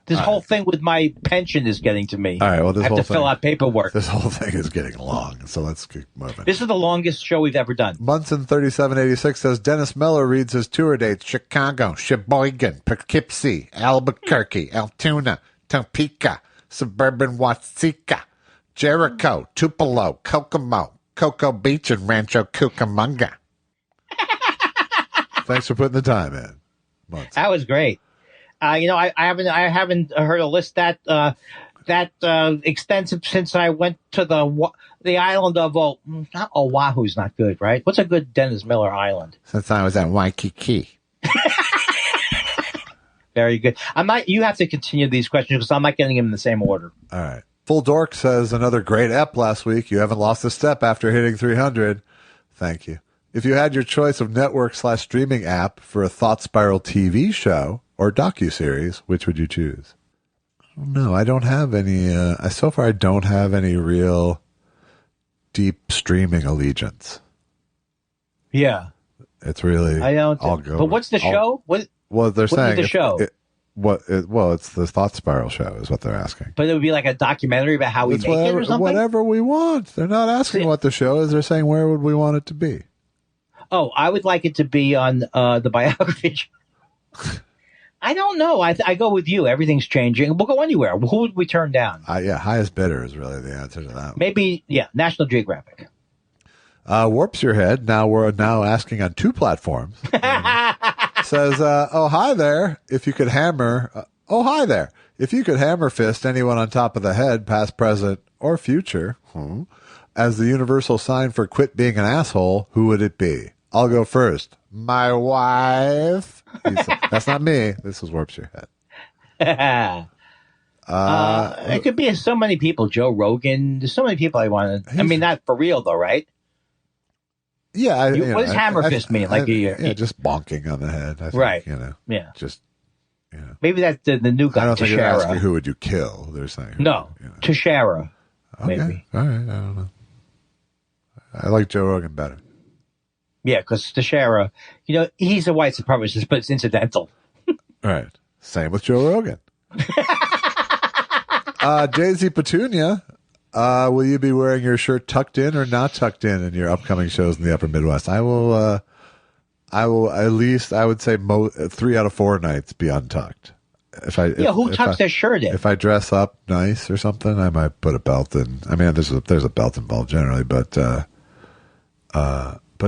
This whole thing with my pension is getting to me. All right. Well, I have to fill out paperwork. This whole thing is getting long, so let's keep moving. This is the longest show we've ever done. Munson 3786 says Dennis Miller reads his tour dates: Chicago, Sheboygan, Poughkeepsie, Albuquerque, Altoona, Topeka, suburban Watsika, Jericho, Tupelo, Kokomo, Cocoa Beach, and Rancho Cucamonga. Thanks for putting the time in. Months. That was great. I haven't heard a list that extensive since I went to the island of Oahu's not good, right? What's a good Dennis Miller island? Since I was at Waikiki. Very good. You have to continue these questions because I'm not getting them in the same order. All right. Full Dork says another great ep last week. You haven't lost a step after hitting 300. Thank you. If you had your choice of network/streaming app for a Thought Spiral TV show, or docuseries? Which would you choose? No, I don't have any. So far, I don't have any real deep streaming allegiance. Yeah. It's really. I don't. But what's the show? Well, they're saying the show? It's the Thought Spiral show, is what they're asking. But it would be like a documentary about how we make it or something? Whatever we want. They're not asking what the show is. They're saying where would we want it to be. Oh, I would like it to be on the biography. I don't know. I go with you. Everything's changing. We'll go anywhere. Who would we turn down? Highest bidder is really the answer to that. Maybe, National Geographic. Warps Your Head. Now we're asking on 2 platforms. Says, oh, hi there. If you could hammer, hi there. If you could hammer fist anyone on top of the head, past, present, or future, as the universal sign for quit being an asshole, who would it be? I'll go first. My wife. That's not me. This is Warps Your Head. It could be so many people. Joe Rogan. There's so many people I want to. I mean, not for real though, right? Yeah. What does hammer fist mean? Just bonking on the head. I think, right. Yeah. Maybe that's the new guy. I don't think they're asking who would you kill. They're saying Tashara. Okay. Maybe. All right. I don't know. I like Joe Rogan better. Yeah, because Tashara, he's a white supremacist, but it's incidental. Right. Same with Joe Rogan. Daisy Petunia, will you be wearing your shirt tucked in or not tucked in your upcoming shows in the Upper Midwest? I will at least, I would say 3 out of 4 nights be untucked. Who tucks their shirt in? If I dress up nice or something, I might put a belt in. I mean, there's a belt involved generally, but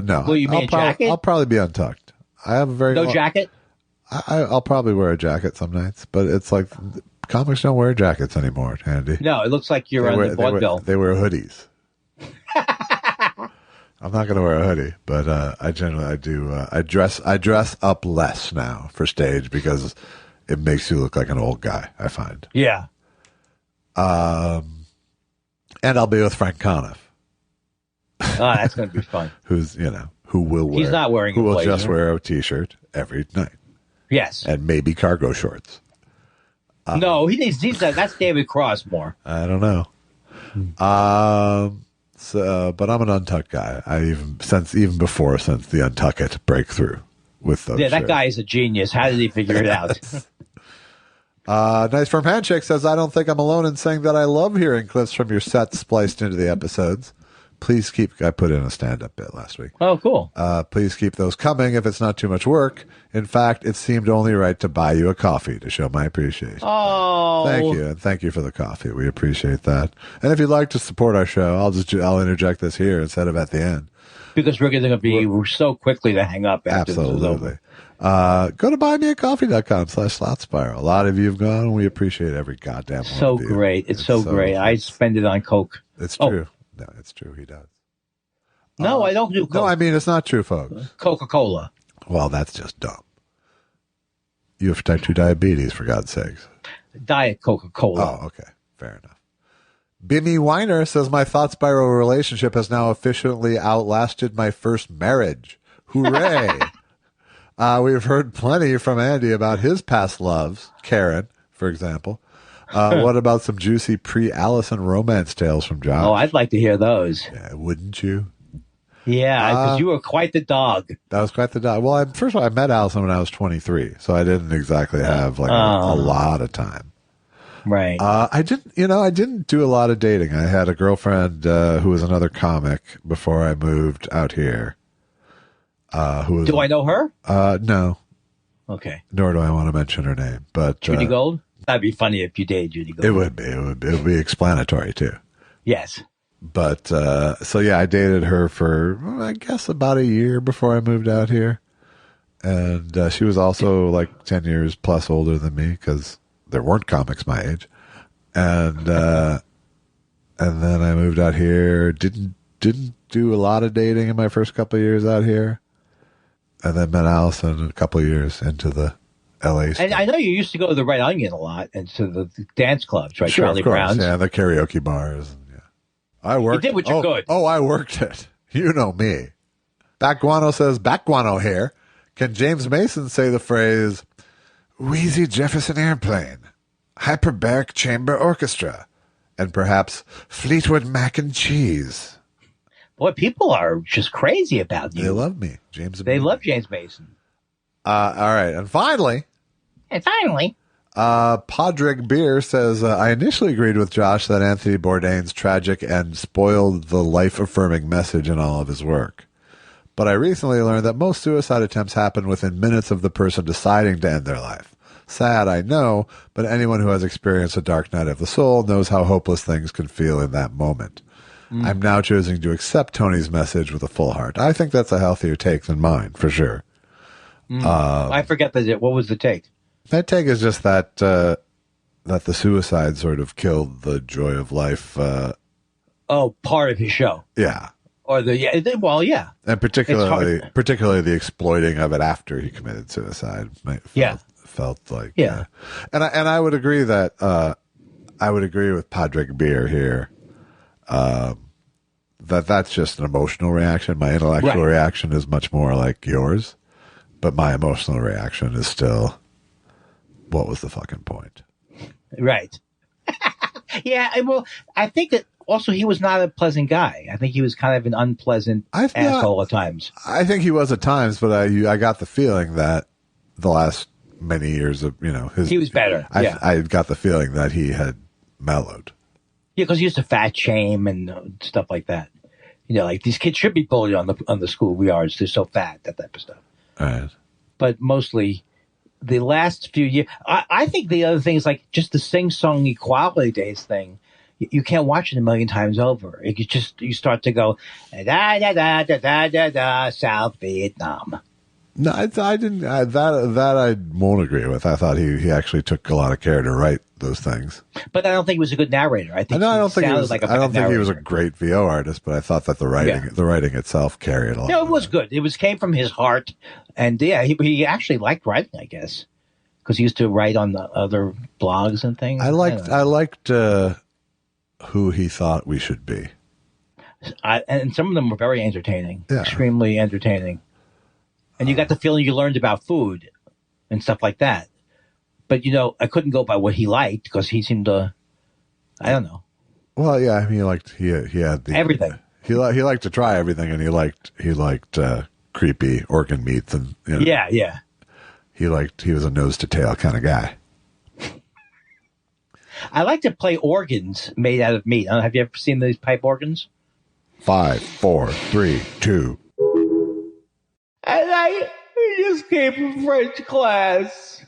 no. Will you be a jacket? I'll probably be untucked. I have a very jacket. I'll probably wear a jacket some nights, but it's like comics don't wear jackets anymore, Andy. No, it looks like you're on the vaudeville. They wear hoodies. I'm not going to wear a hoodie, but I do. I dress up less now for stage because it makes you look like an old guy, I find. Yeah. And I'll be with Frank Conniff. Oh, that's going to be fun. Who will wear? He's not wearing. Who will just wear a t-shirt every night? Yes, and maybe cargo shorts. No, he needs. That's David Cross more. I don't know. But I'm an untucked guy. Even before the Untuck It breakthrough with those. Yeah, that guy is a genius. How did he figure it out? Nice Firm Handshake says, I don't think I'm alone in saying that I love hearing clips from your sets spliced into the episodes. Please I put in a stand-up bit last week. Oh, cool. Please keep those coming if it's not too much work. In fact, it seemed only right to buy you a coffee to show my appreciation. Oh. Thank you. And thank you for the coffee. We appreciate that. And if you'd like to support our show, I'll interject this here instead of at the end. Because we're going to be so quickly to hang up after this is over. Go to buymeacoffee.com/slotspiral. A lot of you have gone, and we appreciate every goddamn one. So great. It's so great. I spend it on Coke. It's true. No, it's true. He does. No, I don't do Coke. No, I mean, it's not true, folks. Coca-Cola. Well, that's just dumb. You have type 2 diabetes, for God's sakes. Diet Coca-Cola. Oh, okay. Fair enough. Bimmy Weiner says, my Thought Spiral relationship has now officially outlasted my first marriage. Hooray. We've heard plenty from Andy about his past loves. Karen, for example. What about some juicy pre-Allison romance tales from Josh? Oh, I'd like to hear those. Yeah, wouldn't you? Yeah, because you were quite the dog. That was quite the dog. Well, first of all, I met Allison when I was 23, so I didn't exactly have a lot of time. Right. I didn't do a lot of dating. I had a girlfriend who was another comic before I moved out here. Do I know her? No. Okay. Nor do I want to mention her name. But Judy Gold? That'd be funny if you dated Judy Gold. It would be. It would be explanatory too. Yes. But I dated her for I guess about a year before I moved out here, and she was also like 10 years plus older than me because there weren't comics my age, and then I moved out here. Didn't do a lot of dating in my first couple of years out here, and then met Allison a couple of years into the LA stuff. And I know you used to go to the Red Onion a lot and to the dance clubs, right? Sure, Charlie of course. Brown's. Yeah, the karaoke bars. Yeah. I worked. You did what you could. Oh, I worked it. You know me. Back Guano says, back Guano here. Can James Mason say the phrase, Wheezy Jefferson Airplane, Hyperbaric Chamber Orchestra, and perhaps Fleetwood Mac and Cheese. Boy, people are just crazy about you. They love me, James. They love James Mason. All right, and finally, Podrick Beer says, I initially agreed with Josh that Anthony Bourdain's tragic and spoiled the life-affirming message in all of his work. But I recently learned that most suicide attempts happen within minutes of the person deciding to end their life. Sad, I know, but anyone who has experienced a dark night of the soul knows how hopeless things can feel in that moment. I'm now choosing to accept Tony's message with a full heart. I think that's a healthier take than mine, for sure. I forget what was the take? My take is just that that the suicide sort of killed the joy of life. Part of his show. Yeah. Or yeah. And particularly the exploiting of it after he committed suicide. Felt like and I would agree that I would agree with Podrick Beer here. That's just an emotional reaction. My intellectual reaction is much more like yours, but my emotional reaction is still, what was the fucking point? Right. Yeah. Well, I think that also he was not a pleasant guy. I think he was kind of an unpleasant asshole at times. I think he was at times, but I got the feeling that the last many years of, he was better. I got the feeling that he had mellowed. Yeah, because he used to fat shame and stuff like that. Like these kids should be bullied on the school yards. They're so fat, that type of stuff. Right. But mostly the last few years, I think the other thing is like just the sing-song Equality Days thing. You can't watch it a million times over. You start to go, da da da da da da da, South Vietnam. No, I didn't. That I won't agree with. I thought he actually took a lot of care to write those things. But I don't think he was a good narrator. I don't think he was a great VO artist, but I thought that the writing itself carried a lot. No, it was good. It came from his heart, and he actually liked writing, I guess, because he used to write on the other blogs and things. I liked who he thought we should be, and some of them were very entertaining, extremely entertaining. And you got the feeling you learned about food and stuff like that. But, I couldn't go by what he liked because he seemed to, I don't know. Well, yeah, I mean, he had everything. He liked to try everything, and he liked creepy organ meats, and yeah. He was a nose to tail kind of guy. I like to play organs made out of meat. Have you ever seen these pipe organs? 5, 4, 3, 2. And I just came from French class.